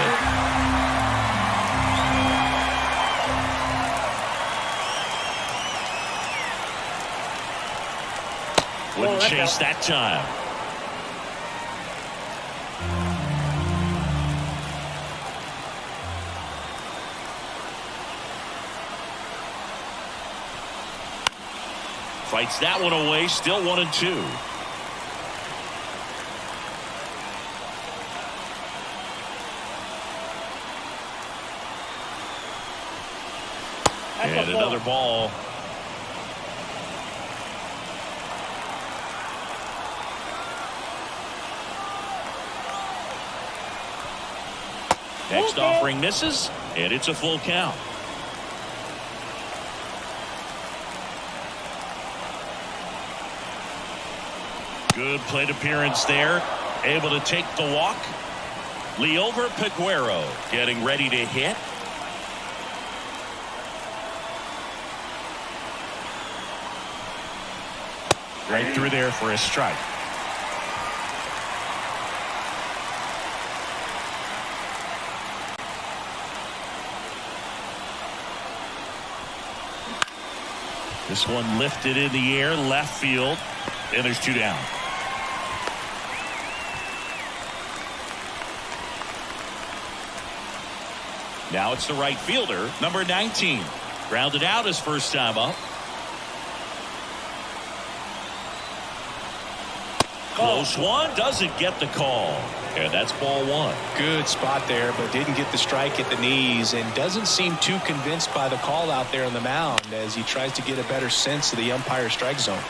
Wouldn't chase that time. Fights that one away. Still 1-2. And another ball. Next offering misses, and it's a full count. Good plate appearance there. Able to take the walk. Liover Peguero getting ready to hit. Right through there for a strike. This one lifted in the air, left field, and there's 2 down. Now it's the right fielder, number 19. Grounded out his first time up. Close one, doesn't get the call. And that's ball 1. Good spot there, but didn't get the strike at the knees and doesn't seem too convinced by the call out there on the mound as he tries to get a better sense of the umpire strike zone.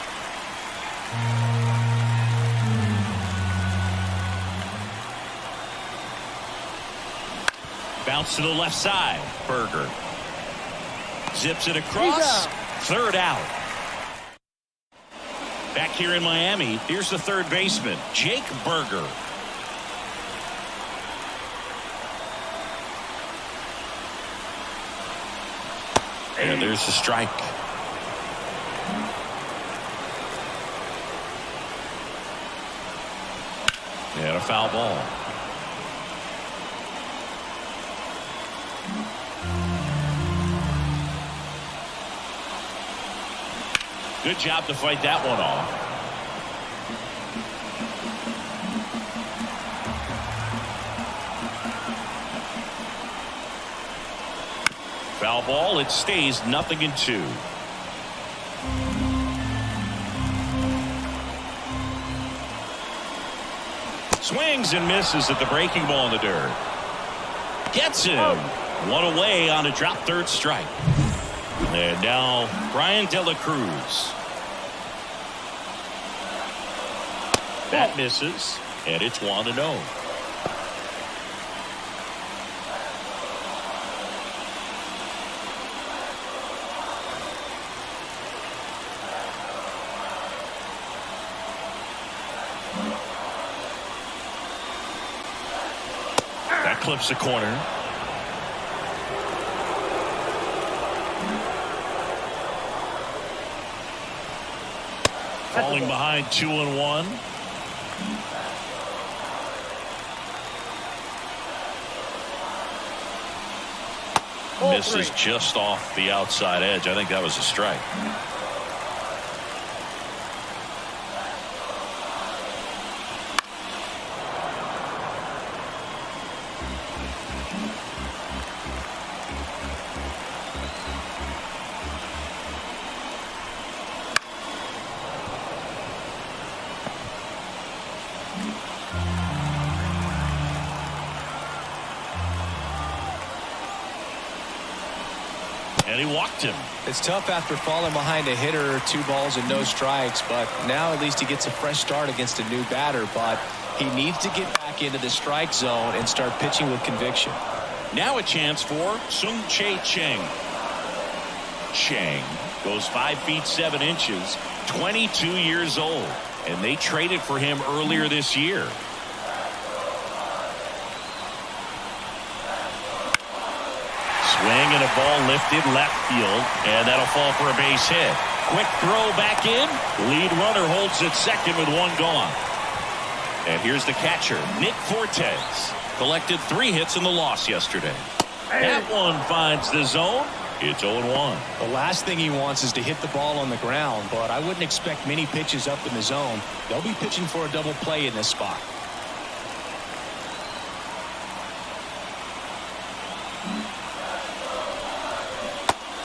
Bounce to the left side. Berger zips it across. Third out. Back here in Miami, here's the third baseman, Jake Berger. And there's the strike. And a foul ball. Good job to fight that one off. Foul ball. It stays 0-2. Swings and misses at the breaking ball in the dirt. Gets him. One away on a drop third strike. And now Brian De La Cruz. That misses, and it's 1-0. That clips the corner. Falling behind 2-1. Misses just off the outside edge. I think that was a strike. And he walked him. It's tough after falling behind a hitter, 2 balls and no strikes, but now at least he gets a fresh start against a new batter, but he needs to get back into the strike zone and start pitching with conviction. Now a chance for Sung-Chae Cheng. Cheng goes 5 feet 7 inches, 22 years old, and they traded for him earlier this year. Swing and a ball lifted left field, and that'll fall for a base hit. Quick throw back in. Lead runner holds at second with 1 gone. And here's the catcher, Nick Fortes. Collected 3 hits in the loss yesterday. That one finds the zone. It's 0-1. The last thing he wants is to hit the ball on the ground, but I wouldn't expect many pitches up in the zone. They'll be pitching for a double play in this spot.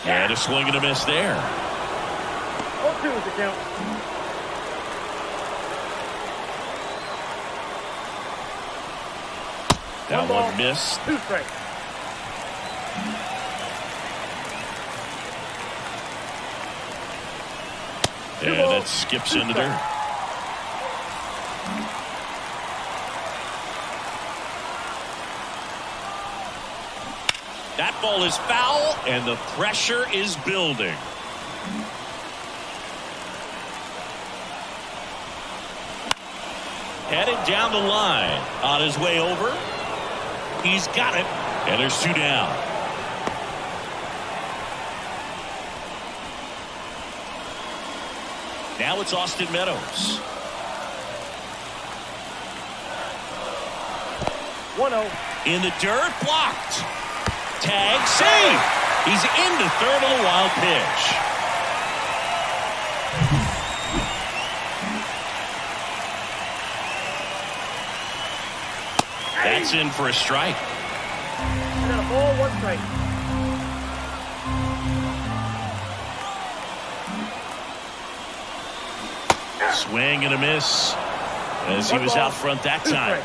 And a swing and a miss there. 0-2 is the count. That one missed. 2 strikes. And that skips into dirt. That ball is foul, and the pressure is building. Headed down the line. On his way over. He's got it. And there's 2 down. Now it's Austin Meadows. 1-0. In the dirt, blocked. Tag, save. He's into third on a wild pitch. That's in for a strike. I got a ball, 1 strike. Swing and a miss as he was out front that time.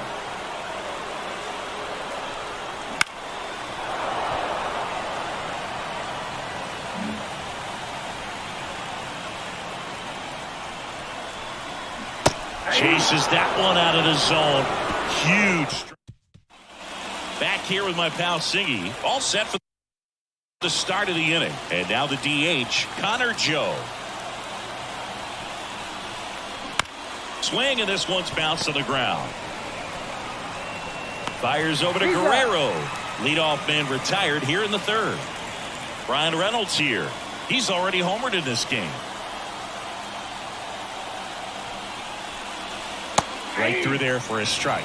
Chases that one out of the zone. Huge. Back here with my pal Siggy. All set for the start of the inning. And now the DH, Connor Joe. Swing, and this one's bounced to the ground. Fires over to Guerrero. Leadoff man retired here in the third. Brian Reynolds here. He's already homered in this game. Right through there for a strike.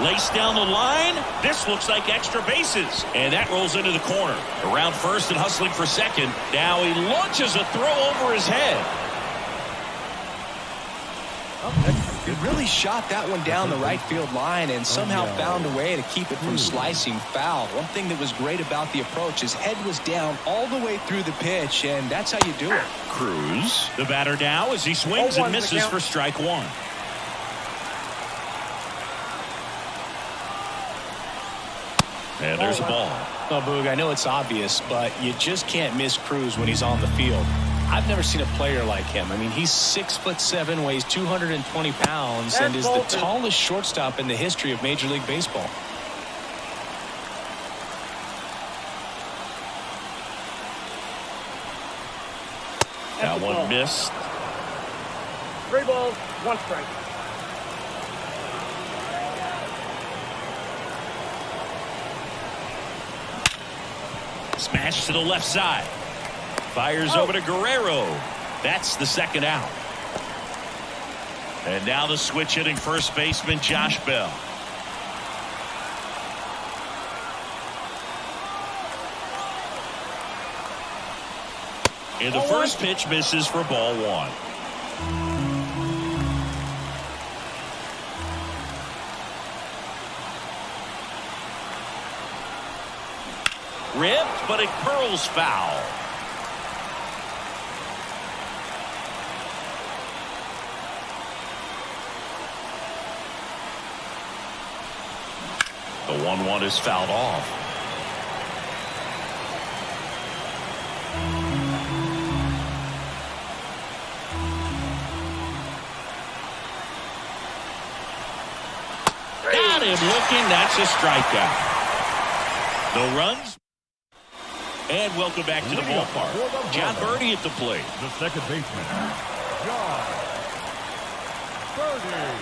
Laced down the line. This looks like extra bases. And that rolls into the corner. Around first and hustling for second. Now he launches a throw over his head. He really shot that one down the right field line and somehow found a way to keep it from slicing foul. One thing that was great about the approach, his head was down all the way through the pitch, and that's how you do it. Cruz, the batter now as he swings and misses for strike one. And there's a ball. Oh, Boog, I know it's obvious, but you just can't miss Cruz when he's on the field. I've never seen a player like him. I mean, he's 6'7", weighs 220 pounds, and is the tallest shortstop in the history of Major League Baseball. That one missed. 3 balls, 1 strike. Smash to the left side. Fires over to Guerrero. That's the second out. And now the switch hitting first baseman Josh Bell. And the first pitch misses for ball 1. Ripped, but it curls foul. The 1-1 is fouled off. Got him looking. That's a strikeout. No runs. And welcome back to the ballpark. John Birdie at the plate. The second baseman, John Birdie.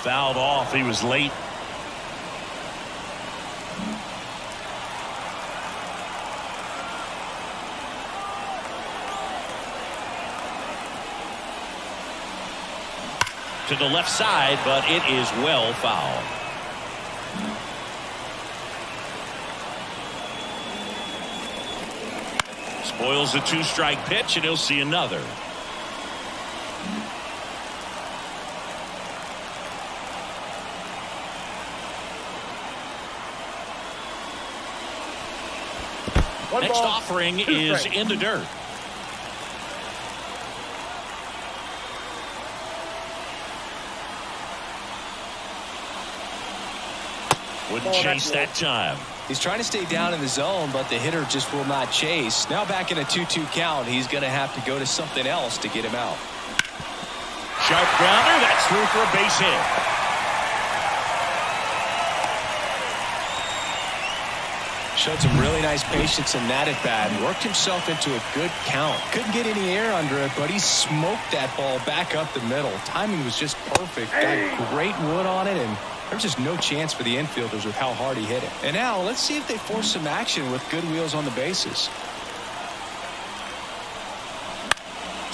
Fouled off. He was late. To the left side, but it is well fouled. Spoils a 2-strike pitch, and he'll see another. Next offering is in the dirt. Wouldn't chase that time. He's trying to stay down in the zone, but the hitter just will not chase. Now back in a 2-2 count, he's going to have to go to something else to get him out. Sharp grounder. That's through for a base hit. Showed some really nice patience in that at bat and worked himself into a good count. Couldn't get any air under it, but he smoked that ball back up the middle. Timing was just perfect. Got great wood on it, and there's just no chance for the infielders with how hard he hit it. And now let's see if they force some action with good wheels on the bases.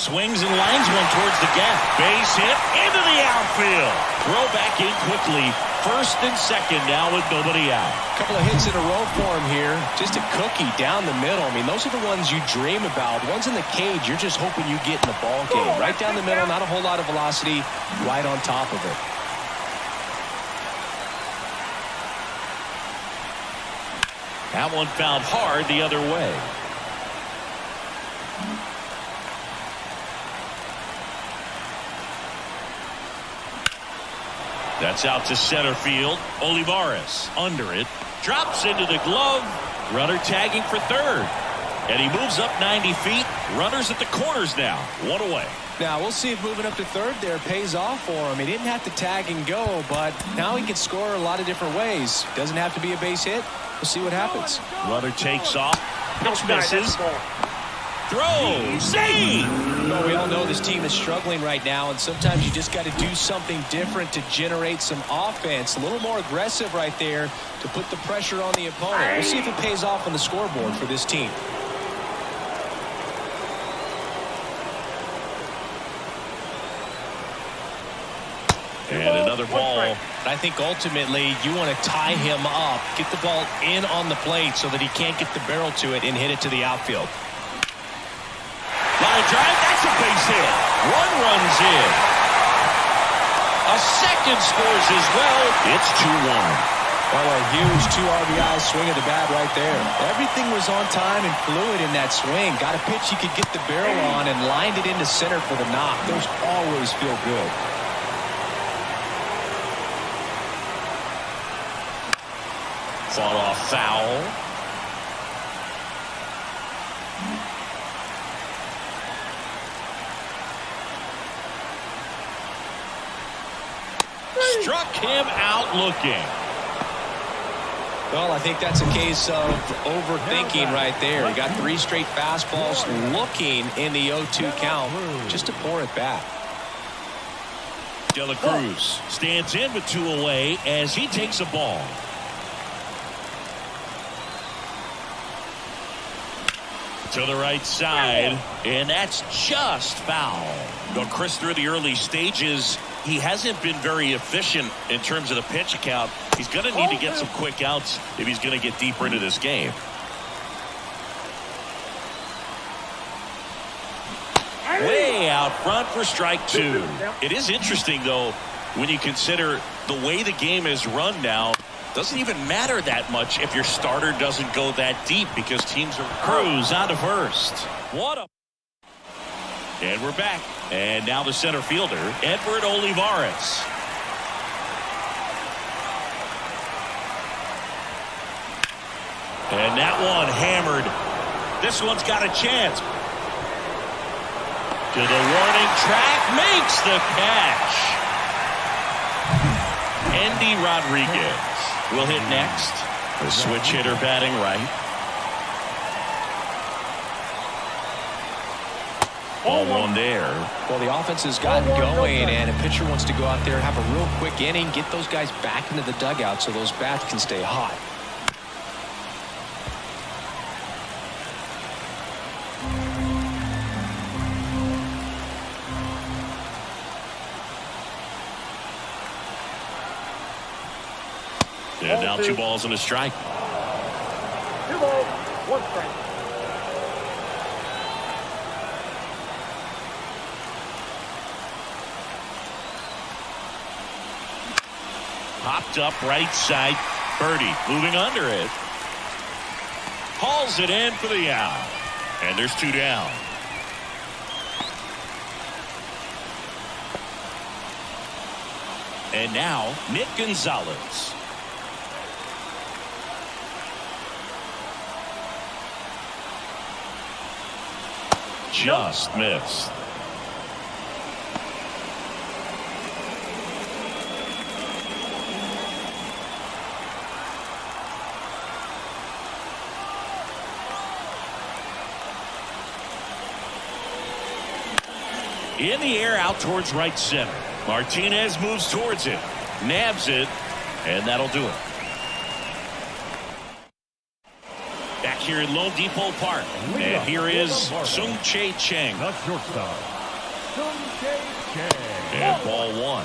Swings and lines one towards the gap. Base hit into the outfield. Throw back in quickly. First and second now with nobody out. A couple of hits in a row for him here. Just a cookie down the middle. I mean, those are the ones you dream about. Ones in the cage, you're just hoping you get in the ball game. Right down the middle, not a whole lot of velocity. Right on top of it. That one found hard the other way. That's out to center field. Olivares under it. Drops into the glove. Runner tagging for third. And he moves up 90 feet. Runners at the corners now. One away. Now, we'll see if moving up to third there pays off for him. He didn't have to tag and go, but now he can score a lot of different ways. Doesn't have to be a base hit. We'll see what happens. Runner takes off. Pitch misses. Throw. Save. Well, we all know this team is struggling right now, and sometimes you just got to do something different to generate some offense. A little more aggressive right there to put the pressure on the opponent. We'll see if it pays off on the scoreboard for this team. And another ball. I think ultimately you want to tie him up, get the ball in on the plate so that he can't get the barrel to it and hit it to the outfield. Line drive, that's a base hit. One runs in. A second scores as well. It's 2-1. Well, a huge 2 RBI swing of the bat right there. Everything was on time and fluid in that swing. Got a pitch he could get the barrel on and lined it into center for the knock. Those always feel good. Fought off foul. Struck him out looking. Well, I think that's a case of overthinking right there. He got 3 straight fastballs looking in the 0-2 count just to pour it back. De La Cruz stands in with 2 away as he takes a ball. To the right side, and that's just foul. Though Chris, through the early stages, he hasn't been very efficient in terms of the pitch count. He's going to need to get some quick outs if he's going to get deeper into this game. Way out front for strike 2. It is interesting, though, when you consider the way the game is run now. Doesn't even matter that much if your starter doesn't go that deep because teams are Cruz out of first. What a... And we're back. And now the center fielder, Edward Olivares. And that one hammered. This one's got a chance. To the warning track, makes the catch. Andy Rodriguez will hit next. The switch hitter batting right. Ball 1 there. Well, the offense has gotten going, and a pitcher wants to go out there, have a real quick inning, get those guys back into the dugout so those bats can stay hot. And now 2 balls and a strike. 2 balls, 1 strike. Popped up right side. Birdie moving under it. Hauls it in for the out. And there's 2 down. And now Nick Gonzalez. Just missed. In the air out towards right center. Martinez moves towards it. Nabs it. And that'll do it. Back here in Lone Depot Park. And here is Sung-Chae Cheng. The shortstop, Sung-Chae Cheng. And ball one.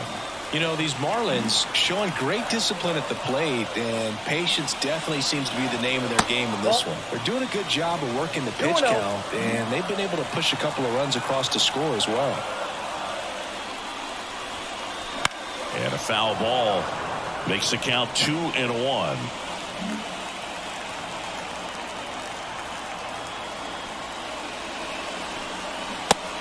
You know, these Marlins showing great discipline at the plate, and patience definitely seems to be the name of their game in this one. They're doing a good job of working the pitch count, and they've been able to push a couple of runs across to score as well. And a foul ball makes the count 2-1.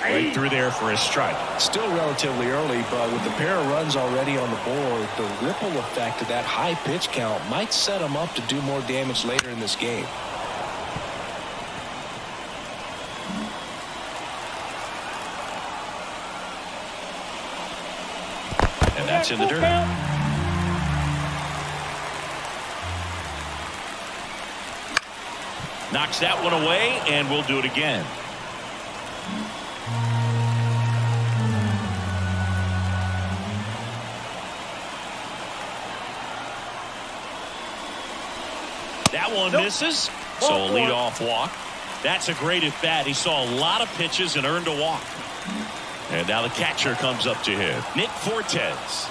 Right through there for a strike. Still relatively early, but with the pair of runs already on the board, the ripple effect of that high pitch count might set them up to do more damage later in this game. And that's in the dirt. Knocks that one away, and we'll do it again. That one misses, so a leadoff walk. That's a great at bat. He saw a lot of pitches and earned a walk. And now the catcher comes up to him, Nick Fortes.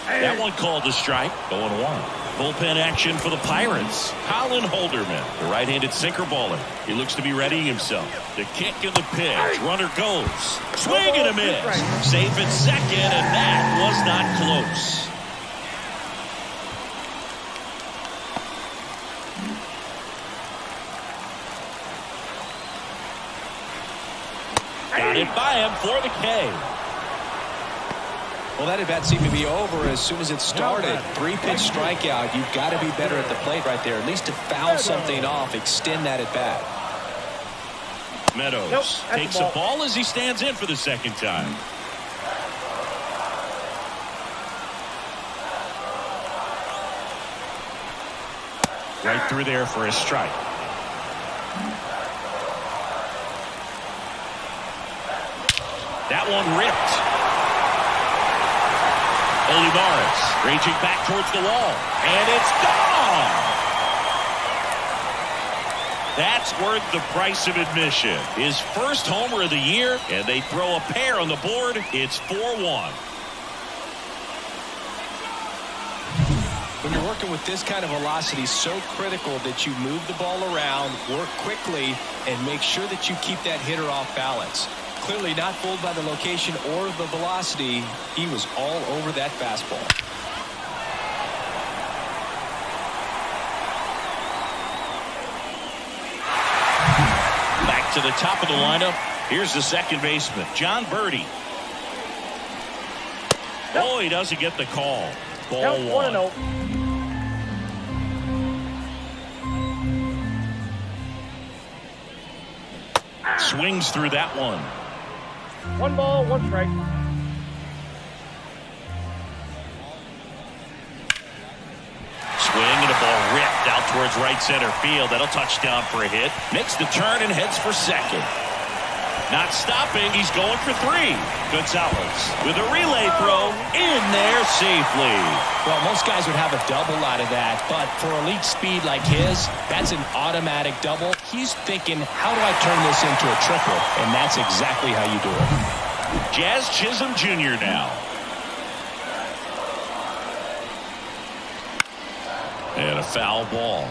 That one called a strike. 0-1. Bullpen action for the Pirates. Colin Holderman, the right-handed sinker baller. He looks to be readying himself. The kick and the pitch. Runner goes. Swing and a miss. Safe at second, and that was not close. Got it by him for the K. Well, that at bat seemed to be over as soon as it started. 3-pitch strikeout. You've got to be better at the plate right there, at least to foul something off, extend that at bat. Meadows takes a ball as he stands in for the second time. Right through there for a strike. That one ripped. Olivares reaching back towards the wall. And it's gone. That's worth the price of admission. His first homer of the year, and they throw a pair on the board. It's 4-1. When you're working with this kind of velocity, so critical that you move the ball around, work quickly, and make sure that you keep that hitter off balance. Clearly not fooled by the location or the velocity. He was all over that fastball. Back to the top of the lineup. Here's the second baseman, John Birdie. Oh, he doesn't get the call. Ball one. Swings through that one. 1 ball, 1 strike. Swing and a ball ripped out towards right center field. That'll touch down for a hit. Makes the turn and heads for second. Not stopping. He's going for 3. Gonzalez with a relay throw in there safely. Well, most guys would have a double out of that, but for elite speed like his, that's an automatic double. He's thinking, how do I turn this into a triple? And that's exactly how you do it. Jazz Chisholm Jr. now. And a foul ball.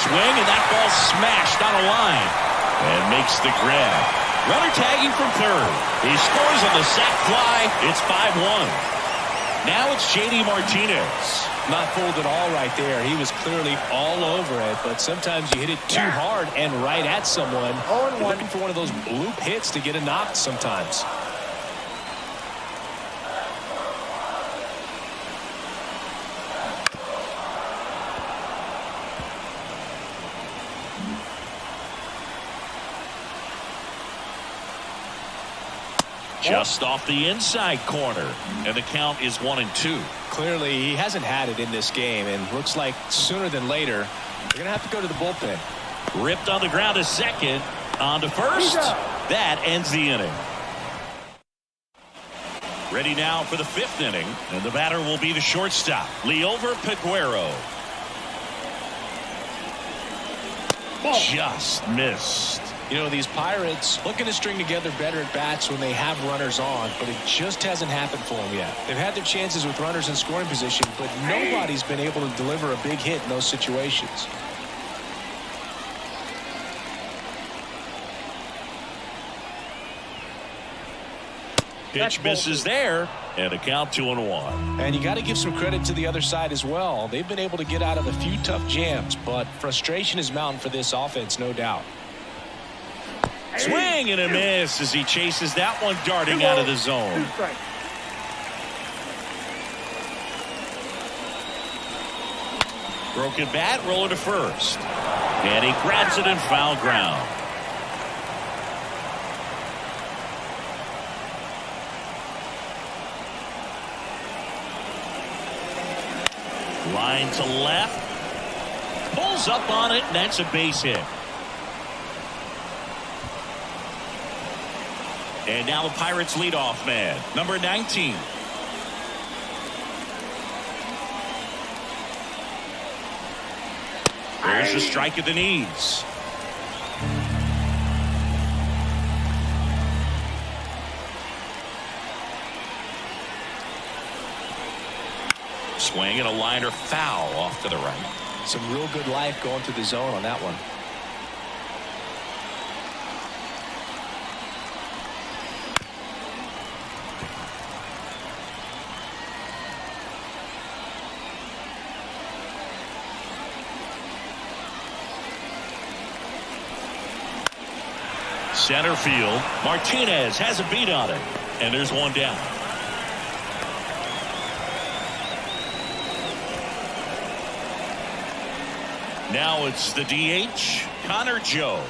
Swing, and that ball smashed on a line. And makes the grab. Runner tagging from third. He scores on the sac fly. It's 5-1. Now it's J.D. Martinez. Not fooled at all right there. He was clearly all over it, but sometimes you hit it too hard and right at someone. You're looking for one of those bloop hits to get a knock sometimes. Just off the inside corner. And the count is 1-2. Clearly, he hasn't had it in this game, and looks like sooner than later, they're going to have to go to the bullpen. Ripped on the ground to second. On to first. That ends the inning. Ready now for the 5th inning. And the batter will be the shortstop, Liover Peguero. Just missed. You know, these Pirates looking to string together better at bats when they have runners on, but it just hasn't happened for them yet. They've had their chances with runners in scoring position, but nobody's been able to deliver a big hit in those situations. Pitch misses there, and a count 2-1. And you got to give some credit to the other side as well. They've been able to get out of a few tough jams, but frustration is mounting for this offense, no doubt. Swing and a miss as he chases that one darting out of the zone. Broken bat, roller to first. And he grabs it in foul ground. Line to left. Pulls up on it, and that's a base hit. And now the Pirates leadoff man, number 19. There's a strike at the knees. Swing and a liner foul off to the right. Some real good life going through the zone on that one. Center field. Martinez has a beat on it. And there's one down. Now it's the DH, Connor Joe.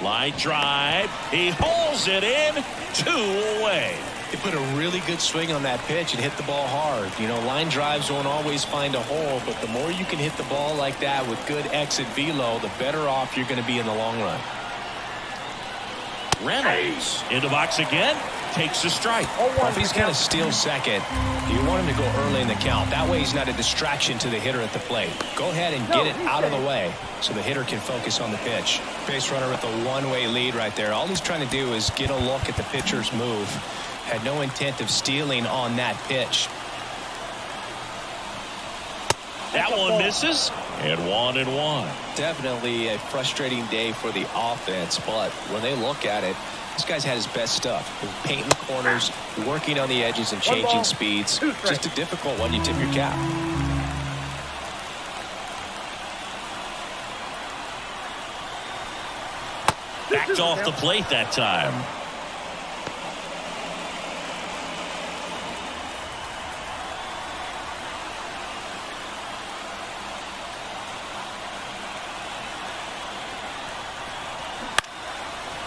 Line drive. He holds it in. 2 away. They put a really good swing on that pitch and hit the ball hard. You know, line drives won't always find a hole, but the more you can hit the ball like that with good exit velo, the better off you're going to be in the long run. Reynolds in the box again. Takes a strike. Well, if he's going to steal second, you want him to go early in the count. That way he's not a distraction to the hitter at the plate. Go ahead and get it out of the way so the hitter can focus on the pitch. Base runner with a one-way lead right there. All he's trying to do is get a look at the pitcher's move. Had no intent of stealing on that pitch. That one misses. And 1-1. Definitely a frustrating day for the offense, but when they look at it, this guy's had his best stuff. Painting corners, working on the edges and changing speeds. Just a difficult one. You tip your cap. Backed off the plate that time.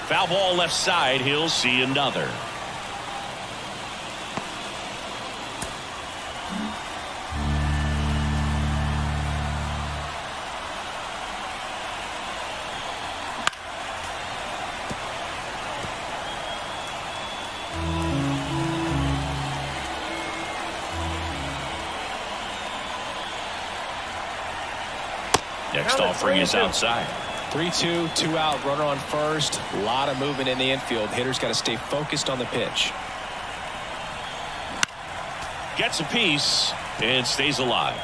Foul ball left side. He'll see another. Next offering is outside. 3-2, 2 out, runner on first. A lot of movement in the infield. Hitter's got to stay focused on the pitch. Gets a piece and stays alive.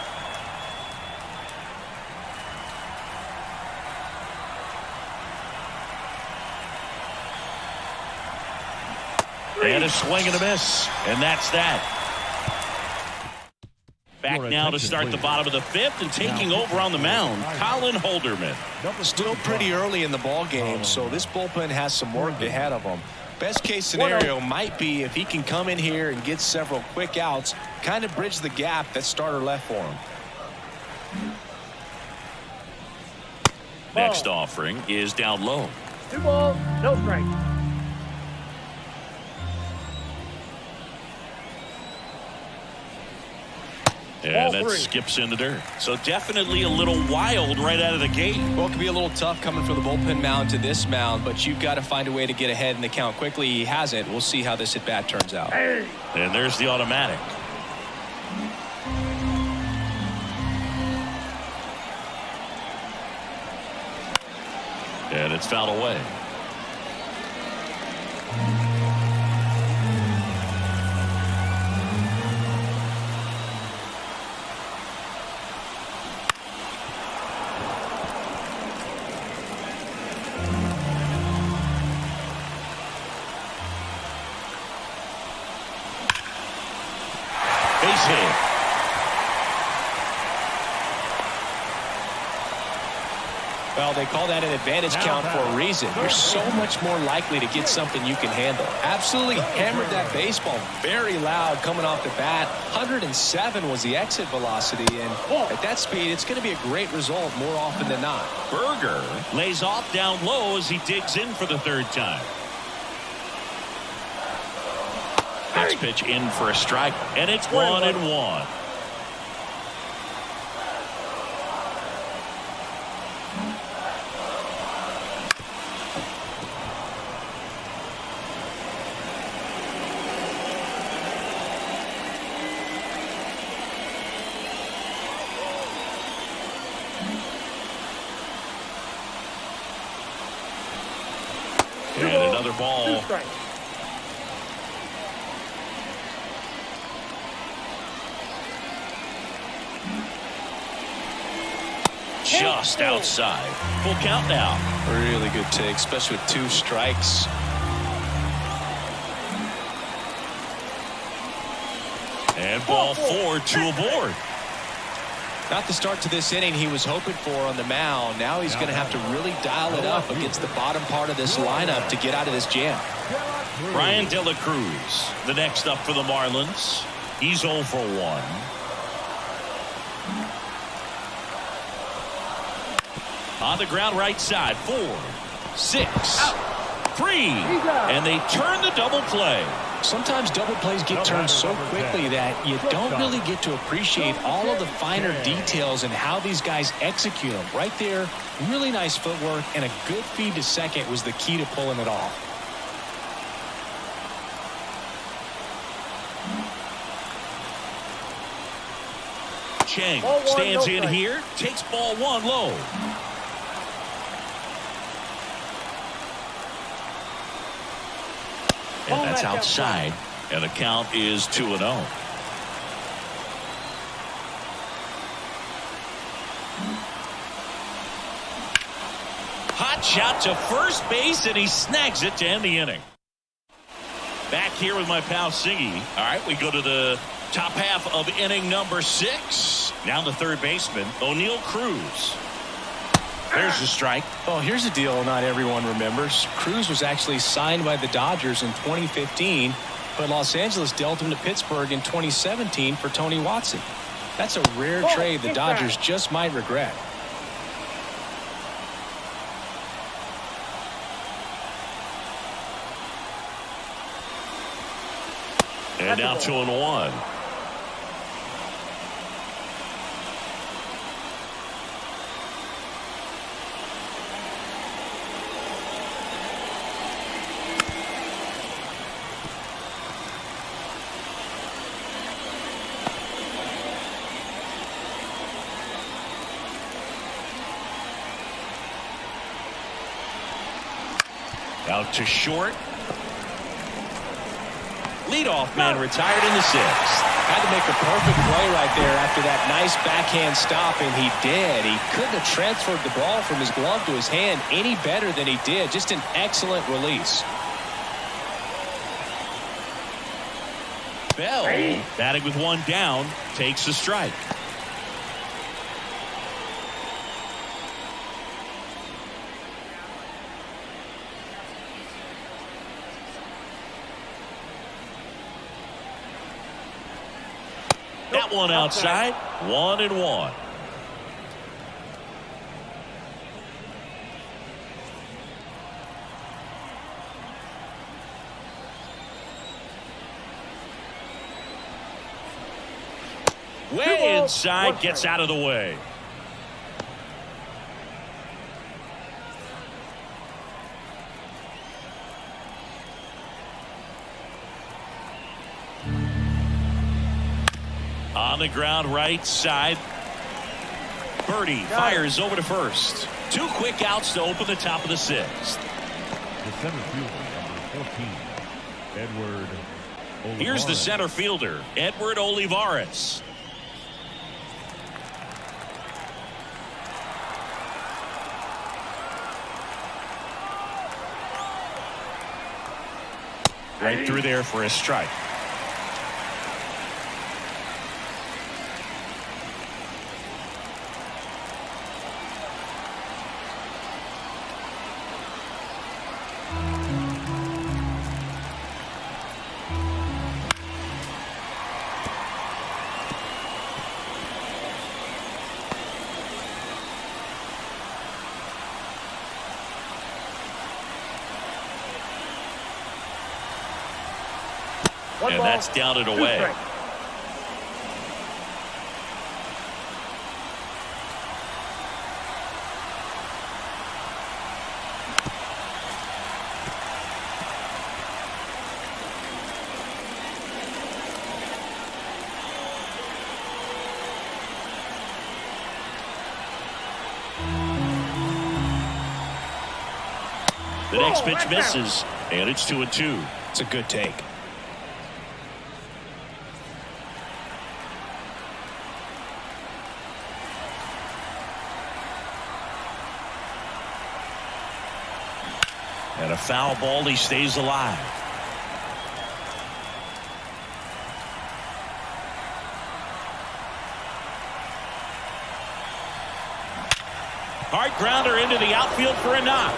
And a swing and a miss. And that's that. Back now to start the bottom of the 5th and taking over on the mound, Colin Holderman. Still pretty early in the ball game, so this bullpen has some work ahead of them. Best case scenario might be if he can come in here and get several quick outs, kind of bridge the gap that starter left for him. Next offering is down low. 2 balls, no strikes. And that skips into dirt. So definitely a little wild right out of the gate. Well, it could be a little tough coming from the bullpen mound to this mound, but you've got to find a way to get ahead in the count quickly. He hasn't. We'll see how this at bat turns out. And there's the automatic. And it's fouled away. Base hit. Well, they call that an advantage count for a reason. You're so much more likely to get something you can handle. Absolutely hammered that baseball. Very loud coming off the bat. 107 was the exit velocity, and at that speed, it's going to be a great result more often than not. Berger lays off down low as he digs in for the third time. Next pitch in for a strike, and it's 1-1. And another ball. Just outside. Full count now. Really good take, especially with 2 strikes. And ball 4, 2 aboard. Not the start to this inning he was hoping for on the mound. Now he's going to have to really dial it up against the bottom part of this lineup to get out of this jam. Ryan De La Cruz, the next up for the Marlins. He's 0 for 1. On the ground right side, 4, 6, 3, and they turn the double play. Sometimes double plays get turned so quickly that you don't really get to appreciate all of the finer details and how these guys execute them. Right there, really nice footwork, and a good feed to second was the key to pulling it off. Chang stands in here, takes ball 1 low. And that's outside, and the count is 2-0. Hot shot to first base, and he snags it to end the inning. Back here with my pal Singy. All right, we go to the top half of inning number 6. Now the third baseman, O'Neal Cruz. There's a strike. Well, here's a deal not everyone remembers. Cruz was actually signed by the Dodgers in 2015, but Los Angeles dealt him to Pittsburgh in 2017 for Tony Watson. That's a rare trade the Dodgers just might regret. And now 2-1. Out to short. Leadoff man retired in the 6th. Had to make a perfect play right there after that nice backhand stop, and he did. He couldn't have transferred the ball from his glove to his hand any better than he did. Just an excellent release. Bell, batting with 1 down, takes the strike. That one outside, 1-1. Way inside, gets out of the way. On the ground, right side. Birdie fires over to first. 2 quick outs to open the top of the 6th. The center fielder, number 14, Edward Olivares. Here's the center fielder, Edward Olivares. Right through there for a strike. And that's down and away. The next pitch misses, and it's 2-2. It's a good take. And a foul ball, he stays alive. Hard grounder into the outfield for a knock.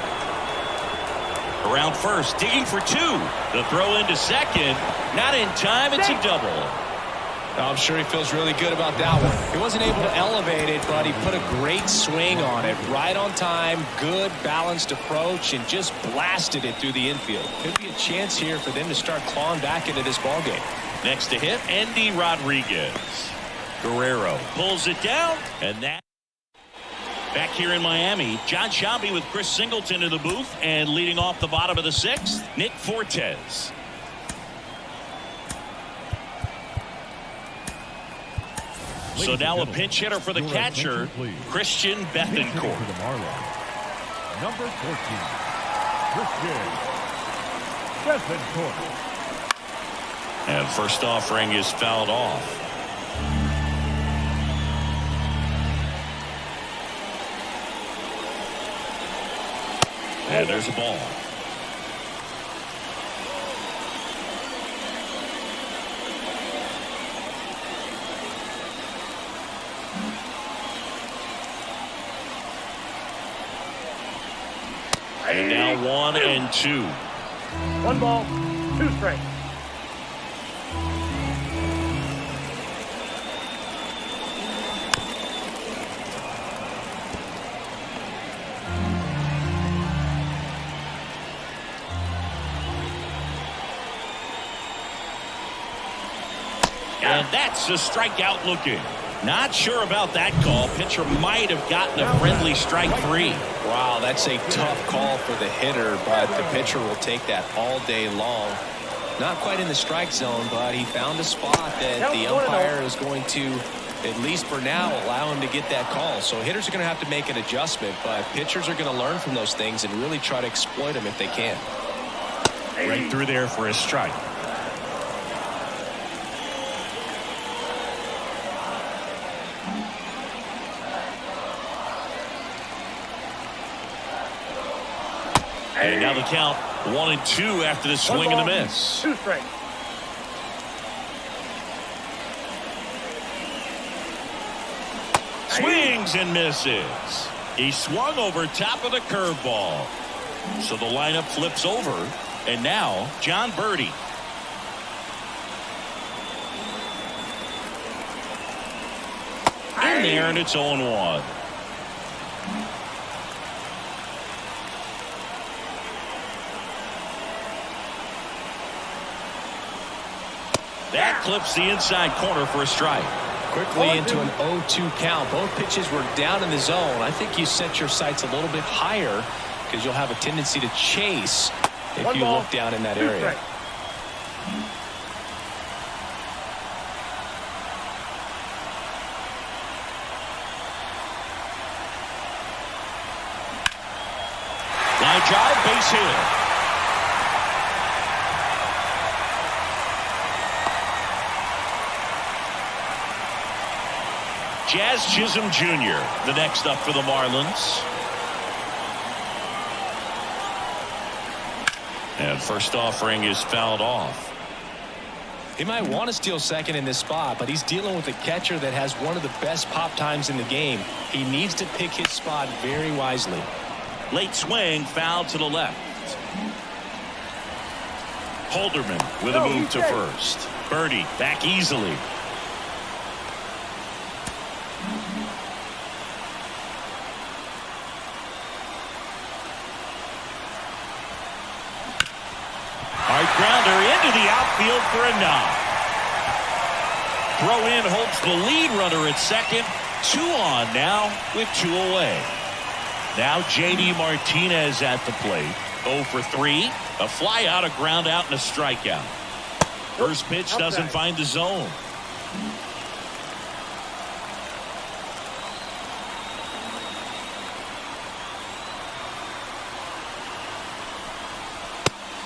Around first, digging for 2. The throw into second. Not in time, it's a double. I'm sure he feels really good about that one. He wasn't able to elevate it, but he put a great swing on it. Right on time, good balanced approach, and just blasted it through the infield. Could be a chance here for them to start clawing back into this ballgame. Next to hit, Andy Rodriguez. Guerrero pulls it down, and that. Back here in Miami, John Sciambi with Chris Singleton in the booth, and leading off the bottom of the 6th, Nick Fortes. So now a pinch hitter for the catcher, Christian Bethancourt. For the Marlins, number 14, Christian Bethancourt. And first offering is fouled off. And there's a ball. And now 1-2. 1 ball, 2 strikes. And that's a strikeout looking. Not sure about that call. Pitcher might have gotten a friendly strike 3. Wow, that's a tough call for the hitter, but the pitcher will take that all day long. Not quite in the strike zone, but he found a spot that the umpire is going to, at least for now, allow him to get that call. So hitters are going to have to make an adjustment, but pitchers are going to learn from those things and really try to exploit them if they can. Right through there for a strike. And now the count 1-2 after the swing and the miss. 2 strikes. Swings and misses. He swung over top of the curveball. So the lineup flips over. And now John Birdie. In there, and it's 0-1. That clips the inside corner for a strike. Quickly into an 0-2 count. Both pitches were down in the zone. I think you set your sights a little bit higher because you'll have a tendency to chase if you look down in that area. Line drive, base hit. Jazz Chisholm Jr., the next up for the Marlins. And first offering is fouled off. He might want to steal second in this spot, but he's dealing with a catcher that has one of the best pop times in the game. He needs to pick his spot very wisely. Late swing, foul to the left. Holderman with a move to first. Birdie back easily. Hard grounder into the outfield for a knock. Throw in holds the lead runner at second. 2 on now with 2 away. Now J.D. Martinez at the plate. 0 for 3. A fly out, a ground out, and a strikeout. First pitch doesn't find the zone.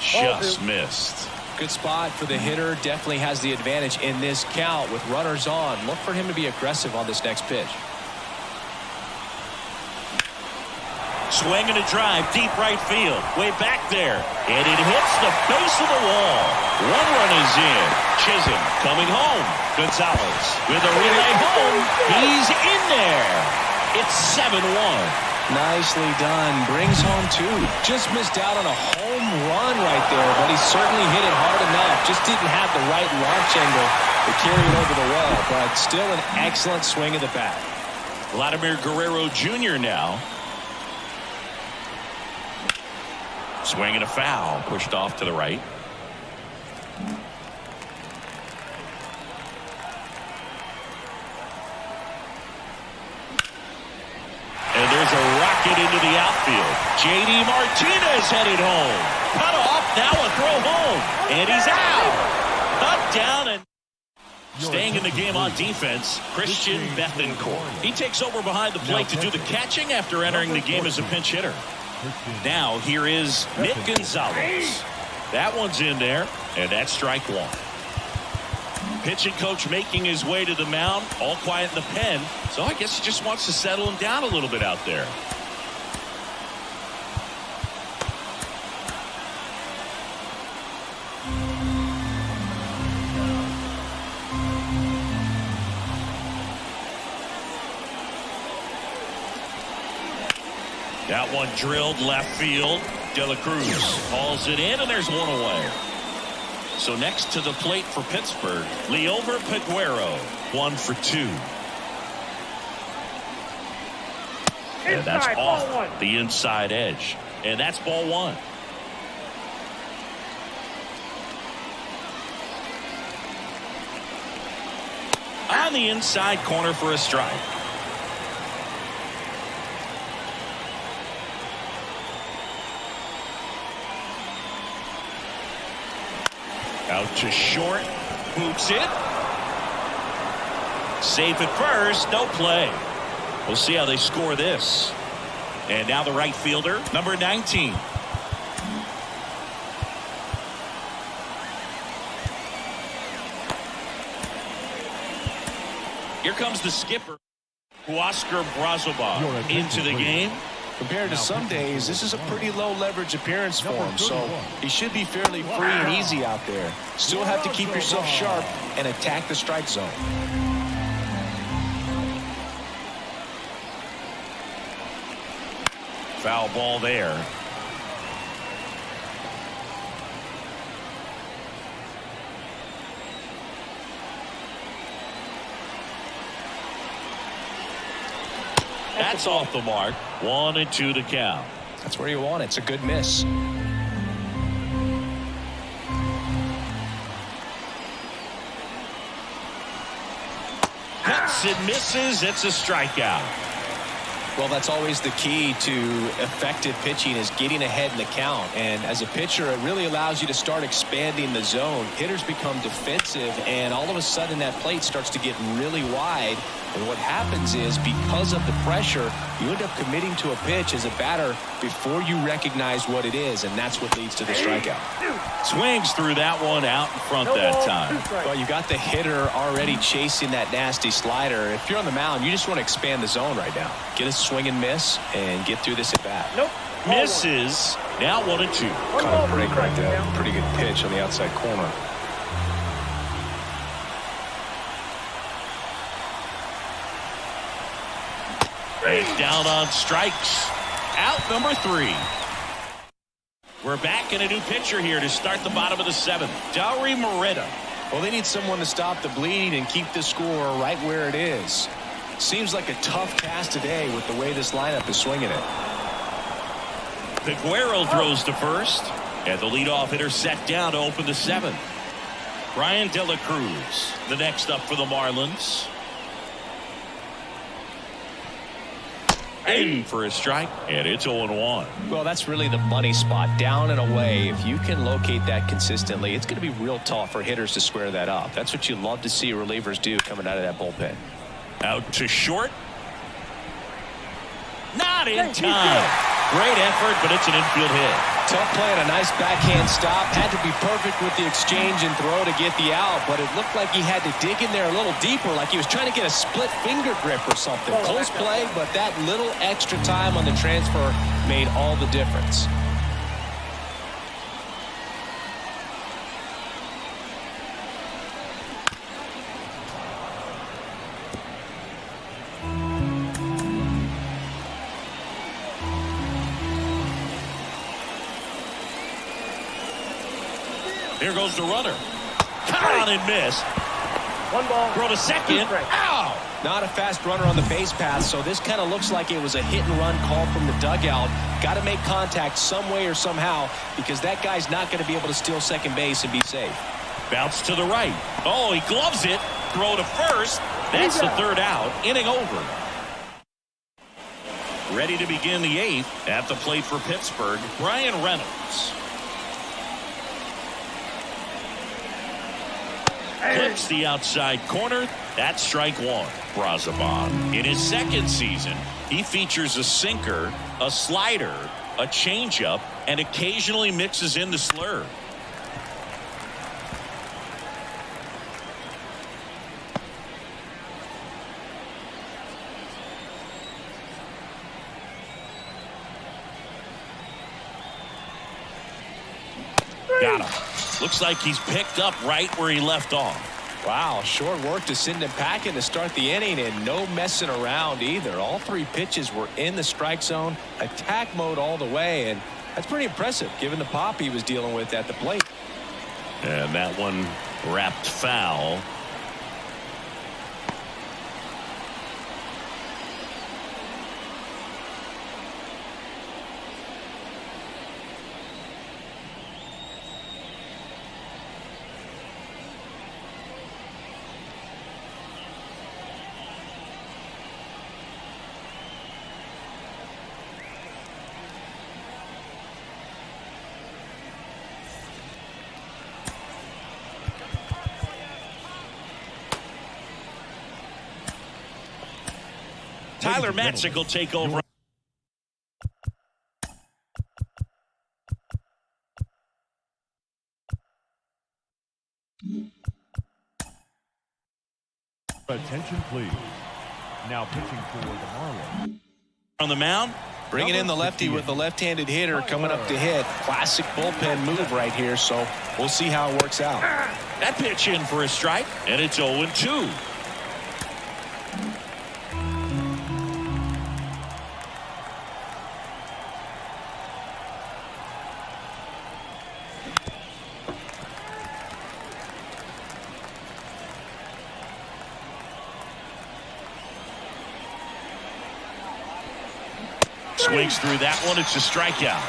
Just missed. Good spot for the hitter. Definitely has the advantage in this count with runners on. Look for him to be aggressive on this next pitch. Swing and a drive, deep right field. Way back there. And it hits the base of the wall. 1 run is in. Chisholm coming home. Gonzalez with a relay home. He's in there. It's 7-1. Nicely done. Brings home 2. Just missed out on a home run right there, but he certainly hit it hard enough. Just didn't have the right launch angle to carry it over the wall, but still an excellent swing of the bat. Vladimir Guerrero Jr. now. Swing and a foul. Pushed off to the right. And there's a rocket into the outfield. J.D. Martinez headed home. Cut off, now a throw home. And he's out. Cut down and staying in the game on defense, Christian Bethancourt. He takes over behind the plate to do the catching after entering the game as a pinch hitter. Now here is Nick Gonzalez. That one's in there, and that's strike 1. Pitching coach making his way to the mound, all quiet in the pen. So I guess he just wants to settle him down a little bit out there. That one drilled left field. De La Cruz hauls it in, and there's 1 away. So next to the plate for Pittsburgh, Liover Peguero, 1 for 2. And that's off the inside edge. And that's ball 1. On the inside corner for a strike. Out to short, boots it. Safe at first, no play. We'll see how they score this. And now the right fielder, number 19. Here comes the skipper, Huascar Brazoban, into the game. Compared to some days, this is a pretty low leverage appearance for him, so he should be fairly free and easy out there. Still have to keep yourself sharp and attack the strike zone. Foul ball there. That's off the mark. 1-2 to count. That's where you want it. It's a good miss. Cut swings and misses. It's a strikeout. Well, that's always the key to effective pitching, is getting ahead in the count. And as a pitcher, it really allows you to start expanding the zone. Hitters become defensive, and all of a sudden that plate starts to get really wide. And what happens is, because of the pressure, you end up committing to a pitch as a batter before you recognize what it is, and that's what leads to the strikeout. Swings through that one out in front that time. Well, you got the hitter already chasing that nasty slider. If you're on the mound, you just want to expand the zone right now. Get a swing and miss and get through this at bat. Nope. Misses. Now 1-2. Caught a break right there. Pretty good pitch on the outside corner. And down on strikes. Out number 3. We're back in a new pitcher here to start the bottom of the 7th. Dauri Moreta. Well, they need someone to stop the bleeding and keep the score right where it is. Seems like a tough task today with the way this lineup is swinging it. Figueroa throws to first, and the leadoff hitter set down to open the 7th. Brian De La Cruz, the next up for the Marlins. In for a strike, and it's 0-1. Well, that's really the money spot, down and away. If you can locate that consistently, it's going to be real tough for hitters to square that up. That's what you love to see relievers do coming out of that bullpen. Out to short. Not in time. Great effort, but it's an infield hit. Tough play and a nice backhand stop. Had to be perfect with the exchange and throw to get the out, but it looked like he had to dig in there a little deeper, like he was trying to get a split finger grip or something. Close play, but that little extra time on the transfer made all the difference. Here goes the runner. Caught on and missed. 1 ball. Throw to second. Ow! Not a fast runner on the base path, so this kind of looks like it was a hit-and-run call from the dugout. Got to make contact some way or somehow, because that guy's not going to be able to steal second base and be safe. Bounce to the right. Oh, he gloves it. Throw to first. That's the 3rd out. Inning over. Ready to begin the 8th. At the plate for Pittsburgh, Brian Reynolds. Clips the outside corner. That's strike 1. Brazoban. In his 2nd season, he features a sinker, a slider, a changeup, and occasionally mixes in the slurve. Got him. Looks like he's picked up right where he left off. Wow, short work to send him packing to start the inning, and no messing around either. All 3 pitches were in the strike zone, attack mode all the way, and that's pretty impressive given the pop he was dealing with at the plate. And that one wrapped foul. Tyler Matzik will take over. Attention, please. Now pitching for the Marlins. On the mound. Bringing in the lefty with the left-handed hitter coming up to hit. Classic bullpen move right here, so we'll see how it works out. That pitch in for a strike, and it's 0-2. Swings through that one. It's a strikeout.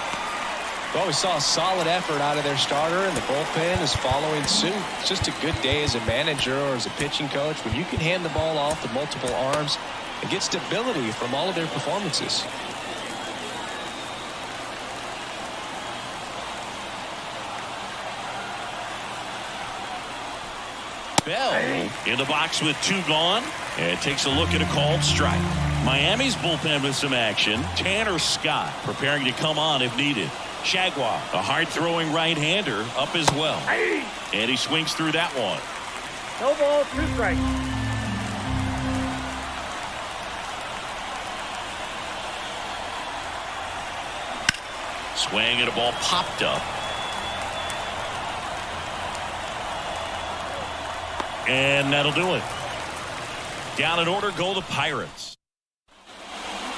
Well, we saw a solid effort out of their starter, and the bullpen is following suit. It's just a good day as a manager or as a pitching coach when you can hand the ball off to multiple arms and get stability from all of their performances. Bell in the box with 2 gone, and takes a look at a called strike. Miami's bullpen with some action. Tanner Scott preparing to come on if needed. Jaguar, a hard-throwing right-hander, up as well. And he swings through that one. No ball, 2 strikes. Swing and a ball popped up. And that'll do it. Down in order go the Pirates.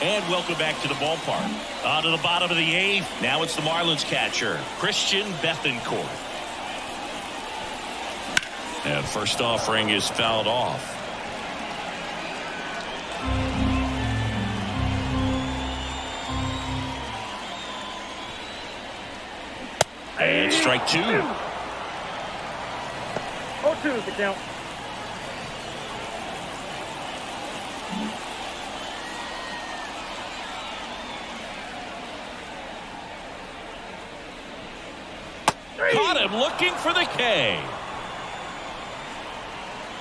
And welcome back to the ballpark. On to the bottom of the 8th. Now it's the Marlins catcher, Christian Bethancourt. And first offering is fouled off. And strike 2. 0-2 is the count. Caught him looking for the K.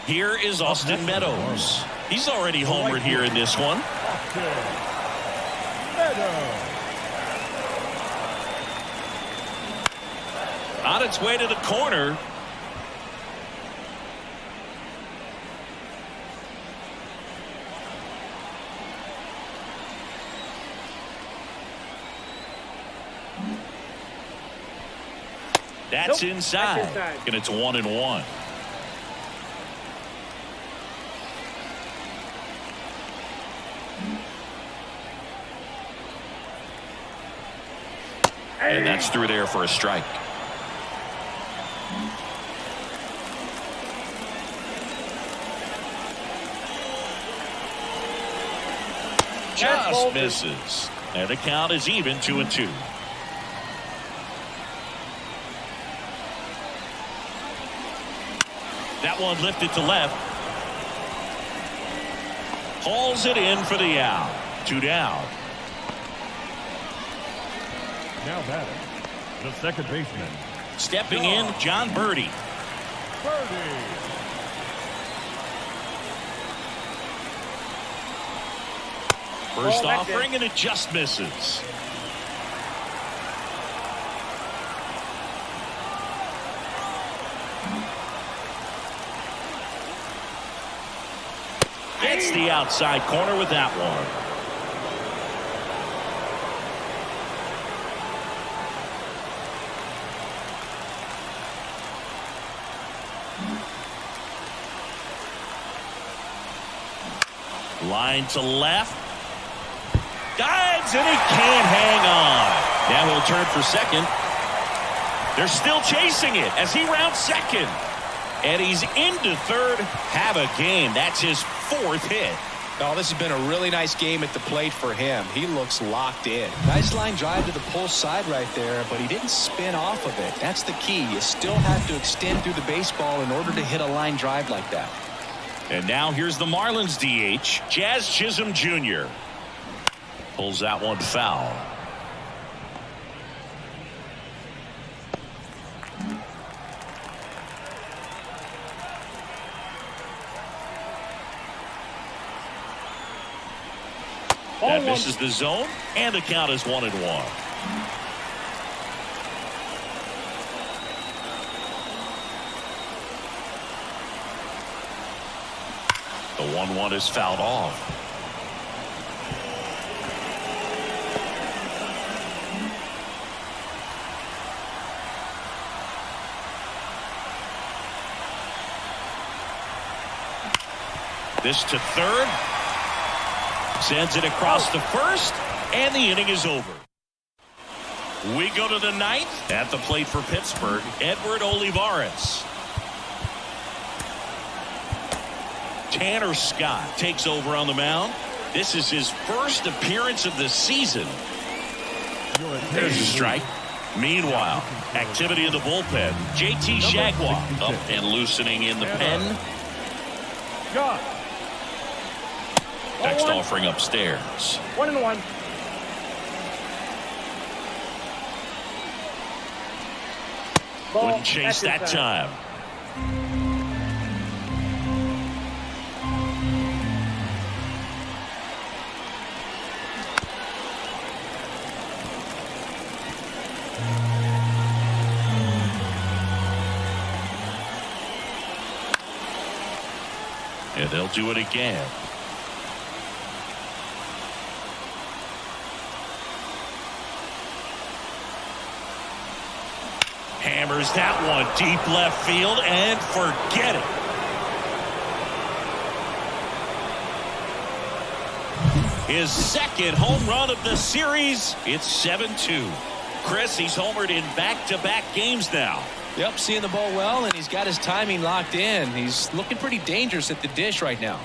Here is Austin Meadows. He's already homered here in this one. On its way to the corner. That's inside. And it's 1-1. And that's through there for a strike. Just misses. And the count is even 2-2. That one lifted to left. Hauls it in for the out. 2 down. Now batting, the second baseman. Stepping in, John Birdie. First offering, and it just misses. Gets the outside corner with that one. Line to left. Dives, and he can't hang on. Now he'll turn for second. They're still chasing it as he rounds second. And he's into third. Have a game. That's his 4th hit. Oh, this has been a really nice game at the plate for him. He looks locked in. Nice line drive to the pull side right there, but he didn't spin off of it. That's the key. You still have to extend through the baseball in order to hit a line drive like that. And now here's the Marlins DH, Jazz Chisholm Jr. Pulls that one foul. That misses the zone, and the count is 1-1. The 1-1 is fouled off. This to third. Sends it across to first, and the inning is over. We go to the 9th. At the plate for Pittsburgh, Edward Olivares. Tanner Scott takes over on the mound. This is his first appearance of the season. There's a strike. Meanwhile, activity in the bullpen. JT Jaguar up and loosening in the pen. Josh. Next 1-1. offering upstairs. 1-1. Ball Wouldn't chase that time. And they'll do it again. Hammers that one deep left field and forget it. His second home run of the series. It's 7-2. Chris, he's homered in back-to-back games now. Yep, seeing the ball well, and he's got his timing locked in. He's looking pretty dangerous at the dish right now.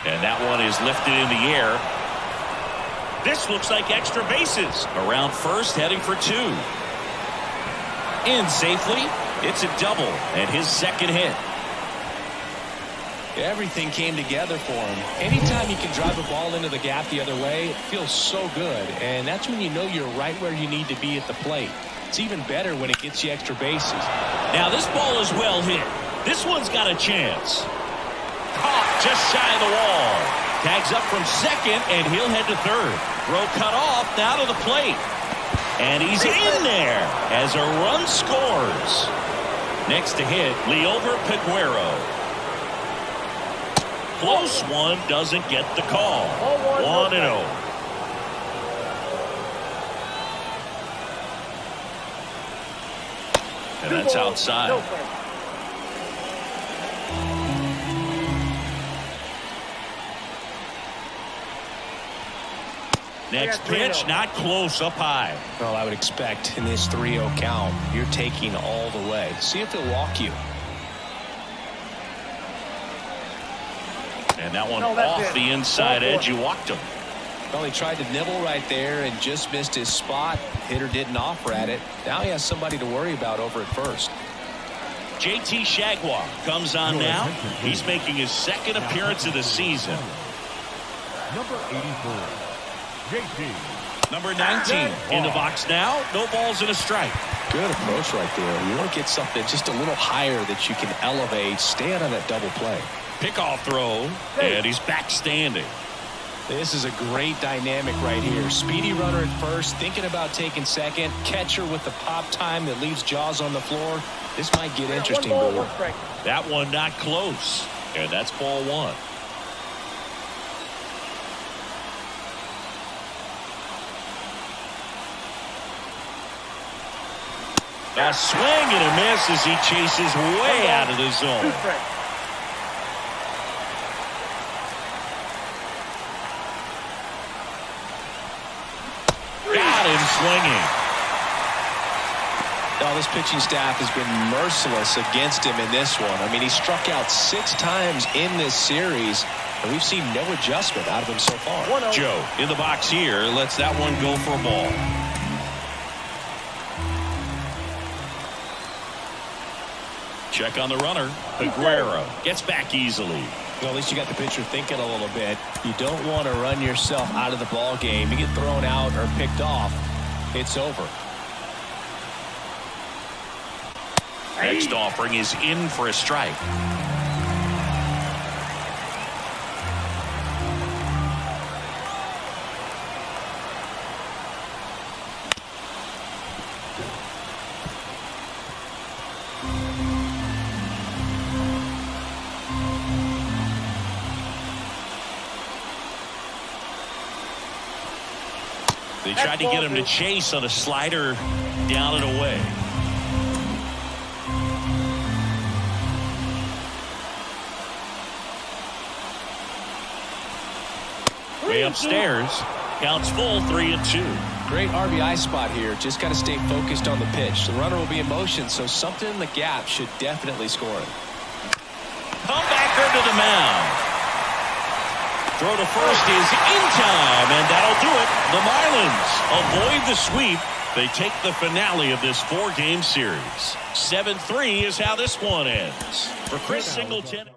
And that one is lifted in the air. This looks like extra bases. Around first, heading for two. In safely. It's a double and his second hit. Everything came together for him. Anytime you can drive a ball into the gap the other way, it feels so good. And that's when you know you're right where you need to be at the plate. It's even better when it gets you extra bases. Now this ball is well hit. This one's got a chance. Caught just shy of the wall. Tags up from second, and he'll head to third. Throw cut off, now to the plate. And he's in there as a run scores. Next to hit, Liover Peguero. Close one, doesn't get the call. 1-0. And that's outside. Next pitch, not close, up high. Well, I would expect in this 3-0 count, you're taking all the way. See if he'll walk you. And that one off the inside edge. You walked him. Well, he tried to nibble right there and just missed his spot. Hitter didn't offer at it. Now he has somebody to worry about over at first. JT Jaguar comes on now. He's making his second appearance of the season. Number 84, JT. Number 19 in the box now. No balls and a strike. Good approach right there. You want to get something just a little higher that you can elevate. Stay out on that double play. Pickoff throw, and he's back standing. This is a great dynamic right here. Speedy runner at first, thinking about taking second. Catcher with the pop time that leaves Jaws on the floor. This might get interesting, Boo. That one not close, and that's ball one. A swing and a miss as he chases way out of the zone. Got him swinging. Now this pitching staff has been merciless against him in this one. I mean, he struck out 6 times in this series, and we've seen no adjustment out of him so far. Joe in the box here lets that one go for a ball. Check on the runner. Peguero gets back easily. Well, at least you got the pitcher thinking a little bit. You don't want to run yourself out of the ball game. You get thrown out or picked off, it's over. Next offering is in for a strike. They tried to get him to chase on a slider down and away. Way upstairs. Counts full, 3-2. Great RBI spot here. Just got to stay focused on the pitch. The runner will be in motion, so something in the gap should definitely score it. Comebacker to the mound. Throw to first is in time, and that'll do it. The Marlins avoid the sweep. They take the finale of this 4-game series. 7-3 is how this one ends. For Chris Singleton.